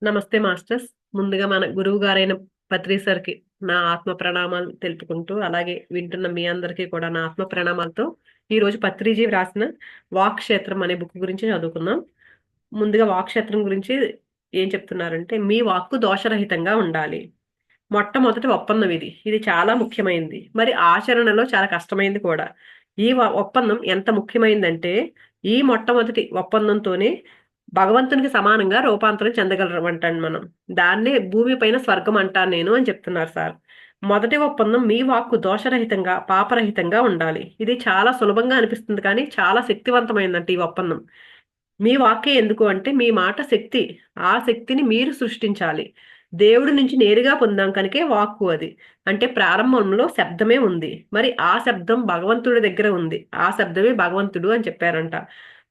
నమస్తే మాస్టర్స్. ముందుగా మన గురువు గారైన పత్రి సార్‌కి నా ఆత్మ ప్రణామాలు తెలుపుకుంటూ, అలాగే వింటున్న మీ అందరికీ కూడా నా ఆత్మ ప్రణామాలతో ఈరోజు పత్రిజీ వ్రాసిన వాక్‌క్షేత్రం అనే బుక్ గురించి చదువుకుందాం. ముందుగా వాక్‌క్షేత్రం గురించి ఏం చెప్తున్నారంటే, మీ వాక్కు దోషరహితంగా ఉండాలి. మొట్టమొదటి ఒప్పందం ఇది. ఇది చాలా ముఖ్యమైనది. మరి ఆచరణలో చాలా కష్టమైంది కూడా. ఈ ఒప్పందం ఎంత ముఖ్యమైందంటే, ఈ మొట్టమొదటి ఒప్పందంతోనే భగవంతునికి సమానంగా రూపాంతరం చెందగలమంటాను మనం. దాన్నే భూమి పైన స్వర్గం అంటాను నేను అని చెప్తున్నారు సార్. మొదటి ఒప్పందం మీ వాక్కు దోషరహితంగా, పాపరహితంగా ఉండాలి. ఇది చాలా సులభంగా అనిపిస్తుంది కానీ చాలా శక్తివంతమైందంట ఈ ఒప్పందం. మీ వాక్కే ఎందుకు అంటే మీ మాట శక్తి. ఆ శక్తిని మీరు సృష్టించాలి. దేవుడి నుంచి నేరుగా పొందాం కనుకే వాక్కు అది. అంటే ప్రారంభంలో శబ్దమే ఉంది. మరి ఆ శబ్దం భగవంతుడి దగ్గర ఉంది. ఆ శబ్దమే భగవంతుడు అని చెప్పారంట.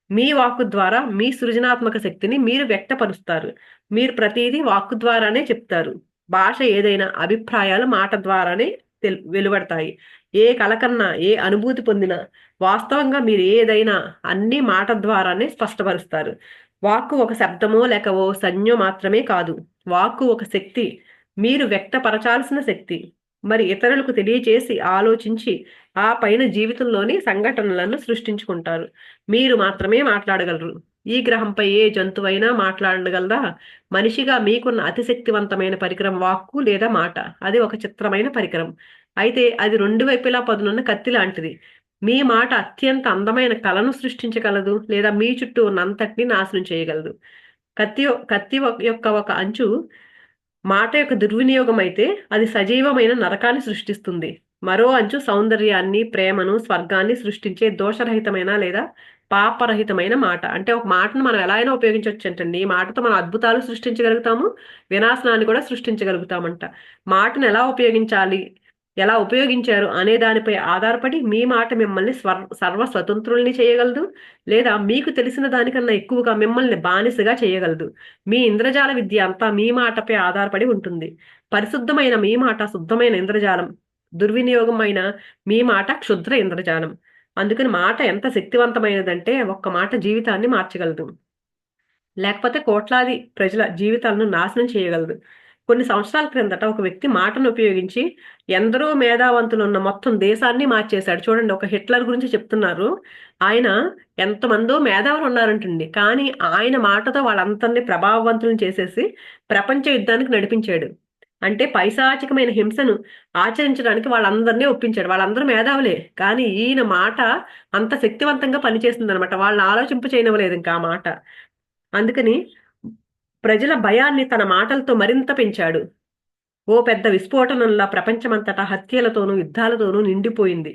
మీ వాక్కు ద్వారా మీ సృజనాత్మక శక్తిని మీరు వ్యక్తపరుస్తారు. మీరు ప్రతీదీ వాక్కు ద్వారానే చెప్తారు. భాష ఏదైనా అభిప్రాయాలు మాట ద్వారానే వెలువడతాయి. ఏ కళ కన్నా, ఏ అనుభూతి పొందినా వాస్తవంగా మీరు ఏదైనా అన్ని మాట ద్వారానే స్పష్టపరుస్తారు. వాక్కు ఒక శబ్దమో లేక ఓ సంజ్ఞో మాత్రమే కాదు. వాక్కు ఒక శక్తి. మీరు వ్యక్తపరచాల్సిన శక్తి. మరి ఇతరులకు తెలియచేసి, ఆలోచించి, ఆ పైన జీవితంలోని సంఘటనలను సృష్టించుకుంటారు. మీరు మాత్రమే మాట్లాడగలరు. ఈ గ్రహంపై ఏ జంతువైనా మాట్లాడగలదా? మనిషిగా మీకున్న అతి శక్తివంతమైన పరికరం వాక్కు లేదా మాట. అది ఒక చిత్రమైన పరికరం. అయితే అది రెండు వైపులా పదునున్న కత్తి లాంటిది. మీ మాట అత్యంత అందమైన కళను సృష్టించగలదు లేదా మీ చుట్టూ ఉన్న అంతటిని నాశనం చేయగలదు. కత్తి యొక్క ఒక అంచు మాట యొక్క దుర్వినియోగం అయితే అది సజీవమైన నరకాన్ని సృష్టిస్తుంది. మరో అంచు సౌందర్యాన్ని, ప్రేమను, స్వర్గాన్ని సృష్టించే దోషరహితమైన లేదా పాపరహితమైన మాట. అంటే ఒక మాటను మనం ఎలా అయినా ఉపయోగించొచ్చంటండి. ఈ మాటతో మనం అద్భుతాలు సృష్టించగలుగుతాము. వినాశనాన్ని కూడా సృష్టించగలుగుతామంట. మాటను ఎలా ఉపయోగించాలి? ఎలా ఉపయోగించారు అనే దానిపై ఆధారపడి మీ మాట మిమ్మల్ని సర్వ స్వతంత్రుల్ని చేయగలదు. లేదా మీకు తెలిసిన దానికన్నా ఎక్కువగా మిమ్మల్ని బానిసగా చేయగలదు. మీ ఇంద్రజాల విద్య అంతా మీ మాటపై ఆధారపడి ఉంటుంది. పరిశుద్ధమైన మీ మాట శుద్ధమైన ఇంద్రజాలం. దుర్వినియోగమైన మీ మాట క్షుద్ర ఇంద్రజాలం. అందుకని మాట ఎంత శక్తివంతమైనదంటే ఒక్క మాట జీవితాన్ని మార్చగలదు. లేకపోతే కోట్లాది ప్రజల జీవితాలను నాశనం చేయగలదు. కొన్ని సంవత్సరాల క్రిందట ఒక వ్యక్తి మాటను ఉపయోగించి ఎందరో మేధావంతులున్న మొత్తం దేశాన్ని మార్చేశాడు. చూడండి, ఒక హిట్లర్ గురించి చెప్తున్నారు. ఆయన ఎంతమందో మేధావులు ఉన్నారంటండి. కానీ ఆయన మాటతో వాళ్ళందరినీ ప్రభావవంతులను చేసేసి ప్రపంచ యుద్ధానికి నడిపించాడు. అంటే పైశాచికమైన హింసను ఆచరించడానికి వాళ్ళందరినీ ఒప్పించాడు. వాళ్ళందరూ మేధావులే. కానీ ఈయన మాట అంత శక్తివంతంగా పనిచేస్తుందనమాట. వాళ్ళని ఆలోచింప చేయనివ్వలేదు ఇంకా ఆ మాట. అందుకని ప్రజల భయాన్ని తన మాటలతో మరింత పెంచాడు. ఓ పెద్ద విస్ఫోటనంలా ప్రపంచమంతటా హత్యలతోనూ, యుద్ధాలతోనూ నిండిపోయింది.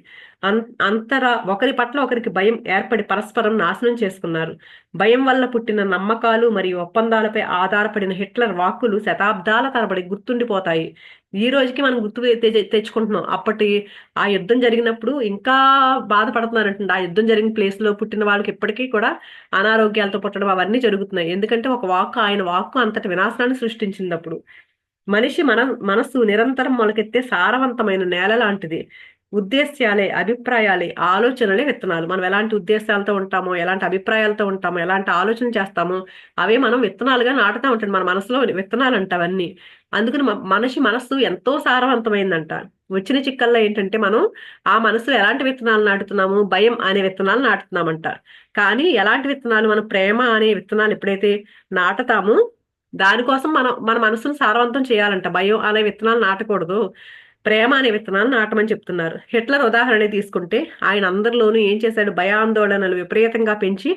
అంతరా ఒకరి పట్ల ఒకరికి భయం ఏర్పడి పరస్పరం నాశనం చేసుకున్నారు. భయం వల్ల పుట్టిన నమ్మకాలు మరియు ఒప్పందాలపై ఆధారపడిన హిట్లర్ వాక్కులు శతాబ్దాల తరబడి గుర్తుండిపోతాయి. ఈ రోజుకి మనం తెచ్చుకుంటున్నాం. అప్పటి ఆ యుద్ధం జరిగినప్పుడు ఇంకా బాధపడుతున్నారంటండి. ఆ యుద్ధం జరిగిన ప్లేస్‌లో పుట్టిన వాళ్ళకి ఇప్పటికీ కూడా అనారోగ్యాలతో పుట్టడం అవన్నీ జరుగుతున్నాయి. ఎందుకంటే ఒక వాక్కు, ఆయన వాక్కు అంతటి వినాశనాన్ని సృష్టించిందప్పుడు. మనిషి మనస్సు నిరంతరం మొలకెత్తే సారవంతమైన నేల లాంటిది. ఉద్దేశ్యాలే, అభిప్రాయాలే, ఆలోచనలే విత్తనాలు. మనం ఎలాంటి ఉద్దేశాలతో ఉంటామో, ఎలాంటి అభిప్రాయాలతో ఉంటామో, ఎలాంటి ఆలోచన చేస్తామో, అవే మనం విత్తనాలుగా నాటుతా ఉంటాం. మన మనసులో విత్తనాలంట అవన్నీ. అందుకని మనిషి మనస్సు ఎంతో సారవంతమైందంట. వచ్చిన చిక్కల్లో ఏంటంటే మనం ఆ మనసులో ఎలాంటి విత్తనాలు నాటుతున్నాము? భయం అనే విత్తనాలు నాటుతున్నామంట. కానీ ఎలాంటి విత్తనాలు? మనం ప్రేమ అనే విత్తనాలు ఎప్పుడైతే నాటుతామో దానికోసం మనం మన మనసును సారవంతం చేయాలంట. భయం అనే విత్తనాలు నాటకూడదు. ప్రేమ అనే విత్తనాలు నాటమని చెప్తున్నారు. హిట్లర్ ఉదాహరణ తీసుకుంటే ఆయన అందరిలోనూ ఏం చేశాడు? భయాందోళనలు విపరీతంగా పెంచి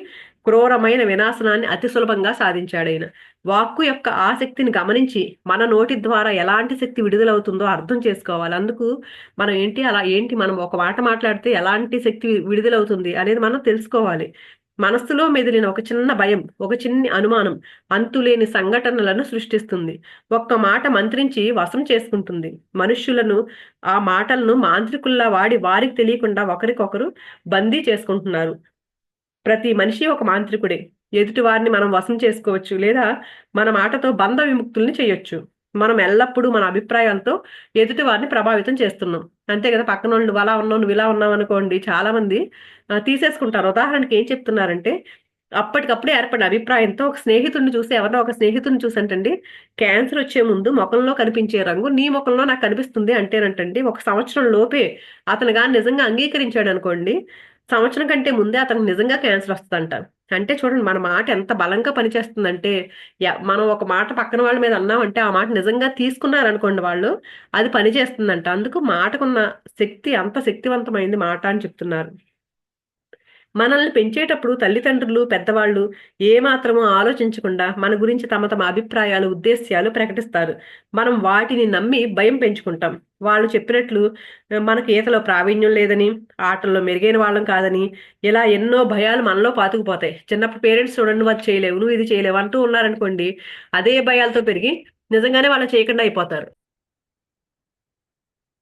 క్రూరమైన వినాశనాన్ని అతి సులభంగా సాధించాడు ఆయన. వాక్కు యొక్క ఆసక్తిని గమనించి మన నోటి ద్వారా ఎలాంటి శక్తి విడుదలవుతుందో అర్థం చేసుకోవాలి. అందుకు మనం ఏంటి మనం ఒక మాట మాట్లాడితే ఎలాంటి శక్తి విడుదలవుతుంది అనేది మనం తెలుసుకోవాలి. మనస్సులో మెదిలిన ఒక చిన్న భయం, ఒక చిన్ని అనుమానం అంతులేని సంఘటనలను సృష్టిస్తుంది. ఒక్క మాట మంత్రించి వశం చేసుకుంటుంది. మనుష్యులను ఆ మాటలను మాంత్రికుల్లా వాడి వారికి తెలియకుండా ఒకరికొకరు బందీ చేసుకుంటున్నారు. ప్రతి మనిషి ఒక మాంత్రికుడే. ఎదుటి వారిని మనం వశం చేసుకోవచ్చు లేదా మన మాటతో బంధ విముక్తుల్ని చేయొచ్చు. మనం ఎల్లప్పుడూ మన అభిప్రాయాలతో ఎదుటి వారిని ప్రభావితం చేస్తున్నాం. అంతే కదా! పక్కనోళ్ళు నువ్వు అలా ఉన్నావు, నువ్వు ఇలా ఉన్నావు అనుకోండి, చాలా మంది తీసేసుకుంటారు. ఉదాహరణకి ఏం చెప్తున్నారంటే అప్పటికప్పుడే ఏర్పడిన అభిప్రాయంతో ఒక స్నేహితుడిని చూసి, ఎవరినో ఒక స్నేహితుడిని చూసంటండి, క్యాన్సర్ వచ్చే ముందు ముఖంలో కనిపించే రంగు నీ ముఖంలో నాకు కనిపిస్తుంది అంటేనంటండి, ఒక సంవత్సరం లోపే అతను గాని నిజంగా అంగీకరించాడు అనుకోండి, సంవత్సరం కంటే ముందే అతనికి నిజంగా క్యాన్సర్ వస్తుందంట. అంటే చూడండి మన మాట ఎంత బలంగా పనిచేస్తుందంటే, మనం ఒక మాట పక్కన వాళ్ళ మీద అన్నామంటే ఆ మాట నిజంగా తీసుకున్నారనుకోండి వాళ్ళు, అది పనిచేస్తుందంట. అందుకు మాటకున్న శక్తి అంత శక్తివంతమైంది మాట అని చెప్తున్నారు. మనల్ని పెంచేటప్పుడు తల్లిదండ్రులు, పెద్దవాళ్ళు ఏమాత్రమూ ఆలోచించకుండా మన గురించి తమ తమ అభిప్రాయాలు, ఉద్దేశ్యాలు ప్రకటిస్తారు. మనం వాటిని నమ్మి భయం పెంచుకుంటాం. వాళ్ళు చెప్పినట్లు మనకు ఈతలో ప్రావీణ్యం లేదని, ఆటల్లో మెరుగైన వాళ్ళం కాదని, ఇలా ఎన్నో భయాలు మనలో పాతుకుపోతాయి. చిన్నప్పుడు పేరెంట్స్ చూడండి, "నువ్వు అది చేయలేవు, నువ్వు ఇది చేయలేవు" అంటూ ఉన్నారనుకోండి, అదే భయాలతో పెరిగి నిజంగానే వాళ్ళు చేయకుండా అయిపోతారు.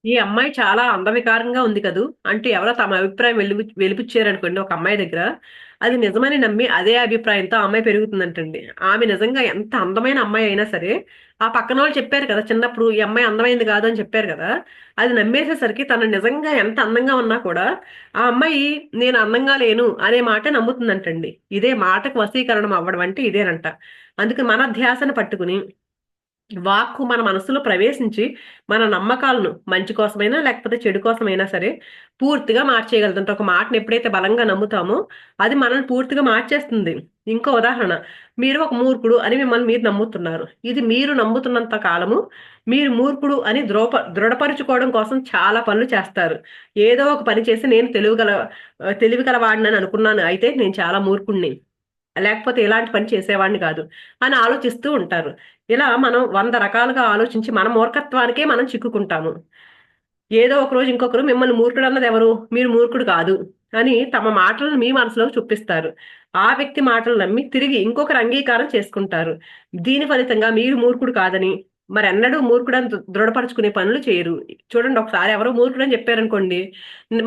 ఈ అమ్మాయి చాలా అందవికారంగా ఉంది కదూ! అంటూ ఎవరో తమ అభిప్రాయం వెలిబుచ్చారనుకోండి ఒక అమ్మాయి దగ్గర, అది నిజమని నమ్మి అదే అభిప్రాయంతో ఆ అమ్మాయి పెరుగుతుందంటండి. ఆమె నిజంగా ఎంత అందమైన అమ్మాయి అయినా సరే, ఆ పక్కనోళ్ళు చెప్పారు కదా! చిన్నప్పుడు ఈ అమ్మాయి అందమైంది కాదు అని చెప్పారు కదా! అది నమ్మేసేసరికి తను నిజంగా ఎంత అందంగా ఉన్నా కూడా, ఆ అమ్మాయి నేను అందంగా లేను అనే మాటే నమ్ముతుందంటండి. ఇదే మాటకు వశీకరణం అవ్వడం అంటే ఇదేనంట. అందుకే మన ధ్యాసను పట్టుకుని వాక్కు మన మనసులో ప్రవేశించి, మన నమ్మకాలను మంచి కోసమైనా, లేకపోతే చెడు కోసమైనా సరే, పూర్తిగా మార్చేయగలదంట. ఒక మాటని ఎప్పుడైతే బలంగా నమ్ముతామో, అది మనల్ని పూర్తిగా మార్చేస్తుంది. ఇంకో ఉదాహరణ, మీరు ఒక మూర్ఖుడు అని మిమ్మల్ని మీరు నమ్ముతున్నారు. ఇది మీరు నమ్ముతున్నంత కాలము, మీరు మూర్ఖుడు అని దృఢపరుచుకోవడం కోసం చాలా పనులు చేస్తారు. ఏదో ఒక పని చేసి నేను తెలివి గలవాడినని అనుకున్నాను. అయితే నేను చాలా మూర్ఖుడిని. లేకపోతే ఇలాంటి పని చేసేవాడిని కాదు అని ఆలోచిస్తూ ఉంటారు. ఇలా మనం 100 రకాలుగా ఆలోచించి మన మూర్ఖత్వానికే మనం చిక్కుకుంటాము. ఏదో ఒక రోజు ఇంకొకరు మిమ్మల్ని మూర్ఖుడన్నది ఎవరు? మీరు మూర్ఖుడు కాదు అని తమ మాటలను మీ మనసులోకి చొప్పిస్తారు. ఆ వ్యక్తి మాటలు నమ్మి తిరిగి ఇంకొకరు అంగీకారం చేసుకుంటారు. దీని ఫలితంగా మీరు మూర్ఖుడు కాదని, మరెన్నడూ మూర్ఖుడని దృఢపరుచుకునే పనులు చేయరు. చూడండి, ఒకసారి ఎవరో మూర్ఖుడని చెప్పారనుకోండి,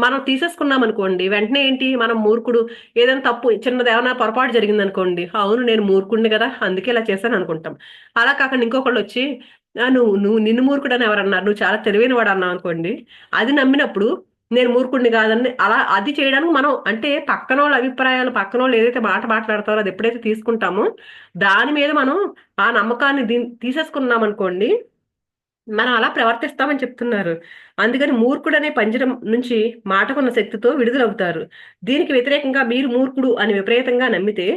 మనం తీసేసుకున్నామనుకోండి, వెంటనే ఏంటి మనం మూర్ఖుడు, ఏదైనా తప్పు చిన్నదేమన్నా పొరపాటు జరిగిందనుకోండి, అవును నేను మూర్ఖుడిని గదా! అందుకే ఇలా చేశాననుకుంటాం. అలా కాకుండా ఇంకొకళ్ళొచ్చి నువ్వు నువ్వు నిన్ను మూర్ఖుడని ఎవరన్నారు? నువ్వు చాలా తెలివైన వాడన్నావనుకోండి, అది నమ్మినప్పుడు నేను మూర్ఖుడిని గాదని అలా అది చేయడానికి మనం అంటే పక్కనోళ్ళ అభిప్రాయాలు, పక్కనోళ్ళు ఏదైతే మాట మాట్లాడతారో అది ఎప్పుడైతే తీసుకుంటామో, దాని మీద మనం ఆ నమ్మకాన్ని తీసేసుకున్నామనుకోండి, మనం అలా ప్రవర్తిస్తామని చెప్తున్నారు. అందుకని మూర్ఖుడనే పంజరం నుంచి మాటకున్న శక్తితో విడుదలవుతారు. దీనికి వ్యతిరేకంగా మీరు మూర్ఖుడు అని విపరీతంగా నమ్మితే,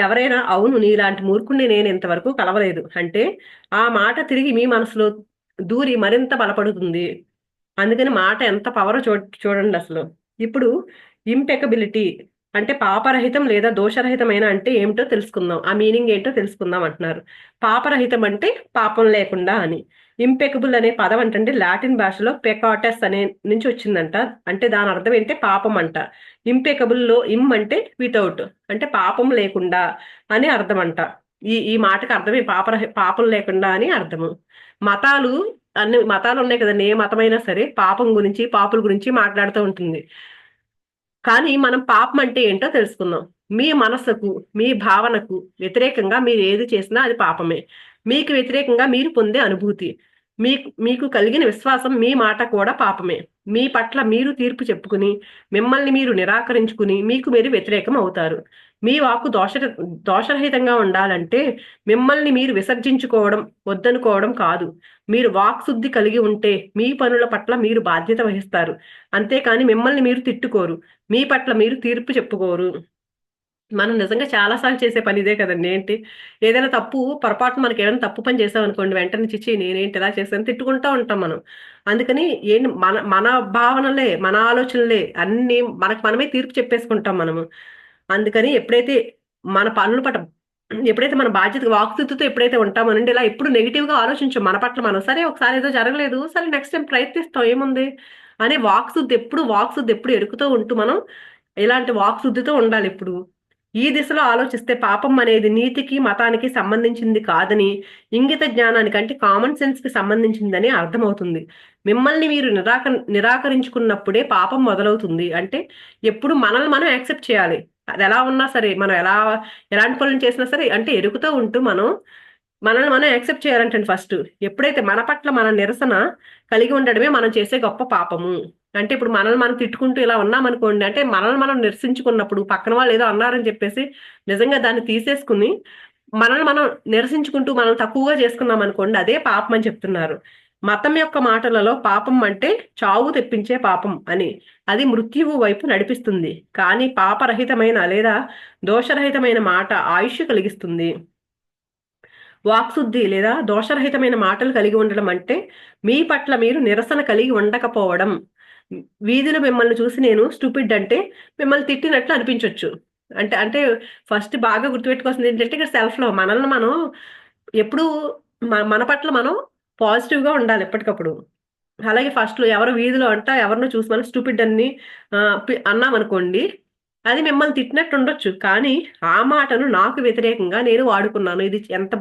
ఎవరైనా అవును నీలాంటి మూర్ఖుడిని నేను ఇంతవరకు కలవలేదు అంటే, ఆ మాట తిరిగి మీ మనసులో దూరి మరింత బలపడుతుంది. అందుకని మాట ఎంత పవరో చూడండసలు. ఇప్పుడు ఇంపెకబిలిటీ అంటే పాపరహితం లేదా దోషరహితమైన అంటే ఏమిటో తెలుసుకుందాం. ఆ మీనింగ్ ఏంటో తెలుసుకుందాం అంటున్నారు. పాపరహితం అంటే పాపం లేకుండా అని. ఇంపెకబుల్ అనే పదం అంటండి లాటిన్ భాషలో పెకాటస్ అనే నుంచి వచ్చిందంట. అంటే దాని అర్థం ఏంటి? పాపం అంట. ఇంపెకబుల్‌లో అంటే వితౌట్ అంటే పాపం లేకుండా అని అర్థమంట. ఈ ఈ మాటకి అర్థమే పాపం లేకుండా అని అర్థము. మతాలు అన్ని మతాలున్నాయి కదండీ! ఏ మతమైనా సరే పాపం గురించి, పాపుల గురించి మాట్లాడుతూ ఉంటుంది. కానీ మనం పాపం అంటే ఏంటో తెలుసుకుందాం. మీ మనసుకు, మీ భావనకు వ్యతిరేకంగా మీరు ఏది చేసినా అది పాపమే. మీకు వ్యతిరేకంగా మీరు పొందే అనుభూతి. మీకు మీకు కలిగిన విశ్వాసం మీ మాట కూడా పాపమే. మీ పట్ల మీరు తీర్పు చెప్పుకుని, మిమ్మల్ని మీరు నిరాకరించుకుని, మీకు మీరు వ్యతిరేకం అవుతారు. మీ వాక్కు దోషరహితంగా ఉండాలంటే మిమ్మల్ని మీరు విసర్జించుకోవడం, వద్దనుకోవడం కాదు. మీరు వాక్‌శుద్ధి కలిగి ఉంటే మీ పనుల పట్ల మీరు బాధ్యత వహిస్తారు. అంతేకాని మిమ్మల్ని మీరు తిట్టుకోరు. మీ పట్ల మీరు తీర్పు చెప్పుకోరు. మనం నిజంగా చాలా సార్లు చేసే పని ఇదే కదండీ! ఏంటి ఏదైనా పొరపాటున మనకేమైనా తప్పు పని చేశామనుకోండి, వెంటనే చిచ్చి నేనేంటి ఇలా చేశాను తిట్టుకుంటా ఉంటాం మనం. అందుకని మన మన భావనలే, మన ఆలోచనలే అన్నీ మనకు మనమే తీర్పు చెప్పేసుకుంటాం మనము. అందుకని మన పనుల పట్ల ఎప్పుడైతే మన బాధ్యత వాక్‌శుద్ధితో ఎప్పుడైతే ఉంటామోనండి, ఇలా ఎప్పుడు నెగెటివ్‌గా ఆలోచించం మన పట్ల మనం. సరే ఒకసారి ఏదో జరగలేదు, సరే నెక్స్ట్ టైమ్ ప్రయత్నిస్తాం ఏముంది అనే వాక్‌శుద్ధి ఎప్పుడు ఎరుకుతూ ఉంటూ మనం ఇలాంటి వాక్‌శుద్ధితో ఉండాలెప్పుడు. ఈ దిశలో ఆలోచిస్తే పాపం అనేది నీతికి, మతానికి సంబంధించింది కాదని, ఇంగిత జ్ఞానానికి అంటే కామన్ సెన్స్‌కి సంబంధించిందని అర్థమవుతుంది. మిమ్మల్ని మీరు నిరాకరించుకున్నప్పుడే పాపం మొదలవుతుంది. అంటే ఎప్పుడు మనల్ని మనం యాక్సెప్ట్ చేయాలి. అదెలా ఉన్నా సరే, మనం ఎలాంటి పనులు చేసినా సరే అంటే ఎరుకుతో ఉంటూ మనల్ని మనం యాక్సెప్ట్ చేయాలంటండి ఫస్టు. ఎప్పుడైతే మన పట్ల మన నిరసన కలిగి ఉండడమే మనం చేసే గొప్ప పాపము. అంటే ఇప్పుడు మనల్ని మనం తిట్టుకుంటూ ఇలా ఉన్నామనుకోండి, అంటే మనల్ని మనం నిరసించుకున్నప్పుడు పక్కన వాళ్ళు ఏదో అన్నారని చెప్పేసి నిజంగా దాన్ని తీసేసుకుని మనల్ని మనం నిరసించుకుంటూ మనం తక్కువగా చేసుకున్నాం అనుకోండి, అదే పాపం అని చెప్తున్నారు. మతం యొక్క మాటలలో పాపం అంటే చావు తెప్పించే పాపం అని, అది మృత్యువు వైపు నడిపిస్తుంది. కానీ పాపరహితమైన లేదా దోషరహితమైన మాట ఆయుష్ కలిగిస్తుంది. వాక్శుద్ధి లేదా దోషరహితమైన మాటలు కలిగి ఉండడం అంటే మీ పట్ల మీరు నిరసన కలిగి ఉండకపోవడం. వీధిలో మిమ్మల్ని చూసి నేను స్టూపిడ్ అంటే మిమ్మల్ని తిట్టినట్లు అనిపించవచ్చు. అంటే అంటే ఫస్ట్ బాగా గుర్తుపెట్టుకోవాల్సింది ఏంటంటే ఇక్కడ సెల్ఫ్ లో మనల్ని మనం ఎప్పుడు మన పట్ల మనం పాజిటివ్ గా ఉండాలి ఎప్పటికప్పుడు. అలాగే ఫస్ట్ లో ఎవరు వీధిలో అంట ఎవరినో చూసి మనం స్టూపిడ్ అని అన్నాం అనుకోండి, అది మిమ్మల్ని తిట్టినట్టు ఉండొచ్చు. కానీ ఆ మాటను నాకు వ్యతిరేకంగా నేను వాడుకున్నాను. ఇది ఎంత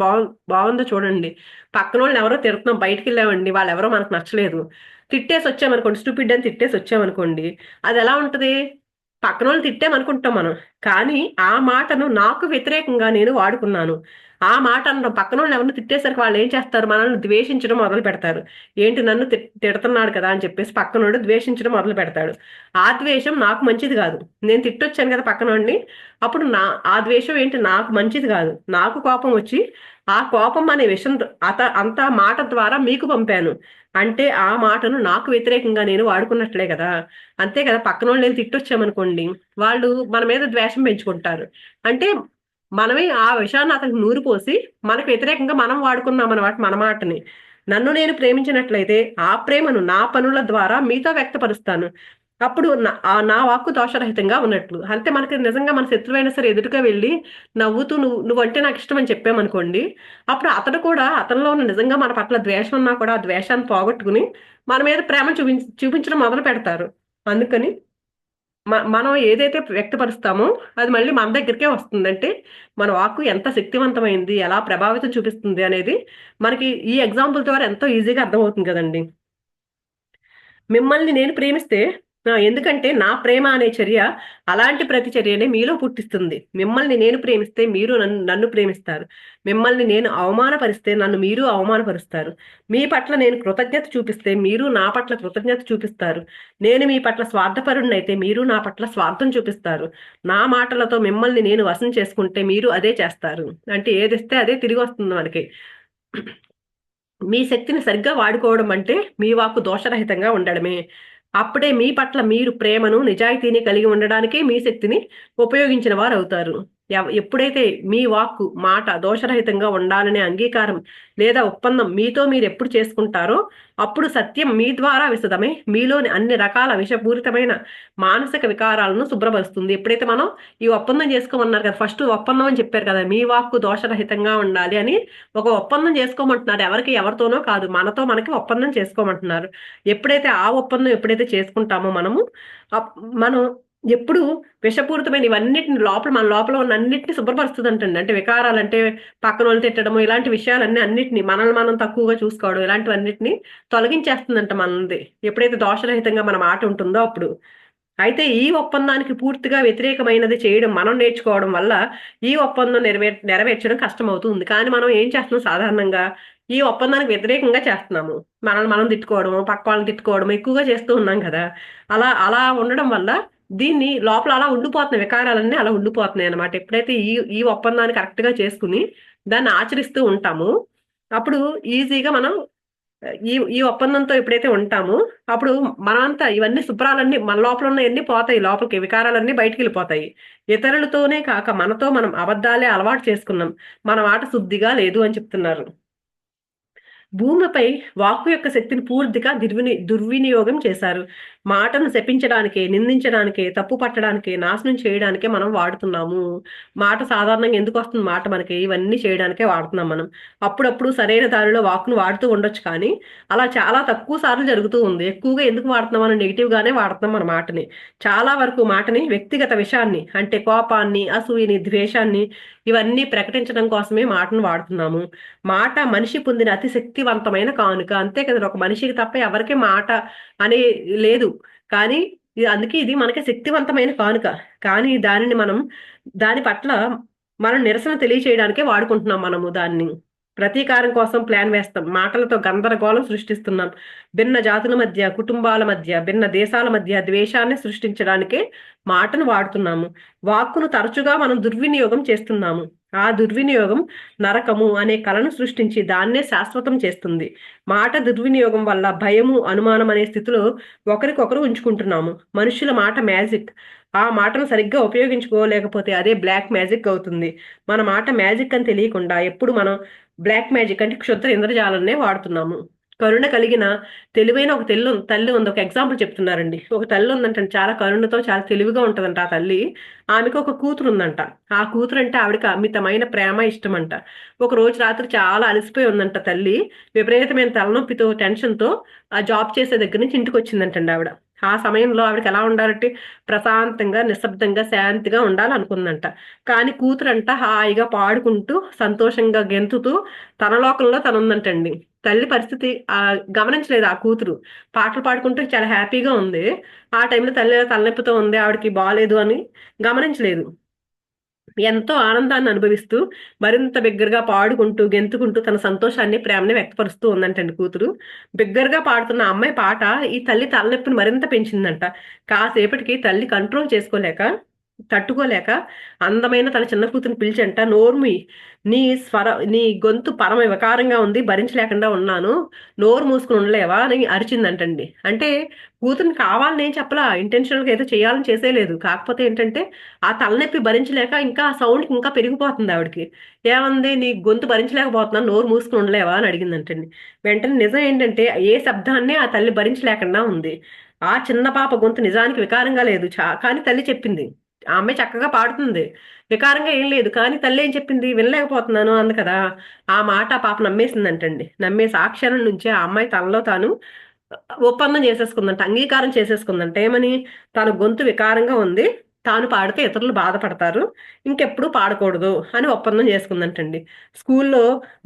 బాగుందో చూడండి. పక్కన వాళ్ళని ఎవరో తిడుతున్నాం, బయటికి వెళ్ళామండి, వాళ్ళు ఎవరో మనకు నచ్చలేదు, తిట్టేసి వచ్చామనుకోండి, స్టూపిడ్ అని తిట్టేసి వచ్చామనుకోండి, అది ఎలా ఉంటది? పక్కన వాళ్ళు తిట్టామనుకుంటాం మనం. కానీ ఆ మాటను నాకు వ్యతిరేకంగా నేను వాడుకున్నాను. ఆ మాట అనడం, పక్కన వాళ్ళు ఎవరిని తిట్టేసరికి వాళ్ళు ఏం చేస్తారు? మనల్ని ద్వేషించడం మొదలు పెడతారు. ఏంటి నన్ను తిడుతున్నాడు కదా అని చెప్పేసి పక్కనోడు ద్వేషించడం మొదలు పెడతాడు. ఆ ద్వేషం నాకు మంచిది కాదు. నేను తిట్టొచ్చాను కదా పక్కనోడిని, అప్పుడు ఆ ద్వేషం ఏంటి నాకు మంచిది కాదు. నాకు కోపం వచ్చి ఆ కోపం అనే విషయం అంత మాట ద్వారా మీకు పంపాను. అంటే ఆ మాటను నాకు వ్యతిరేకంగా నేను వాడుకున్నట్లే కదా. అంతే కదా, పక్కన వాళ్ళు నేను తిట్టొచ్చామనుకోండి, వాళ్ళు మన మీద ద్వేషం పెంచుకుంటారు. అంటే మనమే ఆ విషయాన్ని అతనికి నూరు పోసి మనకు వ్యతిరేకంగా మనం వాడుకున్నాం అన్నమాట మన మాటని. నన్ను నేను ప్రేమించినట్లయితే ఆ ప్రేమను నా పనుల ద్వారా మీతో వ్యక్తపరుస్తాను. అప్పుడు నా వాక్కు దోషరహితంగా ఉన్నట్లు. అంటే మనకి నిజంగా మన శత్రువైనా సరే ఎదురుగా వెళ్ళి నవ్వుతూ నువ్వంటే నాకు ఇష్టం అని చెప్పామనుకోండి, అప్పుడు అతడు కూడా అతనిలో ఉన్న నిజంగా మన పట్ల ద్వేషం ఉన్నా కూడా ఆ ద్వేషాన్ని పోగొట్టుకుని మన మీద ప్రేమ చూపించడం మొదలు పెడతారు. అందుకని మనం ఏదైతే వ్యక్తపరుస్తామో అది మళ్ళీ మన దగ్గరికే వస్తుంది. అంటే మన వాక్కు ఎంత శక్తివంతమైంది, ఎలా ప్రభావితం చూపిస్తుంది అనేది మనకి ఈ ఎగ్జాంపుల్ ద్వారా ఎంతో ఈజీగా అర్థమవుతుంది కదండి. మిమ్మల్ని నేను ప్రేమిస్తే ఎందుకంటే నా ప్రేమ అనే చర్య అలాంటి ప్రతి చర్యనే మీలో పుట్టిస్తుంది. మిమ్మల్ని నేను ప్రేమిస్తే మీరు నన్ను ప్రేమిస్తారు. మిమ్మల్ని నేను అవమానపరిస్తే నన్ను మీరు అవమానపరుస్తారు. మీ పట్ల నేను కృతజ్ఞత చూపిస్తే మీరు నా పట్ల కృతజ్ఞత చూపిస్తారు. నేను మీ పట్ల స్వార్థపరుణ్ణైతే మీరు నా పట్ల స్వార్థం చూపిస్తారు. నా మాటలతో మిమ్మల్ని నేను వశం చేసుకుంటే మీరు అదే చేస్తారు. అంటే ఏదిస్తే అదే తిరిగి వస్తుంది మనకి. మీ శక్తిని సరిగ్గా వాడుకోవడం అంటే మీ వాక్కు దోషరహితంగా ఉండడమే. అప్పుడే మీ పట్ల మీరు ప్రేమను నిజాయితీని కలిగి ఉండడానికే మీ శక్తిని ఉపయోగించిన వారు అవుతారు. ఎప్పుడైతే మీ వాక్కు మాట దోషరహితంగా ఉండాలనే అంగీకారం లేదా ఒప్పందం మీతో మీరు ఎప్పుడు చేసుకుంటారో అప్పుడు సత్యం మీ ద్వారా విశదమై మీలోని అన్ని రకాల విషపూరితమైన మానసిక వికారాలను శుభ్రపరుస్తుంది. ఎప్పుడైతే మనం ఈ ఒప్పందం చేసుకోమన్నారు కదా, ఫస్ట్ ఒప్పందం అని చెప్పారు కదా, మీ వాక్కు దోషరహితంగా ఉండాలి అని ఒక ఒప్పందం చేసుకోమంటున్నారు. ఎవరితోనో కాదు, మనతో మనకి ఒప్పందం చేసుకోమంటున్నారు. ఎప్పుడైతే ఆ ఒప్పందం ఎప్పుడైతే చేసుకుంటామో మనం ఎప్పుడు విషపూరితమైన ఇవన్నిటిని మన లోపల ఉన్న అన్నిటిని శుభ్రపరుస్తుందంటండి. అంటే వికారాలంటే పక్కన వాళ్ళు తిట్టడము, ఇలాంటి విషయాలన్నీ అన్నిటిని మనల్ని మనం తక్కువగా చూసుకోవడం, ఇలాంటివన్నిటిని తొలగించేస్తుందంట మనది ఎప్పుడైతే దోషరహితంగా మన మాట ఉంటుందో అప్పుడు. అయితే ఈ ఒప్పందానికి పూర్తిగా వ్యతిరేకమైనది చేయడం మనం నేర్చుకోవడం వల్ల ఈ ఒప్పందం నెరవేర్చడం కష్టమవుతుంది. కానీ మనం ఏం చేస్తున్నాం సాధారణంగా? ఈ ఒప్పందానికి వ్యతిరేకంగా చేస్తున్నాము. మనల్ని మనం తిట్టుకోవడము, పక్క వాళ్ళని తిట్టుకోవడం ఎక్కువగా చేస్తూ ఉన్నాం కదా. అలా అలా ఉండడం వల్ల దీన్ని లోపల అలా ఉండిపోతున్నాయి, వికారాలన్నీ అలా ఉండిపోతున్నాయి అనమాట. ఎప్పుడైతే ఈ ఈ ఒప్పందాన్ని కరెక్ట్ గా చేసుకుని దాన్ని ఆచరిస్తూ ఉంటామో అప్పుడు ఈజీగా మనం ఈ ఈ ఒప్పందంతో ఎప్పుడైతే ఉంటామో అప్పుడు మనంతా ఇవన్నీ శుభ్రాలన్నీ మన లోపల ఉన్నవన్నీ పోతాయి, లోపలికి వికారాలన్నీ బయటికి వెళ్ళిపోతాయి. ఇతరులతోనే కాక మనతో మనం అబద్ధాలే అలవాటు చేసుకున్నాం, మన మాట శుద్ధిగా లేదు అని చెప్తున్నారు. భూమిపై వాక్కు యొక్క శక్తిని పూర్తిగా దుర్వినియోగం చేశారు. మాటను శపించడానికే, నిందించడానికే, తప్పు పట్టడానికే, నాశనం చేయడానికే మనం వాడుతున్నాము. మాట సాధారణంగా ఎందుకు వస్తుంది? మాట మనకి ఇవన్నీ చేయడానికే వాడుతున్నాం మనం. అప్పుడప్పుడు సరైన దారిలో వాక్కును వాడుతూ ఉండొచ్చు, కానీ అలా చాలా తక్కువ సార్లు జరుగుతూ ఉంది. ఎక్కువగా ఎందుకు వాడుతున్నాం? మనం నెగిటివ్ గానే వాడుతున్నాం మన మాటని. చాలా వరకు మాటని వ్యక్తిగత విషయాన్ని అంటే కోపాన్ని, అసూయని, ద్వేషాన్ని ఇవన్నీ ప్రకటించడం కోసమే మాటను వాడుతున్నాము. మాట మనిషి పొందిన అతి శక్తివంతమైన కానుక. అంతే కదా, ఒక మనిషికి తప్ప ఎవరికి మాట అనే లేదు. కానీ అందుకే ఇది మనకి శక్తివంతమైన కానుక. కానీ దాని పట్ల మనం నిరసన తెలియచేయడానికే వాడుకుంటున్నాం మనము దాన్ని. ప్రతీకారం కోసం ప్లాన్ వేస్తాం. మాటలతో గందరగోళం సృష్టిస్తున్నాం. భిన్న జాతుల మధ్య, కుటుంబాల మధ్య, భిన్న దేశాల మధ్య ద్వేషాన్ని సృష్టించడానికే మాటను వాడుతున్నాము. వాక్కును తరచుగా మనం దుర్వినియోగం చేస్తున్నాము. ఆ దుర్వినియోగం నరకము అనే కళను సృష్టించి దాన్నే శాశ్వతం చేస్తుంది. మాట దుర్వినియోగం వల్ల భయము, అనుమానం అనే స్థితిలో ఒకరికొకరు ఉంచుకుంటున్నాము. మనుషుల మాట మ్యాజిక్. ఆ మాటను సరిగ్గా ఉపయోగించుకోలేకపోతే అదే బ్లాక్ మ్యాజిక్ అవుతుంది. మన మాట మ్యాజిక్ అని తెలియకుండా ఎప్పుడు మనం బ్లాక్ మ్యాజిక్ అంటే క్షుద్ర ఇంద్రజాలనే వాడుతున్నాము. కరుణ కలిగిన తెలివైన ఒక తల్లి ఉంది. ఒక ఎగ్జాంపుల్ చెప్తున్నారండి. ఒక తల్లి ఉందంట, చాలా కరుణతో చాలా తెలివిగా ఉంటదంట ఆ తల్లి. ఆమెకు ఒక కూతురు ఉందంట. ఆ కూతురు అంటే ఆవిడకి అమితమైన ప్రేమ, ఇష్టం అంట. ఒక రోజు రాత్రి చాలా అలసిపోయి ఉందంట తల్లి. విపరీతమైన తలనొప్పితో, టెన్షన్తో ఆ జాబ్ చేసే దగ్గర నుంచి ఇంటికి వచ్చిందంటండి ఆవిడ. ఆ సమయంలో ఆవిడకి ఎలా ఉండాలంటే ప్రశాంతంగా, నిశ్శబ్దంగా, శాంతిగా ఉండాలనుకుందంట. కానీ కూతురంట హాయిగా పాడుకుంటూ, సంతోషంగా గెంతుతూ తన లోకంలో తను ఉందంటండి. తల్లి పరిస్థితి గమనించలేదు ఆ కూతురు. పాటలు పాడుకుంటూ చాలా హ్యాపీగా ఉంది. ఆ టైంలో తల్లి తలనొప్పితో ఉంది, ఆవిడకి బాలేదు అని గమనించలేదు. ఎంతో ఆనందాన్ని అనుభవిస్తూ మరింత బిగ్గరగా పాడుకుంటూ, గెంతుకుంటూ తన సంతోషాన్ని, ప్రేమని వ్యక్తపరుస్తూ ఉందంటండి కూతురు. బిగ్గరగా పాడుతున్న ఆ అమ్మాయి పాట ఈ తల్లి తలనొప్పిని మరింత పెంచిందంట. కాసేపటికి తల్లి కంట్రోల్ చేసుకోలేక, తట్టుకోలేక అందమైన తన చిన్న కూతురిని పిలిచంట, "నోర్మి, నీ గొంతు పరమ వికారంగా ఉంది, భరించలేకుండా ఉన్నాను. నోరు మూసుకుని ఉండలేవా" అని అరిచిందంటండి. అంటే కూతురిని కావాలని ఏం చెప్పలా, ఇంటెన్షనల్‌గా ఏదో చేయాలని చేసేయలేదు. కాకపోతే ఏంటంటే ఆ తలనొప్పి భరించలేక ఇంకా ఆ సౌండ్‌కి ఇంకా పెరిగిపోతుంది ఆవిడకి. ఏమంది, "నీ గొంతు భరించలేకపోతున్నాను, నోరు మూసుకొని ఉండలేవా" అని అడిగిందంటండి. వెంటనే నిజం ఏంటంటే ఏ శబ్దాన్ని ఆ తల్లి భరించలేకుండా ఉంది. ఆ చిన్న పాప గొంతు నిజానికి వికారంగా లేదు. కానీ తల్లి చెప్పింది. ఆ అమ్మాయి చక్కగా పాడుతుంది. వికారంగా ఏం లేదు. కానీ తల్లి ఏం చెప్పింది, "వినలేకపోతున్నాను" అంది కదా! ఆ మాట ఆ పాప నమ్మేసిందంటండి. నమ్మేసి ఆ క్షణం నుంచే ఆ అమ్మాయి తనలో తాను ఒప్పందం చేసేసుకుందంట. అంగీకారం చేసేసుకుందంట. ఏమని? తన గొంతు వికారంగా ఉంది. తాను పాడితే ఇతరులు బాధపడతారు. ఇంకెప్పుడు పాడకూడదు అని ఒప్పందం చేసుకుందంటండి. స్కూల్లో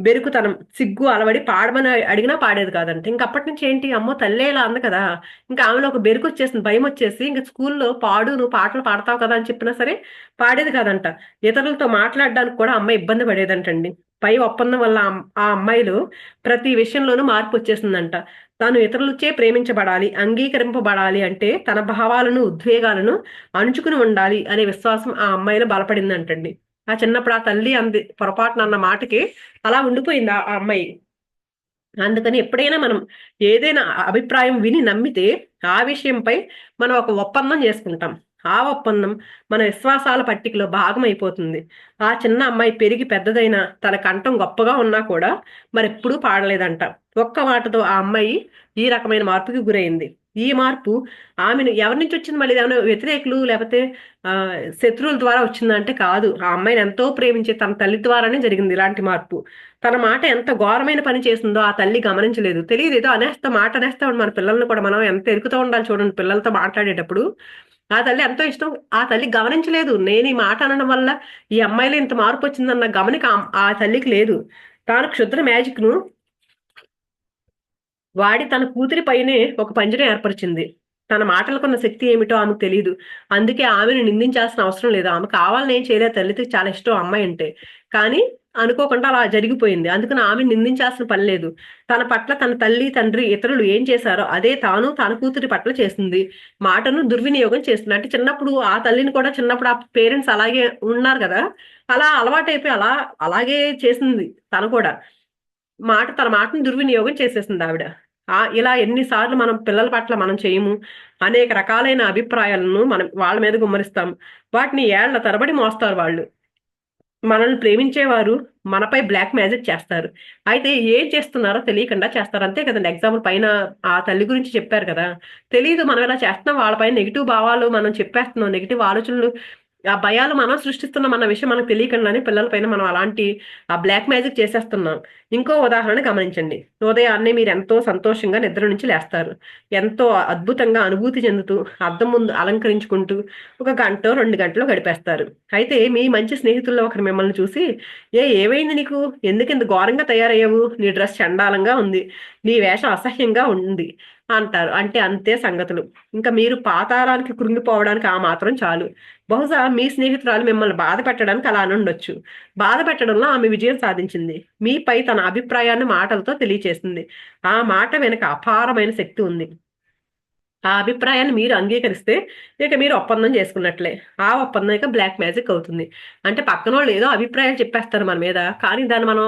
బెరుకుతనం, సిగ్గు అలవడి పాడమని అడిగినా పాడేది కాదంట. ఇంకప్పటి నుంచి ఏంటి, అమ్మో! తల్లే ఇలా అంది కదా! ఇంకా ఆమెలో ఒక బెరుకొచ్చేసింది, భయమొచ్చేసి ఇంక స్కూల్లో పాడు, నువ్వు పాటలు పాడతావు కదా అని చెప్పినా సరే పాడేది కాదంట. ఇతరులతో మాట్లాడడానికి కూడా అమ్మాయి ఇబ్బంది పడేదంటండి. పై ఒప్పందం వల్ల ఆ అమ్మాయిలో ప్రతి విషయంలోనూ మార్పొచ్చేసిందంట. తాను ఇతరులచే ప్రేమించబడాలి, అంగీకరింపబడాలి అంటే తన భావాలను, ఉద్వేగాలను అణుచుకుని ఉండాలి అనే విశ్వాసం ఆ అమ్మాయిలో బలపడిందంటండి. ఆ చిన్నప్పుడు ఆ తల్లి అంది పొరపాటున అన్న మాటకి అలా ఉండిపోయింది ఆ అమ్మాయి. అందుకని ఎప్పుడైనా మనం ఏదైనా అభిప్రాయం విని నమ్మితే ఆ విషయంపై మనం ఒక ఒప్పందం చేసుకుంటాం. ఆ ఒప్పందం మన విశ్వాసాల పట్టికలో భాగమైపోతుంది. ఆ చిన్న అమ్మాయి పెరిగి పెద్దదైన తన కంఠం గొప్పగా ఉన్నా కూడా మరెప్పుడూ పాడలేదంట. ఒక్క మాటతో ఆ అమ్మాయి ఈ రకమైన మార్పుకి గురైంది. ఈ మార్పు ఆమెను ఎవరి నుంచి వచ్చింది, మళ్ళీ ఏమైనా వ్యతిరేకులు లేకపోతే శత్రువుల ద్వారా వచ్చిందా అంటే కాదు. ఆ అమ్మాయిని ఎంతో ప్రేమించే తన తల్లి ద్వారానే జరిగింది ఇలాంటి మార్పు. తన మాట ఎంత ఘోరమైన పని చేసిందో ఆ తల్లి గమనించలేదు. తెలియదు, ఏదో మాట అనేస్తాం మన పిల్లల్ని కూడా. మనం ఎంత ఎరుకుతూ ఉండాలి చూడండి పిల్లలతో మాట్లాడేటప్పుడు. ఆ తల్లి ఎంతో ఇష్టం. ఆ తల్లి గమనించలేదు. నేను ఈ మాట అనడం వల్ల ఈ అమ్మాయిలో ఇంత మార్పు వచ్చిందన్న గమనిక ఆ తల్లికి లేదు. తాను క్షుద్ర మ్యాజిక్ ను వాడి తన కూతురి పైనే ఒక పంజరం ఏర్పరిచింది. తన మాటలకున్న శక్తి ఏమిటో ఆమెకు తెలీదు. అందుకే ఆమెను నిందించాల్సిన అవసరం లేదు. ఆమె కావాలని ఏం చేయలేదు. తల్లికి చాలా ఇష్టం అమ్మాయి అంటే. కానీ అనుకోకుండా అలా జరిగిపోయింది. అందుకని ఆమెను నిందించాల్సిన పని లేదు. తన పట్ల తన తల్లి, తండ్రి, ఇతరులు ఏం చేశారో అదే తాను తన కూతురి పట్ల చేసింది. మాటను దుర్వినియోగం చేస్తుంది. అంటే చిన్నప్పుడు ఆ తల్లిని కూడా చిన్నప్పుడు ఆ పేరెంట్స్ అలాగే ఉన్నారు కదా! అలా అలవాటైపోయి అలాగే చేసింది తను కూడా. తన మాటను దుర్వినియోగం చేసేసిందావిడ. ఇలా ఎన్ని సార్లు మనం పిల్లల పట్ల మనం చేయము. అనేక రకాలైన అభిప్రాయాలను మనం వాళ్ళ మీద గుమ్మరిస్తాం. వాటిని ఏళ్ల తరబడి మోస్తారు వాళ్ళు. మనల్ని ప్రేమించేవారు మనపై బ్లాక్ మ్యాజిక్ చేస్తారు. అయితే ఏం చేస్తున్నారో తెలియకుండా చేస్తారు. అంతే కదండీ! ఎగ్జాంపుల్ పైన ఆ తల్లి గురించి చెప్పారు కదా! తెలీదు మనం ఇలా చేస్తున్నాం. వాళ్ళ పైన నెగెటివ్ భావాలు మనం చెప్పేస్తున్నాం. నెగెటివ్ ఆలోచనలు, ఆ భయాలు మనం సృష్టిస్తున్నాం అన్న విషయం మనకు తెలియకుండానే పిల్లల పైన మనం అలాంటి ఆ బ్లాక్ మ్యాజిక్ చేసేస్తున్నాం. ఇంకో ఉదాహరణ గమనించండి. ఉదయాన్నే మీరెంతో సంతోషంగా నిద్ర నుంచి లేస్తారు. ఎంతో అద్భుతంగా అనుభూతి చెందుతూ అద్దం ముందు అలంకరించుకుంటూ ఒక గంటో, 2 గంటలో గడిపేస్తారు. అయితే మీ మంచి స్నేహితుల్లో ఒకరు మిమ్మల్ని చూసి, ఏమైంది నీకు? ఎందుకింత ఘోరంగా తయారయ్యావు? నీ డ్రెస్ చండాలంగా ఉంది. నీ వేషం అసహ్యంగా ఉంది" అంటారు. అంటే అంతే సంగతులు. ఇంకా మీరు పాతాళానికి కృంగిపోవడానికి ఆ మాత్రం చాలు. బహుశా మీ స్నేహితురాలు మిమ్మల్ని బాధ పెట్టడానికి అలా అనుండొచ్చు. బాధ పెట్టడంలో ఆమె విజయం సాధించింది. మీపై తన అభిప్రాయాన్ని మాటలతో తెలియచేసింది. ఆ మాట వెనుక అపారమైన శక్తి ఉంది. ఆ అభిప్రాయాన్ని మీరు అంగీకరిస్తే ఇక మీరు ఒప్పందం చేసుకున్నట్లే. ఆ ఒప్పందం ఇక బ్లాక్ మ్యాజిక్ అవుతుంది. అంటే పక్కనోళ్ళు ఏదో అభిప్రాయాలు చెప్పేస్తారు మన మీద. కానీ దాన్ని మనం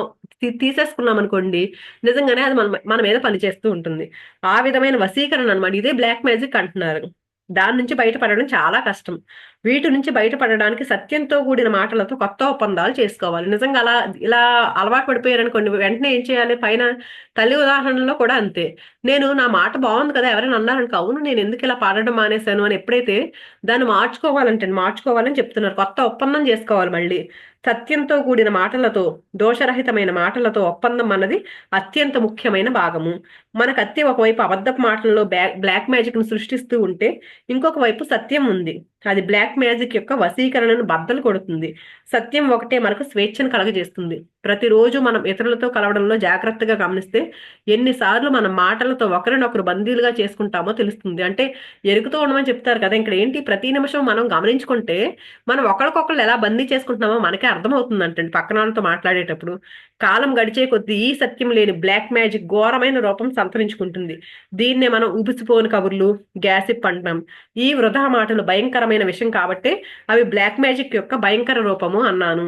తీసేసుకున్నాం అనుకోండి, నిజంగానే అది మన మన మీద పనిచేస్తూ ఉంటుంది. ఆ విధమైన వశీకరణ అన్నమాట. ఇదే బ్లాక్ మ్యాజిక్ అంటున్నారు. దాని నుంచి బయటపడడం చాలా కష్టం. వీటి నుంచి బయటపడడానికి సత్యంతో కూడిన మాటలతో కొత్త ఒప్పందాలు చేసుకోవాలి. నిజంగా అలా ఇలా అలవాటు పడిపోయారనుకోండి, వెంటనే ఏం చేయాలి? పైన తల్లి ఉదాహరణలో కూడా అంతే. నేను నా మాట బాగుంది కదా, ఎవరైనా అన్నారనుకో, అవును నేను ఎందుకు ఇలా పాడడం మానేశాను అని ఎప్పుడైతే దాన్ని మార్చుకోవాలంటే మార్చుకోవాలని చెప్తున్నారు. కొత్త ఒప్పందం చేసుకోవాలి మళ్ళీ. సత్యంతో కూడిన మాటలతో, దోషరహితమైన మాటలతో ఒప్పందం అన్నది అత్యంత ముఖ్యమైన భాగము. మన కత్తి ఒకవైపు అబద్ధపు మాటల్లో బ్లాక్ మ్యాజిక్ ను సృష్టిస్తూ ఉంటే, ఇంకొక వైపు సత్యం ఉంది. అది బ్లాక్ మ్యాజిక్ యొక్క వశీకరణను బద్దలు కొడుతుంది. సత్యం ఒకటే మనకు స్వేచ్ఛను కలగజేస్తుంది. ప్రతిరోజు మనం ఇతరులతో కలవడంలో జాగ్రత్తగా గమనిస్తే ఎన్నిసార్లు మన మాటలతో ఒకరినొకరు బందీలుగా చేసుకుంటామో తెలుస్తుంది. అంటే ఎరుగుతూ ఉండమని చెప్తారు కదా, ఇక్కడ ఏంటి ప్రతి నిమిషం మనం గమనించుకుంటే మనం ఒకరికొకరు ఎలా బందీ చేసుకుంటున్నామో మనకే అర్థమవుతుందంటండి పక్కన వాళ్ళతో మాట్లాడేటప్పుడు. కాలం గడిచే కొద్దీ ఈ సత్యం లేని బ్లాక్ మ్యాజిక్ ఘోరమైన రూపం సంతరించుకుంటుంది. దీన్నే మనం ఉబిసిపోని కబుర్లు, గ్యాసిప్ అంటాం. ఈ వృధా మాటలు భయంకరమైన విషయం కాబట్టే అవి బ్లాక్ మ్యాజిక్ యొక్క భయంకర రూపము అన్నాను.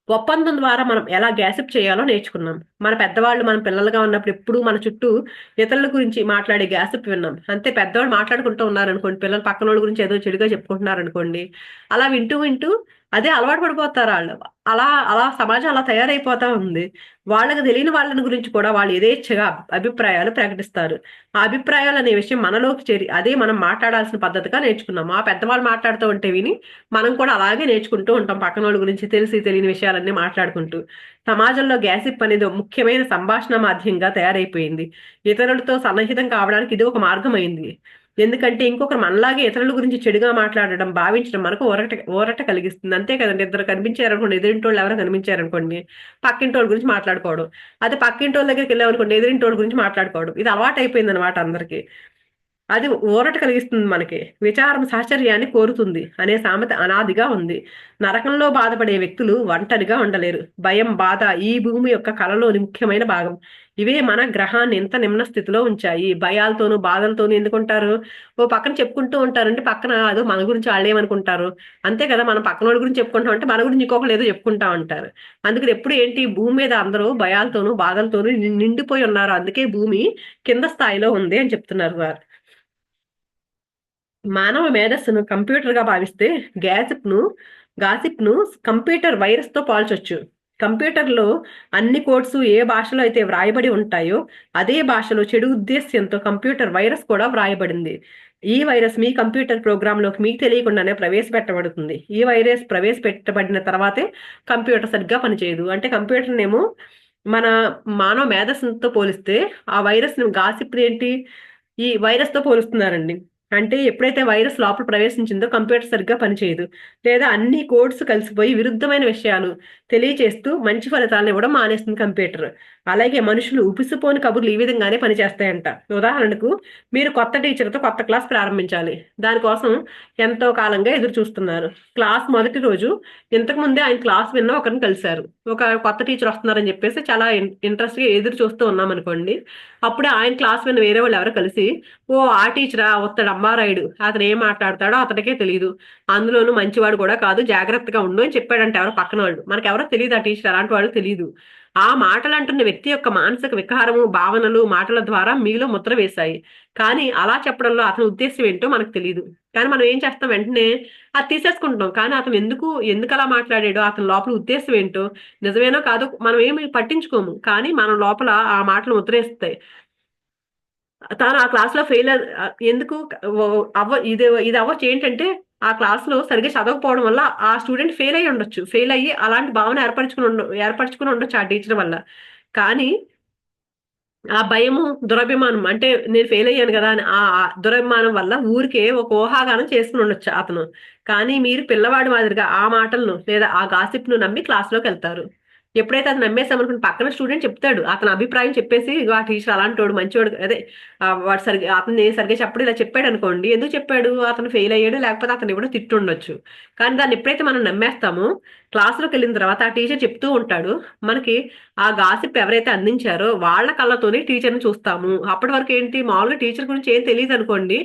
ఒప్పందం ద్వారా మనం ఎలా గ్యాసిప్ చేయాలో నేర్చుకున్నాం. మన పెద్దవాళ్ళు మనం పిల్లలుగా ఉన్నప్పుడు ఎప్పుడూ మన చుట్టూ ఇతరుల గురించి మాట్లాడే గ్యాసిప్ విన్నాం. అంతే, పెద్దవాళ్ళు మాట్లాడుకుంటూ ఉన్నారనుకోండి, పిల్లలు పక్కనోళ్ళ గురించి ఏదో చెడుగా చెప్పుకుంటున్నారనుకోండి, అలా వింటూ వింటూ అదే అలవాటు పడిపోతారు వాళ్ళు. అలా అలా సమాజం అలా తయారైపోతా ఉంది. వాళ్ళకి తెలియని వాళ్ళని గురించి కూడా వాళ్ళు యథేచ్ఛగా అభిప్రాయాలు ప్రకటిస్తారు. ఆ అభిప్రాయాలు అనే విషయం మనలోకి చేరి అదే మనం మాట్లాడాల్సిన పద్ధతిగా నేర్చుకున్నాం. ఆ పెద్దవాళ్ళు మాట్లాడుతూ ఉంటే విని మనం కూడా అలాగే నేర్చుకుంటూ ఉంటాం. పక్కనోళ్ళ గురించి తెలిసి తెలియని విషయాలన్నీ మాట్లాడుకుంటూ. సమాజంలో గ్యాసిప్ అనేది ఒక ముఖ్యమైన సంభాషణ మాధ్యంగా తయారైపోయింది. ఇతరులతో సన్నిహితం కావడానికి ఇది ఒక మార్గం అయింది. ఎందుకంటే ఇంకొకరు మనలాగే ఇతరుల గురించి చెడుగా మాట్లాడడం, భావించడం మనకు ఊరట ఊరట కలిగిస్తుంది. అంతే కదండి, ఇద్దరు కనిపించారనుకోండి, ఎదురింటోళ్ళు ఎవరో కనిపించారనుకోండి, పక్కింటోళ్ళ గురించి మాట్లాడుకోవడం. అదే పక్కింటోళ్ళ దగ్గరికి వెళ్ళామనుకోండి, ఎదురింటోళ్ళ గురించి మాట్లాడుకోవడం. ఇది అలవాటు అయిపోయింది అనమాట అందరికి. అది ఊరట కలిగిస్తుంది మనకి. విచారం సహచర్యాన్ని కోరుతుంది అనే సామెత అనాదిగా ఉంది. నరకంలో బాధపడే వ్యక్తులు ఒంటరిగా ఉండలేరు. భయం, బాధ ఈ భూమి యొక్క కళలోని ముఖ్యమైన భాగం. ఇవే మన గ్రహాన్ని ఎంత నిమ్న స్థితిలో ఉంచాయి. భయాలతోనూ బాధలతోనూ ఎందుకుంటారు? ఓ పక్కన చెప్పుకుంటూ ఉంటారంటే పక్కన అదో మన గురించి వాళ్ళు ఏమనుకుంటారు. అంతే కదా, మనం పక్కన వాళ్ళ గురించి చెప్పుకుంటాం అంటే మన గురించి ఇంకొకరు ఏదో చెప్పుకుంటా ఉంటారు. అందుకని ఎప్పుడు ఏంటి, భూమి మీద అందరూ భయాలతోనూ బాధలతోనూ నిండిపోయి ఉన్నారు. అందుకే భూమి కింద స్థాయిలో ఉంది అని చెప్తున్నారు వారు. మానవ మేధస్సును కంప్యూటర్గా భావిస్తే గ్యాసిప్ను గాసిప్ను కంప్యూటర్ వైరస్తో పోల్చొచ్చు. కంప్యూటర్లో అన్ని కోడ్స్ ఏ భాషలో అయితే వ్రాయబడి ఉంటాయో అదే భాషలో చెడు ఉద్దేశ్యంతో కంప్యూటర్ వైరస్ కూడా వ్రాయబడింది. ఈ వైరస్ మీ కంప్యూటర్ ప్రోగ్రాంలోకి మీకు తెలియకుండానే ప్రవేశపెట్టబడుతుంది. ఈ వైరస్ ప్రవేశపెట్టబడిన తర్వాతే కంప్యూటర్ సరిగ్గా పనిచేయదు. అంటే కంప్యూటర్నేమో మన మానవ మేధస్సుతో పోలిస్తే ఆ వైరస్ గాసిప్ ఏంటి, ఈ వైరస్ తో పోలుస్తున్నారండి. అంటే ఎప్పుడైతే వైరస్ లోపల ప్రవేశించిందో కంప్యూటర్ సరిగ్గా పనిచేయదు. లేదా అన్ని కోడ్స్ కలిసిపోయి విరుద్ధమైన విషయాలు తెలియచేస్తూ మంచి ఫలితాలను ఇవ్వడం మానేస్తుంది కంప్యూటర్. అలాగే మనుషులు ఉపిసిపోని కబుర్లు ఈ విధంగానే పనిచేస్తాయంట. ఉదాహరణకు మీరు కొత్త టీచర్తో కొత్త క్లాస్ ప్రారంభించాలి. దానికోసం ఎంతో కాలంగా ఎదురు చూస్తున్నారు. క్లాస్ మొదటి రోజు ఇంతకు ముందే ఆయన క్లాస్ విన్న ఒకరిని కలిశారు. ఒక కొత్త టీచర్ వస్తున్నారని చెప్పేసి చాలా ఇంట్రెస్ట్ గా ఎదురు చూస్తూ ఉన్నాం అనుకోండి. అప్పుడే ఆయన క్లాస్ విన్న వేరే వాళ్ళు ఎవరో కలిసి, ఓ ఆ టీచరా వస్తాడు అమ్మారాయుడు, అతను ఏం మాట్లాడతాడో అతనికే తెలియదు, అందులోనూ మంచివాడు కూడా కాదు, జాగ్రత్తగా ఉండు అని చెప్పాడంటే ఎవరో పక్కన వాళ్ళు. మనకెవరో తెలియదు ఆ టీచర్ అలాంటి వాళ్ళు తెలియదు. ఆ మాటలు అంటున్న వ్యక్తి యొక్క మానసిక వికారము, భావనలు మాటల ద్వారా మీలో ముద్ర వేశాయి. కానీ అలా చెప్పడంలో అతని ఉద్దేశం ఏంటో మనకు తెలియదు. కానీ మనం ఏం చేస్తాం, వెంటనే అది తీసేసుకుంటాం. కానీ అతను ఎందుకు అలా మాట్లాడాడో, అతని లోపల ఉద్దేశం ఏంటో, నిజమేనో కాదో మనం ఏమి పట్టించుకోము. కానీ మన లోపల ఆ మాటలు ముద్రేస్తాయి. తాను ఆ క్లాస్‌లో ఎందుకు ఇది అవ్వచ్చు ఏంటంటే, ఆ క్లాస్‌లో సరిగ్గా చదవకపోవడం వల్ల ఆ స్టూడెంట్ ఫెయిల్ అయ్యి ఉండొచ్చు. ఫెయిల్ అయ్యి అలాంటి భావన ఏర్పరచుకొని ఉండొచ్చు ఆ టీచర్ వల్ల. కానీ ఆ భయము, దురభిమానం అంటే నేను ఫెయిల్ అయ్యాను గదా అని ఆ దురభిమానం వల్ల ఊరికే ఒక ఊహాగానం చేసుకొని ఉండొచ్చు అతను. కానీ మీరు పిల్లవాడి మాదిరిగా ఆ మాటలను లేదా ఆ గాసిప్‌ను నమ్మి క్లాస్‌లోకెళ్తారు. ఎప్పుడైతే అది నమ్మేసామనుకుని పక్కన స్టూడెంట్ చెప్తాడు అతని అభిప్రాయం చెప్పేసి, "ఇగో ఆ టీచర్ అలాంటోడు మంచోడు అదే వాడు సరిగ్గా అతన్ని సరిగ్గా చెప్పడు" ఇలా చెప్పాడు అనుకోండి. ఎందుకు చెప్పాడు? అతను ఫెయిల్ అయ్యాడు, లేకపోతే అతను ఎవడో తిట్టుండొచ్చు. కానీ దాన్ని ఎప్పుడైతే మనం నమ్మేస్తామో, క్లాస్‌లోకి వెళ్ళిన తర్వాత ఆ టీచర్ చెప్తూ ఉంటాడు. మనకి ఆ గాసిప్ ఎవరైతే అందించారో వాళ్ళ కళ్ళతోనే టీచర్‌ని చూస్తాము. అప్పటి వరకు ఏంటి మామూలుగా టీచర్ గురించి ఏం తెలీదనుకోండి,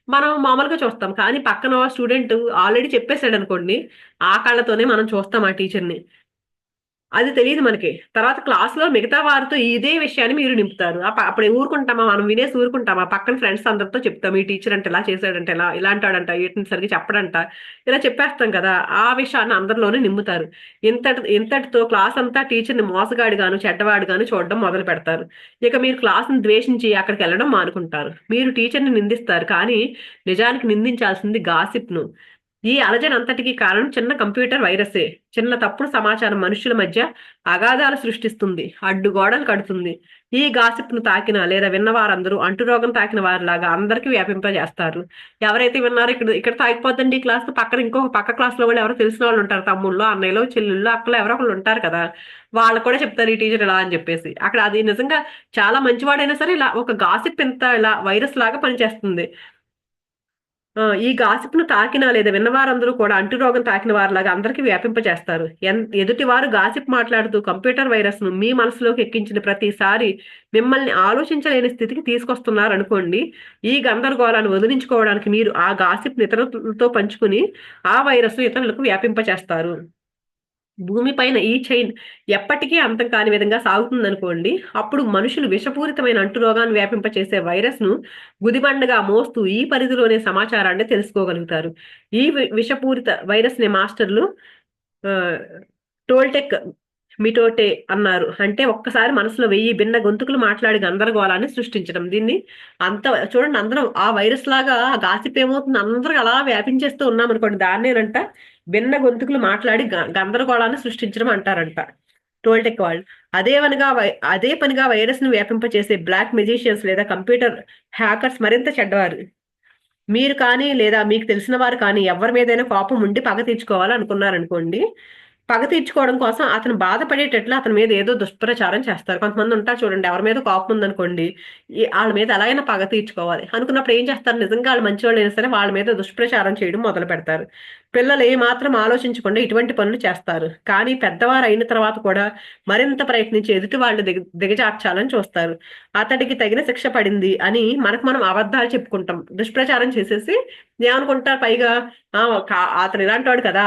మనం మామూలుగా చూస్తాం. కానీ పక్కన స్టూడెంట్ ఆల్రెడీ చెప్పేసాడనుకోండి, ఆ కళ్ళతోనే మనం చూస్తాం ఆ టీచర్‌ని. అది తెలీదు మనకి. తర్వాత క్లాస్‌లో మిగతా వారితో ఇదే విషయాన్ని మీరు నింపుతారు. అప్పుడు ఊరుకుంటామా? మనం వినేసి ఊరుకుంటామా? పక్కన ఫ్రెండ్స్ అందరితో చెప్తాం. ఈ టీచర్ అంటే ఇలా చేశాడంట, ఇలాంటోడంట, వీటిని సరిగ్గా చెప్పడంట. ఇలా చెప్పేస్తాం కదా! ఆ విషయాన్ని అందరిలోనే నింపుతారు. ఇంతటితో క్లాస్ అంతా టీచర్‌ని మోసగాడిగాను, చెడ్డవాడిగాను చూడడం మొదలుపెడతారు. ఇక మీరు క్లాస్‌ని ద్వేషించి అక్కడికెళ్ళడం మానుకుంటారు. మీరు టీచర్‌ని నిందిస్తారు. కానీ నిజానికి నిందించాల్సింది గాసిప్‌ను. ఈ అలజడంతటికి కారణం చిన్న కంప్యూటర్ వైరసే. చిన్న తప్పుడు సమాచారం మనుషుల మధ్య అగాధాలు సృష్టిస్తుంది. అడ్డుగోడలు కడుతుంది. ఈ గాసిప్‌ను తాకిన లేదా విన్న వారందరూ అంటురోగం తాకిన వారిలాగా అందరికీ వ్యాపింపజేస్తారు. ఎవరైతే విన్నారో ఇక్కడ ఇక్కడ తాగిపోద్దండి ఈ క్లాస్ పక్కన ఇంకొక పక్క క్లాస్‌లో వాళ్ళు ఎవరో తెలిసిన వాళ్ళు ఉంటారు. తమ్ముళ్ళో, అన్నయ్యలో, చెల్లెళ్ళో, అక్కలో ఎవరో ఒకళ్ళు ఉంటారు కదా! వాళ్ళకి కూడా చెప్తారు ఈ టీచర్ ఇలా అని చెప్పేసి. అక్కడ అది నిజంగా చాలా మంచివాడైనా సరే ఇలా ఒక గాసిప్ ఇంత ఇలా వైరస్ లాగా పనిచేస్తుంది. ఈ గాసిప్‌ను తాకిన లేదా విన్నవారందరూ కూడా అంటురోగం తాకిన వారిలాగా అందరికి వ్యాపింపజేస్తారు. ఎదుటివారు గాసిప్ మాట్లాడుతూ కంప్యూటర్ వైరస్‌ను మీ మనసులోకి ఎక్కించిన ప్రతిసారి మిమ్మల్ని ఆలోచించలేని స్థితికి తీసుకొస్తున్నారనుకోండి. ఈ గందరగోళాన్ని వదిలించుకోవడానికి మీరు ఆ గాసిప్‌ని ఇతరులతో పంచుకుని ఆ వైరస్‌ను ఇతరులకు వ్యాపింపచేస్తారు. భూమి పైన ఈ చైన్ ఎప్పటికీ అంతం కాని విధంగా సాగుతుందనుకోండి. అప్పుడు మనుషులు విషపూరితమైన అంటురోగాన్ని వ్యాపింపచేసే వైరస్‌ను గుదిబండగా మోస్తూ ఈ పరిధిలోనే సమాచారాన్ని తెలుసుకోగలుగుతారు. ఈ విషపూరిత వైరస్‌ని మాస్టర్‌లు ఆహ్, టోల్టెక్ మిటోటే అన్నారు. అంటే ఒక్కసారి మనసులో 1000 భిన్న గొంతుకులు మాట్లాడి గందరగోళాన్ని సృష్టించడం. దీన్ని అంత చూడండి అందరం ఆ వైరస్ లాగా ఆ గాసిప్ ఏమవుతుంది అందరూ అలా వ్యాపించేస్తూ ఉన్నామనుకోండి దాన్నేనంట భిన్న గొంతుకులు మాట్లాడి గందరగోళాన్ని సృష్టించడం అంటారంట. టోల్టెక్ వాళ్ళు. అదే పనిగా వైరస్‌ను వ్యాపింపచేసే బ్లాక్ మెజిషియన్స్ లేదా కంప్యూటర్ హ్యాకర్స్ మరింత చెడ్డవారు. మీరు కానీ లేదా మీకు తెలిసిన వారు కానీ ఎవరి మీదైనా కోపం ఉండి పగ తీర్చుకోవాలనుకున్నారనుకోండి. పగ తీర్చుకోవడం కోసం అతను బాధపడేటట్లు అతని మీద ఏదో దుష్ప్రచారం చేస్తారు. కొంతమంది ఉంటారు చూడండి. ఎవరి మీద కోపం ఉందనుకోండి, ఆళ్ళ మీద ఎలాగైనా పగ తీర్చుకోవాలి అనుకున్నప్పుడు ఏం చేస్తారు? నిజంగా ఆళ్ళు మంచివాళ్ళైనా సరే వాళ్ళ మీద దుష్ప్రచారం చేయడం మొదలుపెడతారు. పిల్లలు ఏమాత్రం ఆలోచించకుండా ఇటువంటి పనులు చేస్తారు. కానీ పెద్దవారయిన తర్వాత కూడా మరింత ప్రయత్నించి ఎదుటి వాళ్ళు దిగజార్చాలని చూస్తారు. అతడికి తగిన శిక్ష పడింది అని మనకు మనం అబద్ధాలు చెప్పుకుంటాం. దుష్ప్రచారం చేసేసి ఏమనుకుంటారు పైగా ఆ! అతను ఇలాంటోడు కదా!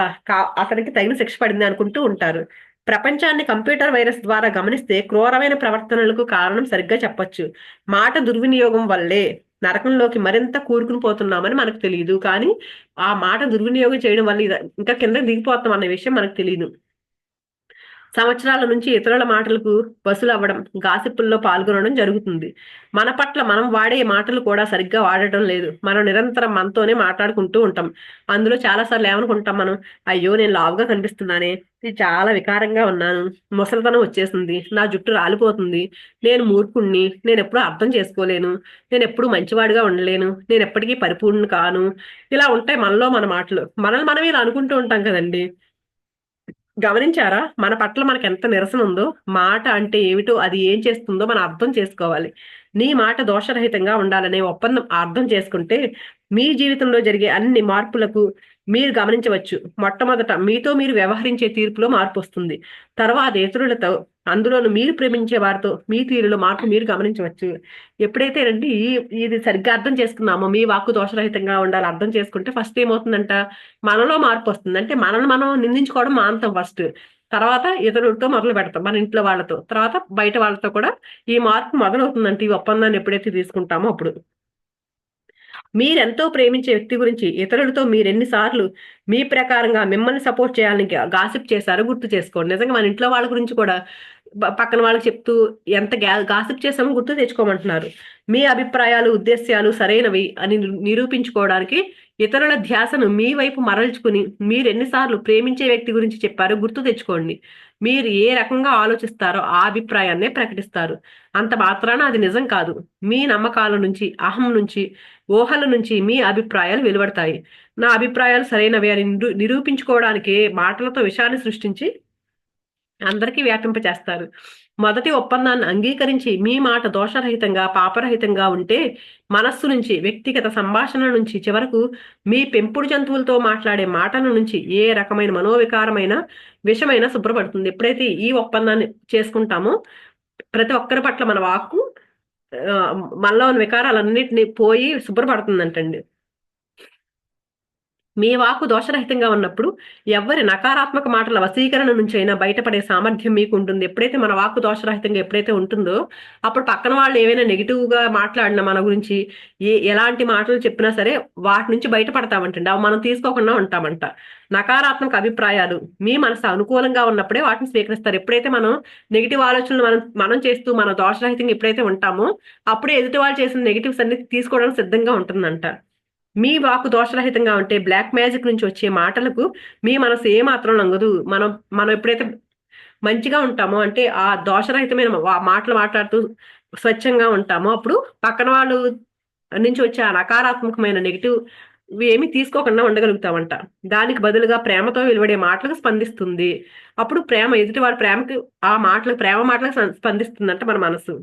అతనికి తగిన శిక్ష పడింది అనుకుంటూ ఉంటారు. ప్రపంచాన్ని కంప్యూటర్ వైరస్ ద్వారా గమనిస్తే క్రూరమైన ప్రవర్తనలకు కారణం సరిగ్గా చెప్పొచ్చు. మాట దుర్వినియోగం వల్లే నరకంలోకి మరింత కూరుకుని పోతున్నామని మనకు తెలీదు. కానీ ఆ మాట దుర్వినియోగం చేయడం వల్ల ఇంకా కిందకి దిగిపోతాం అన్న విషయం మనకు తెలీదు. సంవత్సరాల నుంచి ఇతరుల మాటలకు వసులవ్వడం, గాసిప్పుల్లో పాల్గొనడం జరుగుతుంది. మన పట్ల మనం వాడే మాటలు కూడా సరిగ్గా వాడటం లేదు. మనం నిరంతరం మనతోనే మాట్లాడుకుంటూ ఉంటాం. అందులో చాలా సార్లు ఏమనుకుంటాం మనం, అయ్యో! నేను లావుగా కనిపిస్తున్నానే, నేను చాలా వికారంగా ఉన్నాను, ముసలితనం వచ్చేసింది, నా జుట్టు రాలిపోతుంది, నేను మూర్ఖుడిని, నేనెప్పుడూ అర్థం చేసుకోలేను, నేనెప్పుడూ మంచివాడిగా ఉండలేను, నేనెప్పటికీ పరిపూర్ణుని కాను. ఇలా ఉంటాయి మనలో మన మాటలు. మనల్ని మనం ఇలా అనుకుంటూ ఉంటాం కదండీ! గమనించారా? మన పట్ల మనకెంత నిరసనుందో, మాట అంటే ఏమిటో, అది ఏం చేస్తుందో మనం అర్థం చేసుకోవాలి. నీ మాట దోషరహితంగా ఉండాలనే ఒప్పందం అర్థం చేసుకుంటే, మీ జీవితంలో జరిగే అన్ని మార్పులకు మీరు గమనించవచ్చు. మొట్టమొదట మీతో మీరు వ్యవహరించే తీర్పులో మార్పొస్తుంది. తర్వాత ఇతరులతో, అందులోను మీరు ప్రేమించే వారితో మీ తీరులో మార్పు మీరు గమనించవచ్చు. ఎప్పుడైతేనండి ఇది సరిగ్గా అర్థం చేసుకున్నామో, మీ వాక్కు దోషరహితంగా ఉండాలి అర్థం చేసుకుంటే ఫస్ట్ ఏమవుతుందంట, మనలో మార్పొస్తుంది. అంటే మనల్ని మనం నిందించుకోవడం మానుతాం ఫస్ట్. తర్వాత ఇతరులతో మొదలుపెడతాం. మన ఇంట్లో వాళ్ళతో. తర్వాత బయట వాళ్ళతో కూడా ఈ మార్పు మొదలవుతుందంట. ఈ ఒప్పందాన్ని ఎప్పుడైతే తీసుకుంటామో అప్పుడు. మీరెంతో ప్రేమించే వ్యక్తి గురించి ఇతరులతో మీరెన్ని సార్లు మీ ప్రకారంగా మిమ్మల్ని సపోర్ట్ చేయాలని గాసిప్ చేశారో గుర్తు చేసుకోండి. నిజంగా మన ఇంట్లో వాళ్ళ గురించి కూడా పక్కన వాళ్ళకి చెప్తూ ఎంత గాసిప్ చేసామో గుర్తు తెచ్చుకోమంటున్నారు. మీ అభిప్రాయాలు, ఉద్దేశ్యాలు సరైనవి అని నిరూపించుకోవడానికి ఇతరుల ధ్యాసను మీ వైపు మరల్చుకుని మీరెన్ని సార్లు ప్రేమించే వ్యక్తి గురించి చెప్పారో గుర్తు తెచ్చుకోండి. మీరు ఏ రకంగా ఆలోచిస్తారో ఆ అభిప్రాయాన్నే ప్రకటిస్తారు. అంత మాత్రాన అది నిజం కాదు. మీ నమ్మకాల నుంచి, అహం నుంచి, ఊహల నుంచి మీ అభిప్రాయాలు వెలువడతాయి. నా అభిప్రాయాలు సరైనవి అని నిరూపించుకోవడానికే మాటలతో విషాన్ని సృష్టించి అందరికీ వ్యాపింపచేస్తారు. మొదటి ఒప్పందాన్ని అంగీకరించి మీ మాట దోషరహితంగా, పాపరహితంగా ఉంటే మనస్సు నుంచి, వ్యక్తిగత సంభాషణ నుంచి చివరకు మీ పెంపుడు జంతువులతో మాట్లాడే మాటల నుంచి ఏ రకమైన మనోవికారమైన విషమైన శుభ్రపడుతుంది. ఎప్పుడైతే ఈ ఒప్పందాన్ని చేసుకుంటామో ప్రతి ఒక్కరి పట్ల మన వాక్కు మనలో ఉన్న వికారాలన్నిటిని పోయి శుభ్రపడుతుందంటండి. మీ వాక్కు దోషరహితంగా ఉన్నప్పుడు ఎవ్వరి నకారాత్మక మాటల వశీకరణ నుంచి అయినా బయటపడే సామర్థ్యం మీకు ఉంటుంది. ఎప్పుడైతే మన వాక్కు దోషరహితంగా ఎప్పుడైతే ఉంటుందో అప్పుడు పక్కన వాళ్ళు ఏవైనా నెగిటివ్ గా మాట్లాడిన మన గురించి ఎలాంటి మాటలు చెప్పినా సరే వాటి నుంచి బయటపడతామంటండి. అవి మనం తీసుకోకుండా ఉంటామంట. నకారాత్మక అభిప్రాయాలు మీ మనసు అనుకూలంగా ఉన్నప్పుడే వాటిని స్వీకరిస్తారు. ఎప్పుడైతే మనం నెగిటివ్ ఆలోచనలు మనం చేస్తూ మన దోషరహితంగా ఎప్పుడైతే ఉంటామో అప్పుడే ఎదుటి వాళ్ళు చేసిన నెగిటివ్స్ అన్ని తీసుకోవడానికి సిద్ధంగా ఉంటుందంట. మీ వాక్కు దోషరహితంగా ఉంటే బ్లాక్ మ్యాజిక్ నుంచి వచ్చే మాటలకు మీ మనసు ఏమాత్రం లొంగదు. మనం మనం ఎప్పుడైతే మంచిగా ఉంటామో అంటే ఆ దోషరహితమైన మాటలు మాట్లాడుతూ స్వచ్ఛంగా ఉంటామో అప్పుడు పక్కన వాళ్ళు నుంచి వచ్చే ఆ నకారాత్మకమైన నెగిటివ్ ఏమి తీసుకోకుండా ఉండగలుగుతామంట. దానికి బదులుగా ప్రేమతో వెలువడే మాటలకు స్పందిస్తుంది. అప్పుడు ప్రేమ ఎదుటి వాడి ప్రేమకి ఆ మాటలకు ప్రేమ మాటలకు స్పందిస్తుందంట మన మనసు.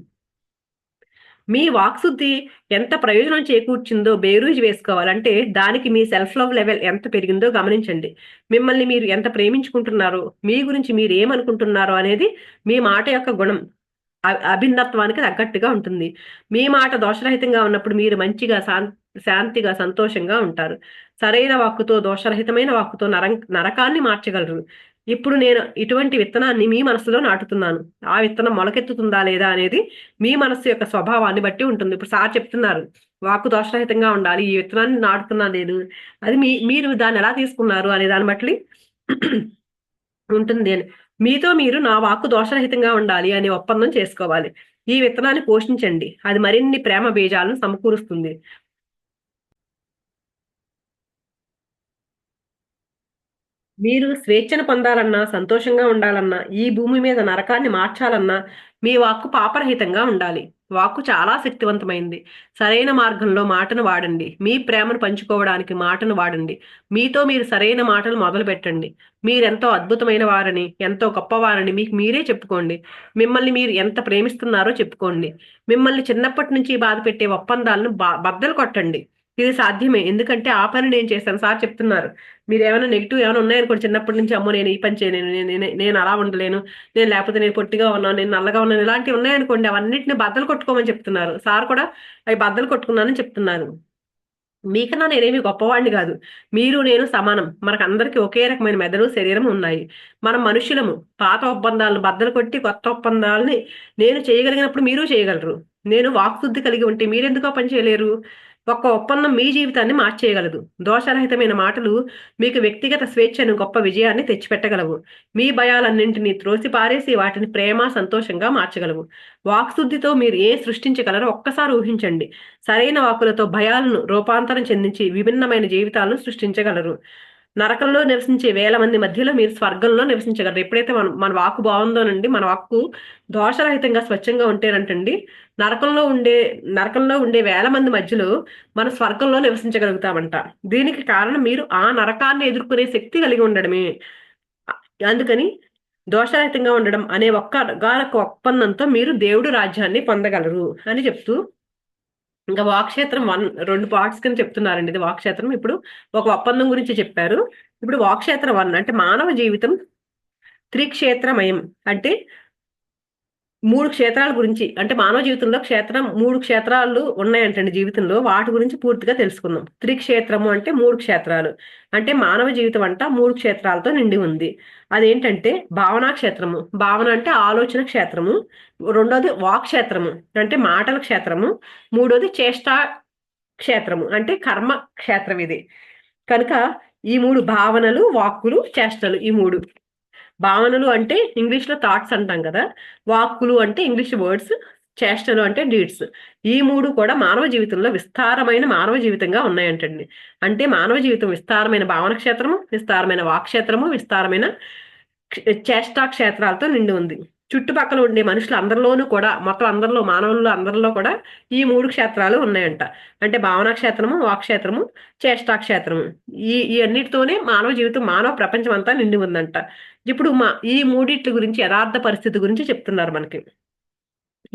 మీ వాక్శుద్ధి ఎంత ప్రయోజనం చేకూర్చిందో బేరీజు వేసుకోవాలంటే దానికి మీ సెల్ఫ్ లవ్ లెవెల్ ఎంత పెరిగిందో గమనించండి. మిమ్మల్ని మీరు ఎంత ప్రేమించుకుంటున్నారో, మీ గురించి మీరు ఏమనుకుంటున్నారో అనేది మీ మాట యొక్క గుణం అభిన్నత్వానికి తగ్గట్టుగా ఉంటుంది. మీ మాట దోషరహితంగా ఉన్నప్పుడు మీరు మంచిగా శాంతిగా సంతోషంగా ఉంటారు. సరైన వాక్కుతో దోషరహితమైన వాక్కుతో నరకాన్ని మార్చగలరు. ఇప్పుడు నేను ఇటువంటి విత్తనాన్ని మీ మనసులో నాటుతున్నాను. ఆ విత్తనం మొలకెత్తుతుందా లేదా అనేది మీ మనస్సు యొక్క స్వభావాన్ని బట్టి ఉంటుంది. ఇప్పుడు సార్ చెప్తున్నారు వాక్కు దోషరహితంగా ఉండాలి, ఈ విత్తనాన్ని నాటుతున్నాను నేను, అది మీరు దాన్ని ఎలా తీసుకున్నారు అనే దాన్ని బట్టి ఉంటుంది అని. మీతో మీరు నా వాక్కు దోషరహితంగా ఉండాలి అనే ఒప్పందం చేసుకోవాలి. ఈ విత్తనాన్ని పోషించండి, అది మరిన్ని ప్రేమ బీజాలను సమకూరుస్తుంది. మీరు స్వేచ్ఛను పొందాలన్నా, సంతోషంగా ఉండాలన్నా, ఈ భూమి మీద నరకాన్ని మార్చాలన్నా మీ వాక్కు పాపరహితంగా ఉండాలి. వాక్కు చాలా శక్తివంతమైంది. సరైన మార్గంలో మాటను వాడండి. మీ ప్రేమను పంచుకోవడానికి మాటను వాడండి. మీతో మీరు సరైన మాటలు మొదలు పెట్టండి. మీరెంతో అద్భుతమైన వారని, ఎంతో గొప్పవారని మీకు మీరే చెప్పుకోండి. మిమ్మల్ని మీరు ఎంత ప్రేమిస్తున్నారో చెప్పుకోండి. మిమ్మల్ని చిన్నప్పటి నుంచి బాధ పెట్టే ఒప్పందాలను బద్దలు కొట్టండి. ఇది సాధ్యమే. ఎందుకంటే ఆ పని నేను చేశాను. సార్ చెప్తున్నారు. మీరేమైనా నెగిటివ్ ఏమైనా ఉన్నాయనుకోండి చిన్నప్పటి నుంచి, అమ్మో నేను ఈ పని చేయలేను, నేను అలా ఉండలేను, నేను లేకపోతే నేను పొట్టిగా ఉన్నాను, నేను నల్లగా ఉన్నాను, ఇలాంటివి ఉన్నాయనుకోండి అవన్నిటిని బద్దలు కొట్టుకోమని చెప్తున్నారు. సార్ కూడా అవి బద్దలు కొట్టుకున్నానని చెప్తున్నారు. మీకన్నా నేనేమి గొప్పవాడిని కాదు. మీరు నేను సమానం. మనకందరికీ ఒకే రకమైన మెదడు, శరీరం ఉన్నాయి. మనం మనుషులము. పాత ఒప్పందాలను బద్దలు కొట్టి కొత్త ఒప్పందాలని నేను చేయగలిగినప్పుడు మీరు చేయగలరు. నేను వాక్శుద్ధి కలిగి ఉంటే మీరెందుకో పని చేయలేరు? ఒక్క ఒప్పందం మీ జీవితాన్ని మార్చేయగలదు. దోషరహితమైన మాటలు మీకు వ్యక్తిగత స్వేచ్ఛను, గొప్ప విజయాన్ని తెచ్చిపెట్టగలవు. మీ భయాలన్నింటినీ త్రోసి పారేసి వాటిని ప్రేమ, సంతోషంగా మార్చగలవు. వాక్శుద్ధితో మీరు సృష్టించగలరో ఒక్కసారి ఊహించండి. సరైన వాక్కులతో భయాలను రూపాంతరం చెందించి విభిన్నమైన జీవితాలను సృష్టించగలరు. నరకంలో నివసించే వేల మంది మధ్యలో మీరు స్వర్గంలో నివసించగలరు. ఎప్పుడైతే మన వాక్కు బాగుందోనండి, మన వాక్కు దోషరహితంగా స్వచ్ఛంగా ఉంటేనంటండి, నరకంలో ఉండే వేల మంది మధ్యలో మన స్వర్గంలో నివసించగలుగుతామంట. దీనికి కారణం మీరు ఆ నరకాన్ని ఎదుర్కొనే శక్తి కలిగి ఉండడమే. అందుకని దోషరహితంగా ఉండడం అనే ఒప్పందంతో మీరు దేవుడు రాజ్యాన్ని పొందగలరు అని చెప్తూ, ఇంకా వాక్క్షేత్రం 2 పార్ట్స్ కింద చెప్తున్నారండి. ఇది వాక్క్షేత్రం. ఇప్పుడు ఒక ఒప్పందం గురించి చెప్పారు. ఇప్పుడు వాక్క్షేత్రం 1 అంటే మానవ జీవితం త్రిక్షేత్రమయం. అంటే 3 క్షేత్రాల గురించి, అంటే మానవ జీవితంలో 3 క్షేత్రాలు ఉన్నాయంటండి జీవితంలో. వాటి గురించి పూర్తిగా తెలుసుకుందాం. త్రిక్షేత్రము అంటే 3 క్షేత్రాలు. అంటే మానవ జీవితం అంట 3 క్షేత్రాలతో నిండి ఉంది. అదేంటంటే భావనా క్షేత్రము. భావన అంటే ఆలోచన క్షేత్రము. రెండోది వాక్ క్షేత్రము అంటే మాటల క్షేత్రము. మూడోది చేష్టా క్షేత్రము అంటే కర్మ క్షేత్రం ఇది. కనుక ఈ 3 భావనలు, వాక్కులు, చేష్టలు, ఈ 3 భావనలు అంటే ఇంగ్లీష్ లో థాట్స్ అంటాం కదా, వాక్కులు అంటే ఇంగ్లీష్ వర్డ్స్, చేష్టలు అంటే డీడ్స్. ఈ 3 కూడా మానవ జీవితంలో విస్తారమైన మానవ జీవితంగా ఉన్నాయంటండి. అంటే మానవ జీవితం విస్తారమైన భావన క్షేత్రము, విస్తారమైన వాక్క్షేత్రము, విస్తారమైన చేష్టా క్షేత్రాలతో నిండి ఉంది. చుట్టుపక్కల ఉండే మనుషులు అందరిలోనూ కూడా, మొత్తం అందరిలో, మానవుల్లో అందరిలో కూడా ఈ 3 క్షేత్రాలు ఉన్నాయంట. అంటే భావనా క్షేత్రము, వాక్క్షేత్రము, చేష్టా క్షేత్రము. ఈ అన్నిటితోనే మానవ జీవితం, మానవ ప్రపంచం అంతా నిండి ఉందంట. ఇప్పుడు ఈ మూడిట్ల గురించి యథార్థ పరిస్థితి గురించి చెప్తున్నారు మనకి.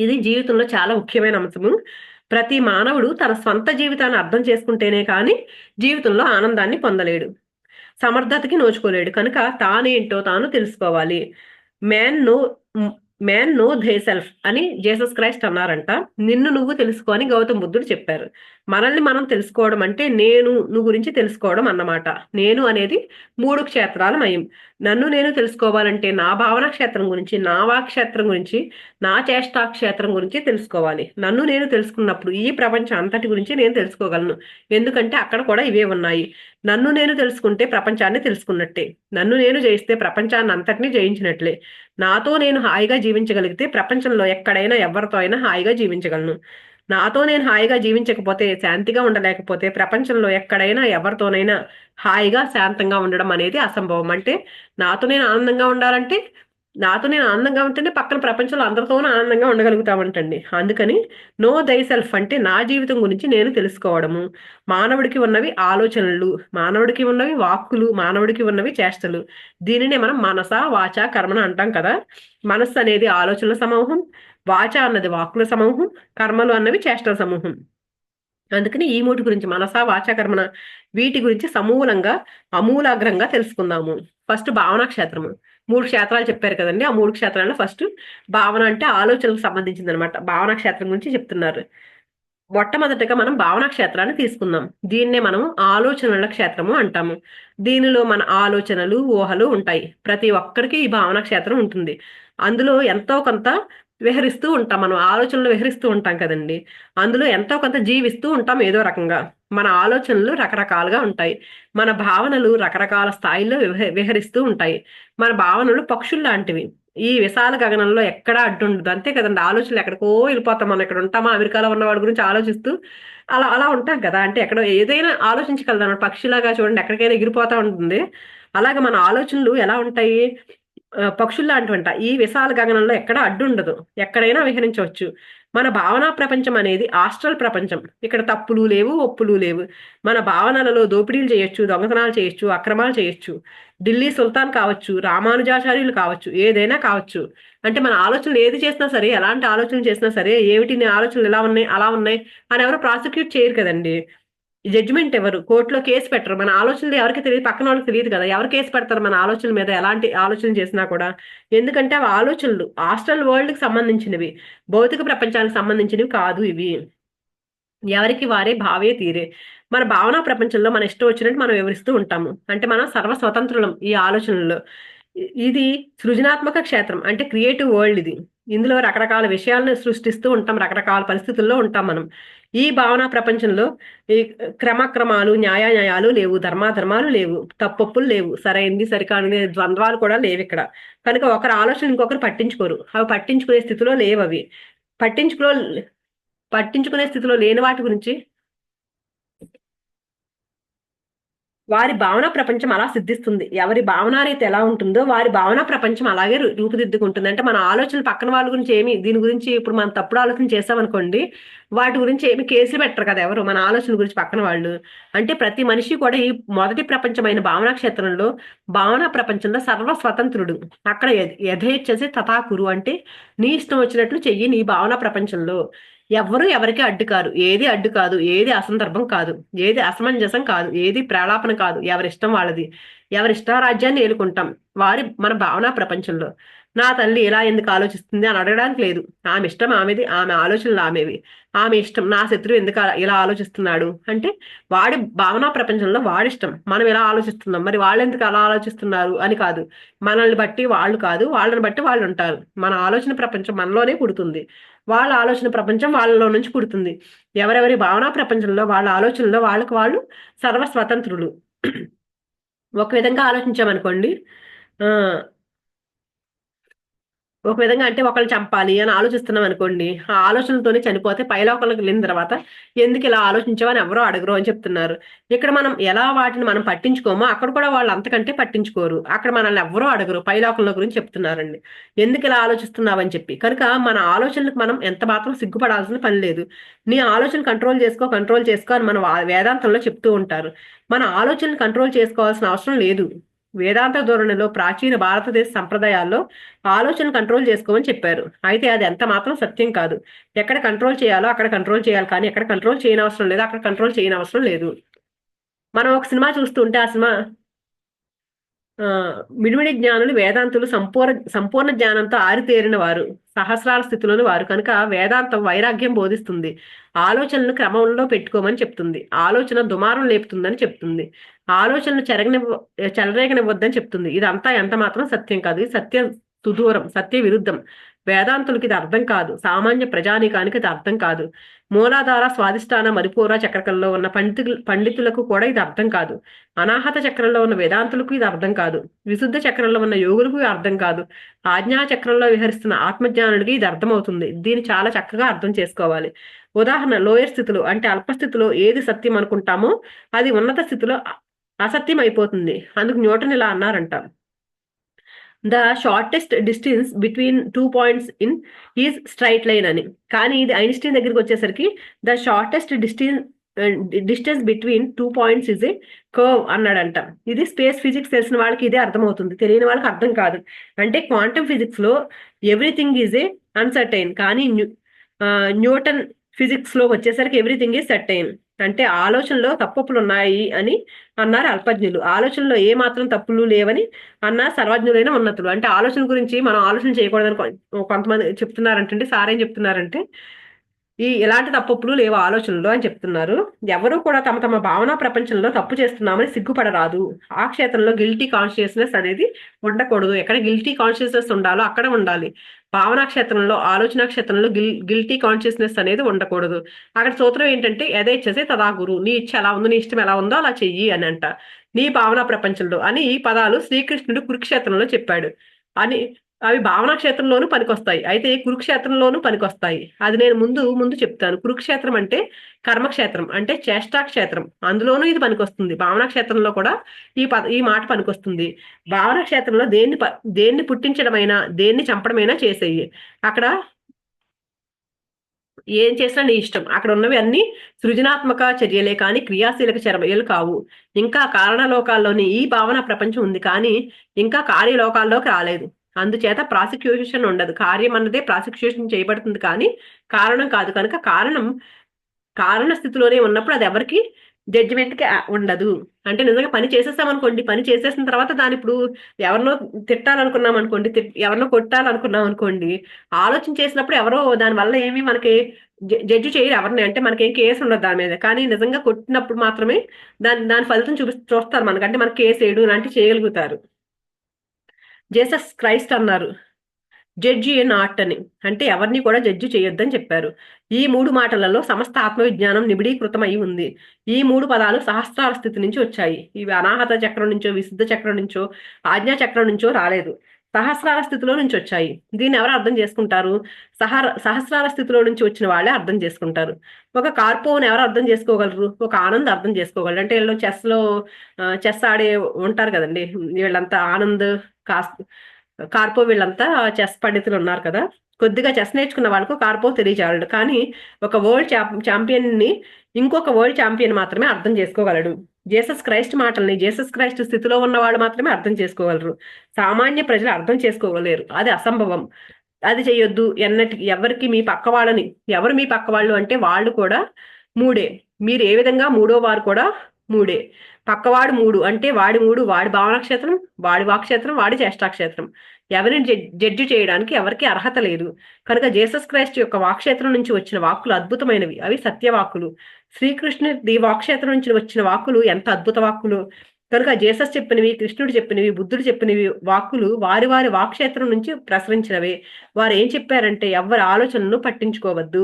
ఇది జీవితంలో చాలా ముఖ్యమైన అంశము. ప్రతి మానవుడు తన స్వంత జీవితాన్ని అర్థం చేసుకుంటేనే కానీ జీవితంలో ఆనందాన్ని పొందలేడు. సమర్థతకి నోచుకోలేడు. కనుక తానేంటో తాను తెలుసుకోవాలి. Man know man know thyself అని జీసస్ క్రైస్ట్ అన్నారంట. నిన్ను నువ్వు తెలుసుకో అని గౌతమ్ బుద్ధుడు చెప్పారు. మనల్ని మనం తెలుసుకోవడం అంటే నువ్వు గురించి తెలుసుకోవడం అన్నమాట. నేను అనేది 3 క్షేత్రాల మయం. నన్ను నేను తెలుసుకోవాలంటే నా భావన క్షేత్రం గురించి, నా వాక్ క్షేత్రం గురించి, నా చేష్టా క్షేత్రం గురించి తెలుసుకోవాలి. నన్ను నేను తెలుసుకున్నప్పుడు ఈ ప్రపంచం అంతటి గురించి నేను తెలుసుకోగలను. ఎందుకంటే అక్కడ కూడా ఇవే ఉన్నాయి. నన్ను నేను తెలుసుకుంటే ప్రపంచాన్ని తెలుసుకున్నట్టే. నన్ను నేను జయిస్తే ప్రపంచాన్ని అంతటినీ జయించినట్లే. నాతో నేను హాయిగా జీవించగలిగితే ప్రపంచంలో ఎక్కడైనా ఎవరితో అయినా హాయిగా జీవించగలను. నాతో నేను హాయిగా జీవించకపోతే, శాంతిగా ఉండలేకపోతే ప్రపంచంలో ఎక్కడైనా ఎవరితోనైనా హాయిగా శాంతంగా ఉండడం అనేది అసంభవం. అంటే నాతో నేను ఆనందంగా ఉండాలంటే, నాతో నేను ఆనందంగా ఉంటేనే పక్కన ప్రపంచంలో అందరితోనూ ఆనందంగా ఉండగలుగుతామంటండి. అందుకని నో దై సెల్ఫ్ అంటే నా జీవితం గురించి నేను తెలుసుకోవడము. మానవుడికి ఉన్నవి ఆలోచనలు, మానవుడికి ఉన్నవి వాక్కులు, మానవుడికి ఉన్నవి చేష్టలు. దీనినే మనం మనస వాచ కర్మన అంటాం కదా. మనస్సు అనేది ఆలోచనల సమూహం, వాచ అన్నది వాక్కుల సమూహం, కర్మలు అన్నవి చేష్టల సమూహం. అందుకని ఈ మూటి గురించి మనస వాచ కర్మన వీటి గురించి సమూలంగా అమూలాగ్రంగా తెలుసుకుందాము. ఫస్ట్ భావనా క్షేత్రము. 3 క్షేత్రాలు చెప్పారు కదండి. ఆ 3 క్షేత్రాల్లో ఫస్ట్ భావన అంటే ఆలోచనలకు సంబంధించింది అనమాట. భావనా క్షేత్రం గురించి చెప్తున్నారు. మొట్టమొదటిగా మనం భావనా క్షేత్రాన్ని తీసుకుందాం. దీన్నే మనం ఆలోచనల క్షేత్రము అంటాము. దీనిలో మన ఆలోచనలు, ఊహలు ఉంటాయి. ప్రతి ఒక్కరికి ఈ భావనా క్షేత్రం ఉంటుంది. అందులో ఎంతో కొంత విహరిస్తూ ఉంటాం. మనం ఆలోచనలు విహరిస్తూ ఉంటాం కదండి. అందులో ఎంతో కొంత జీవిస్తూ ఉంటాం ఏదో రకంగా. మన ఆలోచనలు రకరకాలుగా ఉంటాయి. మన భావనలు రకరకాల స్థాయిల్లో విహరిస్తూ ఉంటాయి. మన భావనలు పక్షులు లాంటివి. ఈ విశాల గగనంలో ఎక్కడా అడ్డుండదు. అంతే కదండి. ఆలోచనలు ఎక్కడికో వెళ్ళిపోతాం. మనం ఇక్కడ ఉంటామా, అమెరికాలో ఉన్న వాడి గురించి ఆలోచిస్తూ అలా అలా ఉంటాం కదా. అంటే ఎక్కడో ఏదైనా ఆలోచించగలుగుతాం. పక్షిలాగా చూడండి ఎక్కడికైనా ఎగిరిపోతా ఉంటుంది. అలాగే మన ఆలోచనలు ఎలా ఉంటాయి, పక్షుల్లాంటివంట. ఈ విశాల గగనంలో ఎక్కడ అడ్డుండదు. ఎక్కడైనా విహరించవచ్చు. మన భావనా ప్రపంచం అనేది ఆస్ట్రల్ ప్రపంచం. ఇక్కడ తప్పులు లేవు, ఒప్పులు లేవు. మన భావనలలో దోపిడీలు చేయొచ్చు, దొంగతనాలు చేయొచ్చు, అక్రమాలు చేయొచ్చు. ఢిల్లీ సుల్తాన్ కావచ్చు, రామానుజాచార్యులు కావచ్చు, ఏదైనా కావచ్చు. అంటే మన ఆలోచనలు ఏది చేసినా సరే, ఎలాంటి ఆలోచనలు చేసినా సరే, ఏమిటి నీ ఆలోచనలు ఎలా ఉన్నాయి, అలా ఉన్నాయి అని ఎవరు ప్రాసిక్యూట్ చేయరు కదండి. జడ్జిమెంట్ ఎవరు, కోర్టులో కేసు పెట్టరు. మన ఆలోచనలు ఎవరికి తెలియదు, పక్కన వాళ్ళకి తెలియదు కదా. ఎవరు కేసు పెడతారు మన ఆలోచనల మీద, ఎలాంటి ఆలోచనలు చేసినా కూడా. ఎందుకంటే అవి ఆలోచనలు ఆస్ట్రల్ వరల్డ్ కి సంబంధించినవి, భౌతిక ప్రపంచానికి సంబంధించినవి కాదు ఇవి. ఎవరికి వారే భావే తీరే. మన భావనా ప్రపంచంలో మన ఇష్టం వచ్చినట్టు మనం వివరిస్తూ ఉంటాము. అంటే మనం సర్వస్వతంత్రులం ఈ ఆలోచనల్లో. ఇది సృజనాత్మక క్షేత్రం, అంటే క్రియేటివ్ వరల్డ్ ఇది. ఇందులో రకరకాల విషయాలను సృష్టిస్తూ ఉంటాం, రకరకాల పరిస్థితుల్లో ఉంటాం మనం. ఈ భావనా ప్రపంచంలో ఈ క్రమక్రమాలు, న్యాయాలు లేవు, ధర్మాధర్మాలు లేవు, తప్పొప్పులు లేవు, సరైంది సరికాని ద్వంద్వాలు కూడా లేవు ఇక్కడ. కనుక ఒకరి ఆలోచన ఇంకొకరు పట్టించుకోరు. అవి పట్టించుకునే స్థితిలో లేవు అవి. పట్టించుకో పట్టించుకునే స్థితిలో లేని వాటి గురించి వారి భావన ప్రపంచం అలా సిద్ధిస్తుంది. ఎవరి భావనారీతి ఎలా ఉంటుందో వారి భావన ప్రపంచం అలాగే రూపుదిద్దుకుంటుంది. అంటే మన ఆలోచనలు పక్కన వాళ్ళ గురించి ఏమి, దీని గురించి ఇప్పుడు మనం తప్పుడు ఆలోచన చేసామనుకోండి, వాటి గురించి ఏమి కేసులు పెట్టరు కదా ఎవరు, మన ఆలోచన గురించి పక్కన వాళ్ళు. అంటే ప్రతి మనిషి కూడా ఈ మొదటి ప్రపంచమైన భావనా క్షేత్రంలో, భావనా ప్రపంచంలో సర్వస్వతంత్రుడు. అక్కడ యథేచ్ఛసి తథాకురు అంటే నీ ఇష్టం వచ్చినట్లు చెయ్యి నీ భావనా ప్రపంచంలో. ఎవ్వరూ ఎవరికి అడ్డు కాదు. ఏది అడ్డు కాదు, ఏది అసందర్భం కాదు, ఏది అసమంజసం కాదు, ఏది ప్రేలాపన కాదు. ఎవరిష్టం వాళ్ళది. ఎవరిష్టారాజ్యాన్ని ఏలుకుంటాం మన భావనా ప్రపంచంలో. నా తల్లి ఇలా ఎందుకు ఆలోచిస్తుంది అని అడగడానికి లేదు. ఆమె ఇష్టం ఆమెది, ఆమె ఆలోచనలు ఆమెవి. ఆమె ఇష్టం. నా శత్రువు ఎందుకు ఇలా ఆలోచిస్తున్నాడు అంటే వాడి భావనా ప్రపంచంలో వాడిష్టం. మనం ఎలా ఆలోచిస్తున్నాం, మరి వాళ్ళు ఎందుకు అలా ఆలోచిస్తున్నారు అని కాదు. మనల్ని బట్టి వాళ్ళు కాదు, వాళ్ళని బట్టి వాళ్ళు ఉంటారు. మన ఆలోచన ప్రపంచం మనలోనే పుడుతుంది. వాళ్ళ ఆలోచన ప్రపంచం వాళ్ళలో నుంచి పుడుతుంది. ఎవరెవరి భావనా ప్రపంచంలో వాళ్ళ ఆలోచనలో వాళ్ళకి వాళ్ళు సర్వస్వతంత్రులు. ఒక విధంగా ఆలోచించామనుకోండి, ఆ ఒక విధంగా అంటే ఒకళ్ళు చంపాలి అని ఆలోచిస్తున్నాం అనుకోండి, ఆ ఆలోచనలతోనే చనిపోతే పైలోకాలకు వెళ్ళిన తర్వాత ఎందుకు ఇలా ఆలోచించావని ఎవరో అడగరు అని చెప్తున్నారు. ఇక్కడ మనం ఎలా వాటిని మనం పట్టించుకోమో అక్కడ కూడా వాళ్ళు అంతకంటే పట్టించుకోరు. అక్కడ మనల్ని ఎవరో అడగరు, పైలోకంలో గురించి చెప్తున్నారండి. ఎందుకు ఇలా ఆలోచిస్తున్నావని చెప్పి. కనుక మన ఆలోచనలకు మనం ఎంత మాత్రం సిగ్గుపడాల్సిన పని లేదు. నీ ఆలోచన కంట్రోల్ చేసుకో అని మన వేదాంతంలో చెప్తూ ఉంటారు. మన ఆలోచనలు కంట్రోల్ చేసుకోవాల్సిన అవసరం లేదు. వేదాంత ధోరణిలో ప్రాచీన భారతదేశ సంప్రదాయాల్లో ఆలోచన కంట్రోల్ చేసుకోమని చెప్పారు. అయితే అది ఎంత మాత్రం సత్యం కాదు. ఎక్కడ కంట్రోల్ చేయాలో అక్కడ కంట్రోల్ చేయాలి, కానీ ఎక్కడ కంట్రోల్ చేయనవసరం లేదు, అక్కడ కంట్రోల్ చేయనవసరం లేదు. మనం ఒక సినిమా చూస్తుంటే ఆ సినిమా ఆ మిడిమిడి జ్ఞానులు వేదాంతులు సంపూర్ణ జ్ఞానంతో ఆరితేరిన వారు, సహస్రాల స్థితిలోని వారు కనుక వేదాంతం వైరాగ్యం బోధిస్తుంది. ఆలోచనలు క్రమంలో పెట్టుకోమని చెప్తుంది. ఆలోచన దుమారం లేపుతుందని చెప్తుంది. ఆలోచనలు చెలరేగనివ్వద్దని చెప్తుంది. ఇదంతా ఎంత మాత్రం సత్యం కాదు. ఇది సత్యం సుదూరం, సత్య విరుద్ధం. వేదాంతులకి ఇది అర్థం కాదు. సామాన్య ప్రజానీకానికి ఇది అర్థం కాదు. మూలాధార స్వాదిష్టాన మరిపూర చక్రకంలో ఉన్న పండితులకు కూడా ఇది అర్థం కాదు. అనాహత చక్రంలో ఉన్న వేదాంతులకు ఇది అర్థం కాదు. విశుద్ధ చక్రంలో ఉన్న యోగులకు ఇది అర్థం కాదు. ఆజ్ఞా చక్రంలో విహరిస్తున్న ఆత్మజ్ఞానుడికి ఇది అర్థమవుతుంది. దీన్ని చాలా చక్కగా అర్థం చేసుకోవాలి. ఉదాహరణ, లోయర్ స్థితిలో అంటే అల్పస్థితిలో ఏది సత్యం అనుకుంటామో అది ఉన్నత స్థితిలో అసత్యం అయిపోతుంది. అందుకు న్యూటన్ ఇలా అన్నారంట: the shortest distance between 2 points in is straight line అని. కానీ ఇది ఐన్స్టీన్ దగ్గరికి వచ్చేసరికి the shortest distance between 2 points is a curve అన్నాడంట. ఇది స్పేస్ ఫిజిక్స్ తెలిసిన వాళ్ళకి ఇదే అర్థమవుతుంది, తెలియని వాళ్ళకి అర్థం కాదు. అంటే క్వాంటమ్ ఫిజిక్స్ లో ఎవ్రీథింగ్ ఈజ్ ఏ అన్సర్టైన్, కానీ న్యూటన్ ఫిజిక్స్ లో వచ్చేసరికి ఎవ్రీథింగ్ ఈజ్ సర్టైన్. అంటే ఆలోచనలో తప్పులు ఉన్నాయి అని అన్నారు అల్పజ్ఞులు, ఆలోచనలో ఏ మాత్రం తప్పులు లేవని అన్నారు సర్వజ్ఞులైన ఉన్నతులు. అంటే ఆలోచన గురించి మనం ఆలోచన చేయకూడదని కొంతమంది చెప్తున్నారంటే, సార్ ఏం చెప్తున్నారంటే ఎలాంటి తప్పులు లేవు ఆలోచనలో అని చెప్తున్నారు. ఎవరు కూడా తమ తమ భావనా ప్రపంచంలో తప్పు చేస్తున్నామని సిగ్గుపడరాదు. ఆ క్షేత్రంలో గిల్టీ కాన్షియస్నెస్ అనేది ఉండకూడదు. ఎక్కడ గిల్టీ కాన్షియస్నెస్ ఉండాలో అక్కడ ఉండాలి. భావనా క్షేత్రంలో, ఆలోచన క్షేత్రంలో గిల్టీ కాన్షియస్నెస్ అనేది ఉండకూడదు. అక్కడ సూత్రం ఏంటంటే యథేచ్ఛసే తదా గురు, నీ ఇచ్చ ఎలా ఉందో, నీ ఇష్టం ఎలా ఉందో అలా చెయ్యి అని అంట. నీ భావనా ప్రపంచంలో అని ఈ పదాలు శ్రీకృష్ణుడు కురుక్షేత్రంలో చెప్పాడు అని. అవి భావనా క్షేత్రంలోనూ పనికొస్తాయి, అయితే కురుక్షేత్రంలోనూ పనికొస్తాయి. అది నేను ముందు ముందు చెప్తాను. కురుక్షేత్రం అంటే కర్మక్షేత్రం, అంటే చేష్టా క్షేత్రం, అందులోనూ ఇది పనికొస్తుంది. భావనా క్షేత్రంలో కూడా ఈ మాట పనికొస్తుంది. భావనా క్షేత్రంలో దేన్ని పుట్టించడమైనా దేన్ని చంపడమైనా చేసేయి. అక్కడ ఏం చేసినా నీ ఇష్టం. అక్కడ ఉన్నవి అన్ని సృజనాత్మక చర్యలే కానీ క్రియాశీలక చర్యలు కావు. ఇంకా కారణలోకాల్లోని ఈ భావన ప్రపంచం ఉంది, కానీ ఇంకా కార్యలోకాల్లోకి రాలేదు. అందుచేత ప్రాసిక్యూషన్ ఉండదు. కార్యం అన్నదే ప్రాసిక్యూషన్ చేయబడుతుంది, కానీ కారణం కాదు. కనుక కారణ స్థితిలోనే ఉన్నప్పుడు అది ఎవరికి జడ్జిమెంట్ కి ఉండదు. అంటే నిజంగా పని చేసేస్తాం అనుకోండి, పని చేసేసిన తర్వాత దాని ఇప్పుడు ఎవరినో తిట్టాలనుకున్నాం అనుకోండి, ఎవరినో కొట్టాలనుకున్నాం అనుకోండి, ఆలోచన చేసినప్పుడు ఎవరో దాని వల్ల ఏమి మనకి జడ్జి చేయరు ఎవరిని, అంటే మనకేం కేసు ఉండదు దాని మీద. కానీ నిజంగా కొట్టినప్పుడు మాత్రమే దాని ఫలితం చూస్తారు మనకంటే మనకి కేసు వేయడం ఇలాంటివి చేయగలుగుతారు. జీసస్ క్రైస్ట్ అన్నారు, జడ్జి ఏ నాట్ అని. అంటే ఎవరిని కూడా జడ్జి చేయొద్దని చెప్పారు. ఈ 3 మాటలలో సమస్త ఆత్మవిజ్ఞానం నిబిడీకృతం అయి ఉంది. ఈ 3 పదాలు సహస్రాల స్థితి నుంచి వచ్చాయి. ఇవి అనాహత చక్రం నుంచో, విశుద్ధ చక్రం నుంచో, ఆజ్ఞా చక్రం నుంచో రాలేదు. సహస్రాల స్థితిలో నుంచి వచ్చాయి. దీన్ని ఎవరు అర్థం చేసుకుంటారు? సహస్రాల స్థితిలో నుంచి వచ్చిన వాళ్ళే అర్థం చేసుకుంటారు. ఒక కార్పోని ఎవరు అర్థం చేసుకోగలరు? ఒక ఆనంద్ అర్థం చేసుకోగలరు. అంటే వీళ్ళు చెస్ ఆడే ఉంటారు కదండి, వీళ్ళంతా ఆనంద్, కార్పో వీళ్ళంతా చెస్ పండితులు ఉన్నారు కదా. కొద్దిగా చెస్ నేర్చుకున్న వాళ్ళకు కార్పో తెలియజాలడు, కానీ ఒక వరల్డ్ ఛాంపియన్ ని ఇంకొక వరల్డ్ ఛాంపియన్ మాత్రమే అర్థం చేసుకోగలడు. జీసస్ క్రైస్ట్ మాటల్ని జీసస్ క్రైస్ట్ స్థితిలో ఉన్న వాళ్ళు మాత్రమే అర్థం చేసుకోగలరు. సామాన్య ప్రజలు అర్థం చేసుకోలేరు, అది అసంభవం. అది చెయ్యొద్దు ఎన్నటికి. ఎవరు మీ పక్క వాళ్ళు అంటే వాళ్ళు కూడా మూడే. మీరు ఏ విధంగా మూడో వారు కూడా మూడే. పక్కవాడు 3 అంటే వాడి 3, వాడి భావనాక్షేత్రం, వాడి వాక్క్షేత్రం, వాడి చేష్టాక్షేత్రం. ఎవరిని జడ్జి చేయడానికి ఎవరికి అర్హత లేదు. కనుక జీసస్ క్రైస్ట్ యొక్క వాక్క్షేత్రం నుంచి వచ్చిన వాక్కులు అద్భుతమైనవి, అవి సత్యవాక్కులు. శ్రీకృష్ణుడి వాక్క్షేత్రం నుంచి వచ్చిన వాక్కులు ఎంత అద్భుత వాక్కులు. కనుక జీసస్ చెప్పినవి, కృష్ణుడు చెప్పినవి, బుద్ధుడు చెప్పినవి వాక్కులు వారి వారి వాక్క్షేత్రం నుంచి ప్రసరించినవే. వారు ఏం చెప్పారంటే ఎవరి ఆలోచనను పట్టించుకోవద్దు,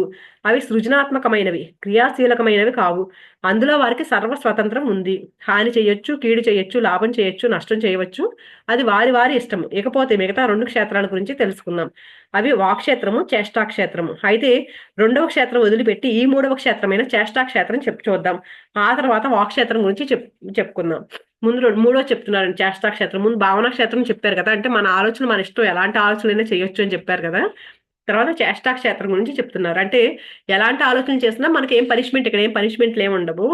అవి సృజనాత్మకమైనవి, క్రియాశీలకమైనవి కావు. అందులో వారికి సర్వ స్వతంత్రం ఉంది. హాని చేయొచ్చు, కీడు చేయొచ్చు, లాభం చేయొచ్చు, నష్టం చేయవచ్చు, అది వారి వారి ఇష్టం. ఇకపోతే మిగతా 2 క్షేత్రాల గురించి తెలుసుకుందాం. అవి వాక్క్షేత్రము, చేష్టాక్షేత్రము. అయితే 2వ క్షేత్రం వదిలిపెట్టి ఈ 3వ క్షేత్రమైన చేష్టాక్షేత్రం చూద్దాం. ఆ తర్వాత వాక్క్షేత్రం గురించి చెప్పుకుందాం. ముందు 3వ చెప్తున్నారండి చేష్టాక్షేత్రం. ముందు భావనా క్షేత్రం చెప్పారు కదా, అంటే మన ఆలోచన మన ఇష్టం, ఎలాంటి ఆలోచనలైనా చేయొచ్చు అని చెప్పారు కదా. తర్వాత చేష్టాక్షేత్రం గురించి చెప్తున్నారు. అంటే ఎలాంటి ఆలోచన చేసినా మనకి ఏం పనిష్మెంట్, ఇక్కడ ఏం పనిష్మెంట్లు ఏమి ఉండవు.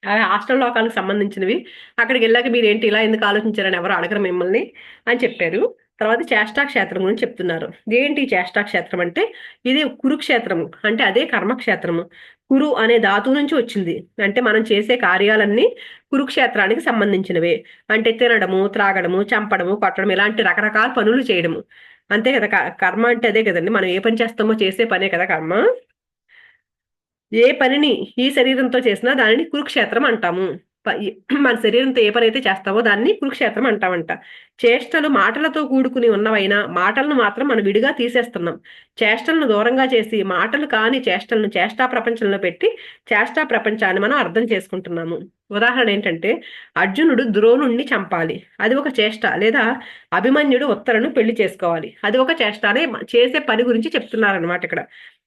అవి హాస్టల్ లోకాలకు సంబంధించినవి. అక్కడికెళ్ళాక మీరేంటి ఇలా ఎందుకు ఆలోచించారని ఎవరు అడగరు మిమ్మల్ని అని చెప్పారు. తర్వాత చేష్టా క్షేత్రం గురించి చెప్తున్నారు. ఏంటి చేష్టా క్షేత్రం అంటే, ఇది కురుక్షేత్రము అంటే అదే కర్మక్షేత్రము. కురు అనే ధాతువు నుంచి వచ్చింది. అంటే మనం చేసే కార్యాలన్నీ కురుక్షేత్రానికి సంబంధించినవే. అంటే తినడము, త్రాగడము, చంపడము, కొట్టడం ఇలాంటి రకరకాల పనులు చేయడము. అంతే కదా! కర్మ అంటే అదే కదండి. మనం ఏ పని చేస్తామో చేసే పనే కదా కర్మ. ఏ పనిని ఈ శరీరంతో చేసినా దానిని కురుక్షేత్రం అంటాము. మన శరీరంతో ఏ పని అయితే చేస్తామో దాన్ని కురుక్షేత్రం అంటామంట. చేష్టలు మాటలతో కూడుకుని ఉన్నవైనా మాటలను మాత్రం మనం విడిగా తీసేస్తున్నాం. చేష్టలను దూరంగా చేసి మాటలు కాని చేష్టలను చేష్టా ప్రపంచంలో పెట్టి చేష్టా ప్రపంచాన్ని మనం అర్థం చేసుకుంటున్నాము. ఉదాహరణ ఏంటంటే, అర్జునుడు ద్రోణుణ్ణి చంపాలి, అది ఒక చేష్ట. లేదా అభిమన్యుడు ఉత్తరను పెళ్లి చేసుకోవాలి, అది ఒక చేష్ట అనే చేసే పని గురించి చెప్తున్నారనమాట ఇక్కడ.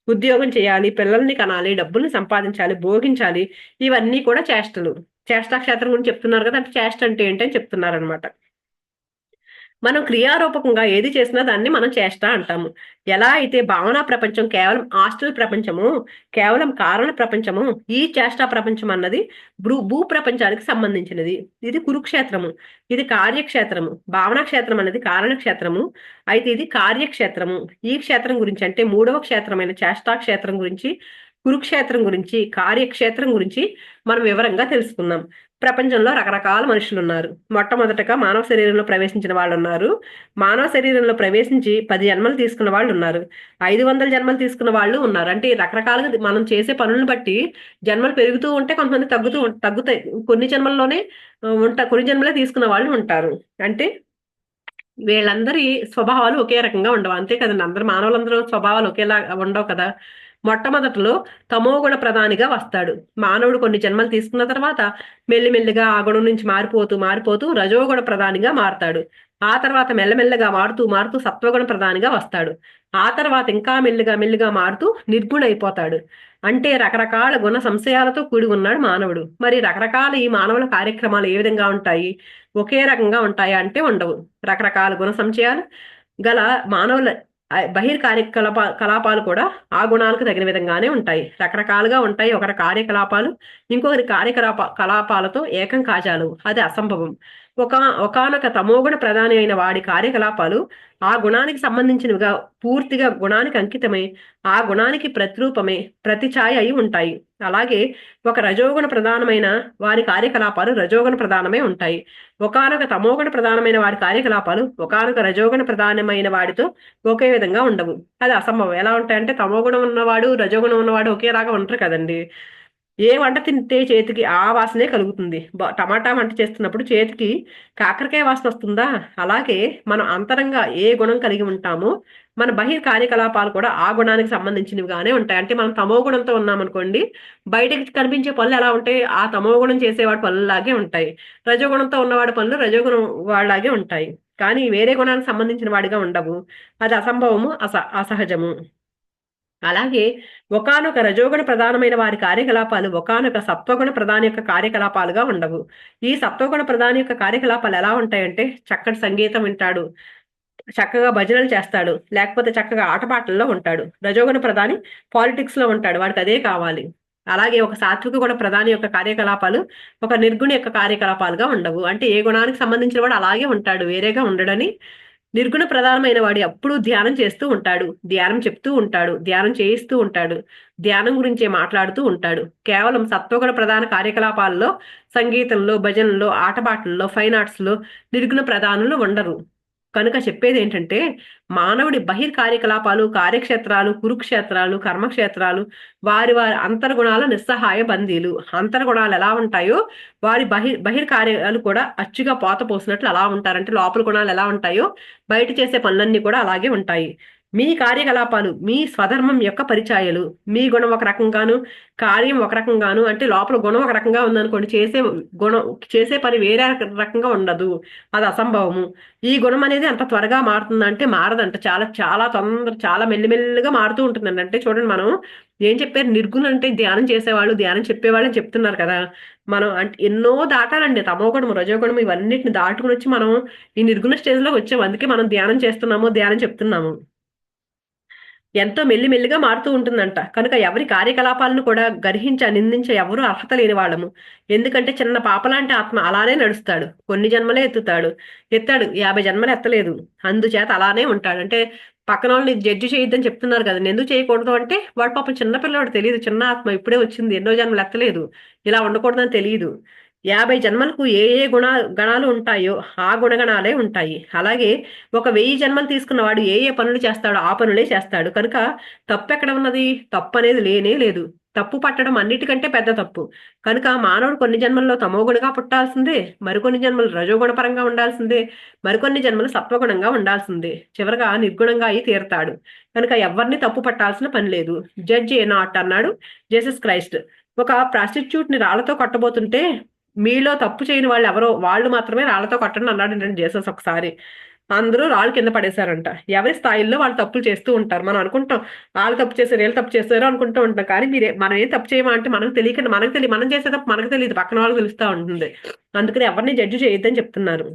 ఉద్యోగం చేయాలి, పిల్లల్ని కనాలి, డబ్బుల్ని సంపాదించాలి, భోగించాలి, ఇవన్నీ కూడా చేష్టలు. చేష్టా క్షేత్రం గురించి చెప్తున్నారు కదా, అంటే చేష్ట అంటే ఏంటని చెప్తున్నారనమాట. మనం క్రియారూపకంగా ఏది చేసినా దాన్ని మనం చేష్ట అంటాము. ఎలా అయితే భావనా ప్రపంచం కేవలం హాస్టల్ ప్రపంచము, కేవలం కారణ ప్రపంచము, ఈ చేష్టా ప్రపంచం అన్నది భూ ప్రపంచానికి సంబంధించినది. ఇది కురుక్షేత్రము, ఇది కార్యక్షేత్రము. భావనా క్షేత్రం అనేది కారణ క్షేత్రము, అయితే ఇది కార్యక్షేత్రము. ఈ క్షేత్రం గురించి అంటే మూడవ క్షేత్రమైన చేష్టా క్షేత్రం గురించి, కురుక్షేత్రం గురించి, కార్యక్షేత్రం గురించి మనం వివరంగా తెలుసుకుందాం. ప్రపంచంలో రకరకాల మనుషులు ఉన్నారు. మొట్టమొదటగా మానవ శరీరంలో ప్రవేశించిన వాళ్ళు ఉన్నారు. మానవ శరీరంలో ప్రవేశించి 10 జన్మలు తీసుకున్న వాళ్ళు ఉన్నారు. 500 జన్మలు తీసుకున్న వాళ్ళు ఉన్నారు. అంటే రకరకాలుగా మనం చేసే పనులను బట్టి జన్మలు పెరుగుతూ ఉంటే కొంతమంది తగ్గుతాయి. కొన్ని జన్మల్లోనే కొన్ని జన్మలే తీసుకున్న వాళ్ళు ఉంటారు. అంటే వీళ్ళందరి స్వభావాలు ఒకే రకంగా ఉండవు. అంతే కదండి. మానవులందరూ స్వభావాలు ఒకేలా ఉండవు కదా. మొట్టమొదటిలో తమోగుణ ప్రధానిగా వస్తాడు. మానవుడు కొన్ని జన్మలు తీసుకున్న తర్వాత మెల్లిమెల్లిగా ఆ గుణం నుంచి మారిపోతూ మారిపోతూ రజోగుణ ప్రధానిగా మారతాడు. ఆ తర్వాత మెల్లమెల్లగా మారుతూ మారుతూ సత్వగుణ ప్రధానిగా వస్తాడు. ఆ తర్వాత ఇంకా మెల్లిగా మెల్లిగా మారుతూ నిర్గుణ అయిపోతాడు. అంటే రకరకాల గుణ సంశయాలతో కూడి ఉన్నాడు మానవుడు. మరి రకరకాల ఈ మానవుల కార్యక్రమాలు ఏ విధంగా ఉంటాయి? ఒకే రకంగా ఉంటాయా అంటే ఉండవు. రకరకాల గుణ సంశయాలు గల మానవుల కలాపాలు కూడా ఆ గుణాలకు తగిన విధంగానే ఉంటాయి. రకరకాలుగా ఉంటాయి. ఒకరి కార్యకలాపాలు ఇంకొకరి కలాపాలతో ఏకం కాజాలు, అది అసంభవం. ఒకానొక తమోగుణ ప్రధాని అయిన వాడి కార్యకలాపాలు ఆ గుణానికి సంబంధించినవిగా పూర్తిగా గుణానికి అంకితమై ఆ గుణానికి ప్రతిరూపమే ప్రతిఛాయ అయి ఉంటాయి. అలాగే ఒక రజోగుణ ప్రధానమైన వారి కార్యకలాపాలు రజోగుణ ప్రధానమే ఉంటాయి. ఒకానొక తమోగుణ ప్రధానమైన వాడి కార్యకలాపాలు ఒకానొక రజోగుణ ప్రధానమైన వాడితో ఒకే విధంగా ఉండవు. అది అసంభవం. ఎలా ఉంటాయంటే, తమోగుణం ఉన్నవాడు రజోగుణం ఉన్నవాడు ఒకేలాగా ఉంటారు కదండి. ఏ వంట తింటే చేతికి ఆ వాసనే కలుగుతుంది. టమాటా వంట చేస్తున్నప్పుడు చేతికి కాకరకాయ వాసన వస్తుందా? అలాగే మనం అంతరంగా ఏ గుణం కలిగి ఉంటామో మన కార్యకలాపాలు కూడా ఆ గుణానికి సంబంధించినవిగానే ఉంటాయి. అంటే మనం తమో గుణంతో ఉన్నామనుకోండి, బయటకి కనిపించే పనులు ఎలా ఉంటాయి? ఆ తమో గుణం చేసేవాడి పనులాగే ఉంటాయి. రజోగుణంతో ఉన్నవాడి పనులు రజోగుణం వాళ్ళలాగే ఉంటాయి. కానీ వేరే గుణానికి సంబంధించిన వాడిగా ఉండవు. అది అసంభవము, అసహజము. అలాగే ఒకానొక రజోగుణ ప్రధానమైన వారి కార్యకలాపాలు ఒకానొక సత్వగుణ ప్రధాని యొక్క కార్యకలాపాలుగా ఉండవు. ఈ సత్వగుణ ప్రధాని యొక్క కార్యకలాపాలు ఎలా ఉంటాయంటే, చక్కటి సంగీతం వింటాడు, చక్కగా భజనలు చేస్తాడు, లేకపోతే చక్కగా ఆటపాటల్లో ఉంటాడు. రజోగుణ ప్రధాని పాలిటిక్స్ లో ఉంటాడు, వాడికి అదే కావాలి. అలాగే ఒక సాత్విక గుణ ప్రధాని యొక్క కార్యకలాపాలు ఒక నిర్గుణ యొక్క కార్యకలాపాలుగా ఉండవు. అంటే ఏ గుణానికి సంబంధించిన వాడు అలాగే ఉంటాడు, వేరేగా ఉండడని. నిర్గుణ ప్రధానమైన వాడు ఎప్పుడూ ధ్యానం చేస్తూ ఉంటాడు, ధ్యానం చెప్తూ ఉంటాడు, ధ్యానం చేయిస్తూ ఉంటాడు, ధ్యానం గురించే మాట్లాడుతూ ఉంటాడు. కేవలం సత్వగుణ ప్రధాన కార్యకలాపాల్లో, సంగీతంలో, భజనలో, ఆటపాటల్లో, ఫైన్ ఆర్ట్స్ లో నిర్గుణ ప్రధానులు ఉండరు. కనుక చెప్పేది ఏంటంటే, మానవుడి కార్యకలాపాలు, కార్యక్షేత్రాలు, కురుక్షేత్రాలు, కర్మక్షేత్రాలు వారి వారి అంతర్గుణాల నిస్సహాయ బందీలు. అంతర్గుణాలు ఎలా ఉంటాయో వారి కార్యాలు కూడా అచ్చుగా పోత పోసినట్లు అలా ఉంటారంటే, లోపల గుణాలు ఎలా ఉంటాయో బయట చేసే పనులన్నీ కూడా అలాగే ఉంటాయి. మీ కార్యకలాపాలు మీ స్వధర్మం యొక్క పరిచాయలు. మీ గుణం ఒక రకంగాను, కార్యం ఒక రకంగాను, అంటే లోపల గుణం ఒక రకంగా ఉందనుకోండి, చేసే పని వేరే రకంగా ఉండదు. అది అసంభవము. ఈ గుణం అనేది అంత త్వరగా మారుతుందంటే మారదంట. చాలా చాలా చాలా మెల్లిమెల్లిగా మారుతూ ఉంటుందండి. అంటే చూడండి, మనం ఏం చెప్పారు, నిర్గుణం అంటే ధ్యానం చేసేవాళ్ళు, ధ్యానం చెప్పేవాళ్ళు అని చెప్తున్నారు కదా. మనం అంటే ఎన్నో దాటాలండి. తమోగుణం, రజోగుణం ఇవన్నిటిని దాటుకుని వచ్చి మనం ఈ నిర్గుణ స్టేజ్ లో వచ్చాము. అందుకే మనం ధ్యానం చేస్తున్నాము, ధ్యానం చెప్తున్నాము. ఎంతో మెల్లిమెల్లిగా మారుతూ ఉంటుందంట. కనుక ఎవరి కార్యకలాపాలను కూడా నిందించే ఎవరు అర్హత లేని వాళ్ళము. ఎందుకంటే చిన్న పాపలాంటి ఆత్మ అలానే నడుస్తాడు. కొన్ని జన్మలే ఎత్తాడు 50 జన్మలు ఎత్తలేదు. అందుచేత అలానే ఉంటాడు. అంటే పక్కన వాళ్ళని జడ్జి చేయొద్దని చెప్తున్నారు కదండి. ఎందుకు చేయకూడదు అంటే వాడు పాపం చిన్న పిల్లవాడు, తెలియదు, చిన్న ఆత్మ ఇప్పుడే వచ్చింది, ఎన్నో జన్మలు ఎత్తలేదు, ఇలా ఉండకూడదని తెలియదు. 50 జన్మలకు ఏ ఏ గణాలు ఉంటాయో ఆ గుణగణాలే ఉంటాయి. అలాగే ఒక 1000 జన్మలు తీసుకున్నవాడు ఏ ఏ పనులు చేస్తాడో ఆ పనులే చేస్తాడు. కనుక తప్పు ఎక్కడ ఉన్నది? తప్పు అనేది లేనే లేదు. తప్పు పట్టడం అన్నిటికంటే పెద్ద తప్పు. కనుక మానవుడు కొన్ని జన్మల్లో తమోగుణంగా పుట్టాల్సిందే, మరికొన్ని జన్మలు రజోగుణపరంగా ఉండాల్సిందే, మరికొన్ని జన్మలు సత్వగుణంగా ఉండాల్సిందే, చివరగా నిర్గుణంగా అయి తీరతాడు. కనుక ఎవరిని తప్పు పట్టాల్సిన పని లేదు. జడ్జ్ ఏ నాట్ అన్నాడు జీసస్ క్రైస్ట్. ఒక ప్రాస్టిట్యూట్ ని రాళ్లతో కొట్టబోతుంటే మీలో తప్పు చేయని వాళ్ళు ఎవరో వాళ్ళు మాత్రమే రాళ్లతో కొట్టండి అన్నాడు ఏంటంటే జీసస్ ఒకసారి. అందరూ రాళ్ళు కింద పడేశారంట. ఎవరి స్థాయిల్లో వాళ్ళు తప్పులు చేస్తూ ఉంటారు. మనం అనుకుంటాం వాళ్ళు తప్పు చేశారు, వీళ్ళు తప్పు చేశారు అనుకుంటూ ఉంటాం. కానీ మనం ఏం తప్పు చేయమా అంటే మనకు తెలియక మనం చేసే తప్పు మనకు తెలియదు, పక్కన వాళ్ళకి తెలుస్తూ ఉంటుంది. అందుకని ఎవరిని జడ్జి చేయొద్దని చెప్తున్నారు.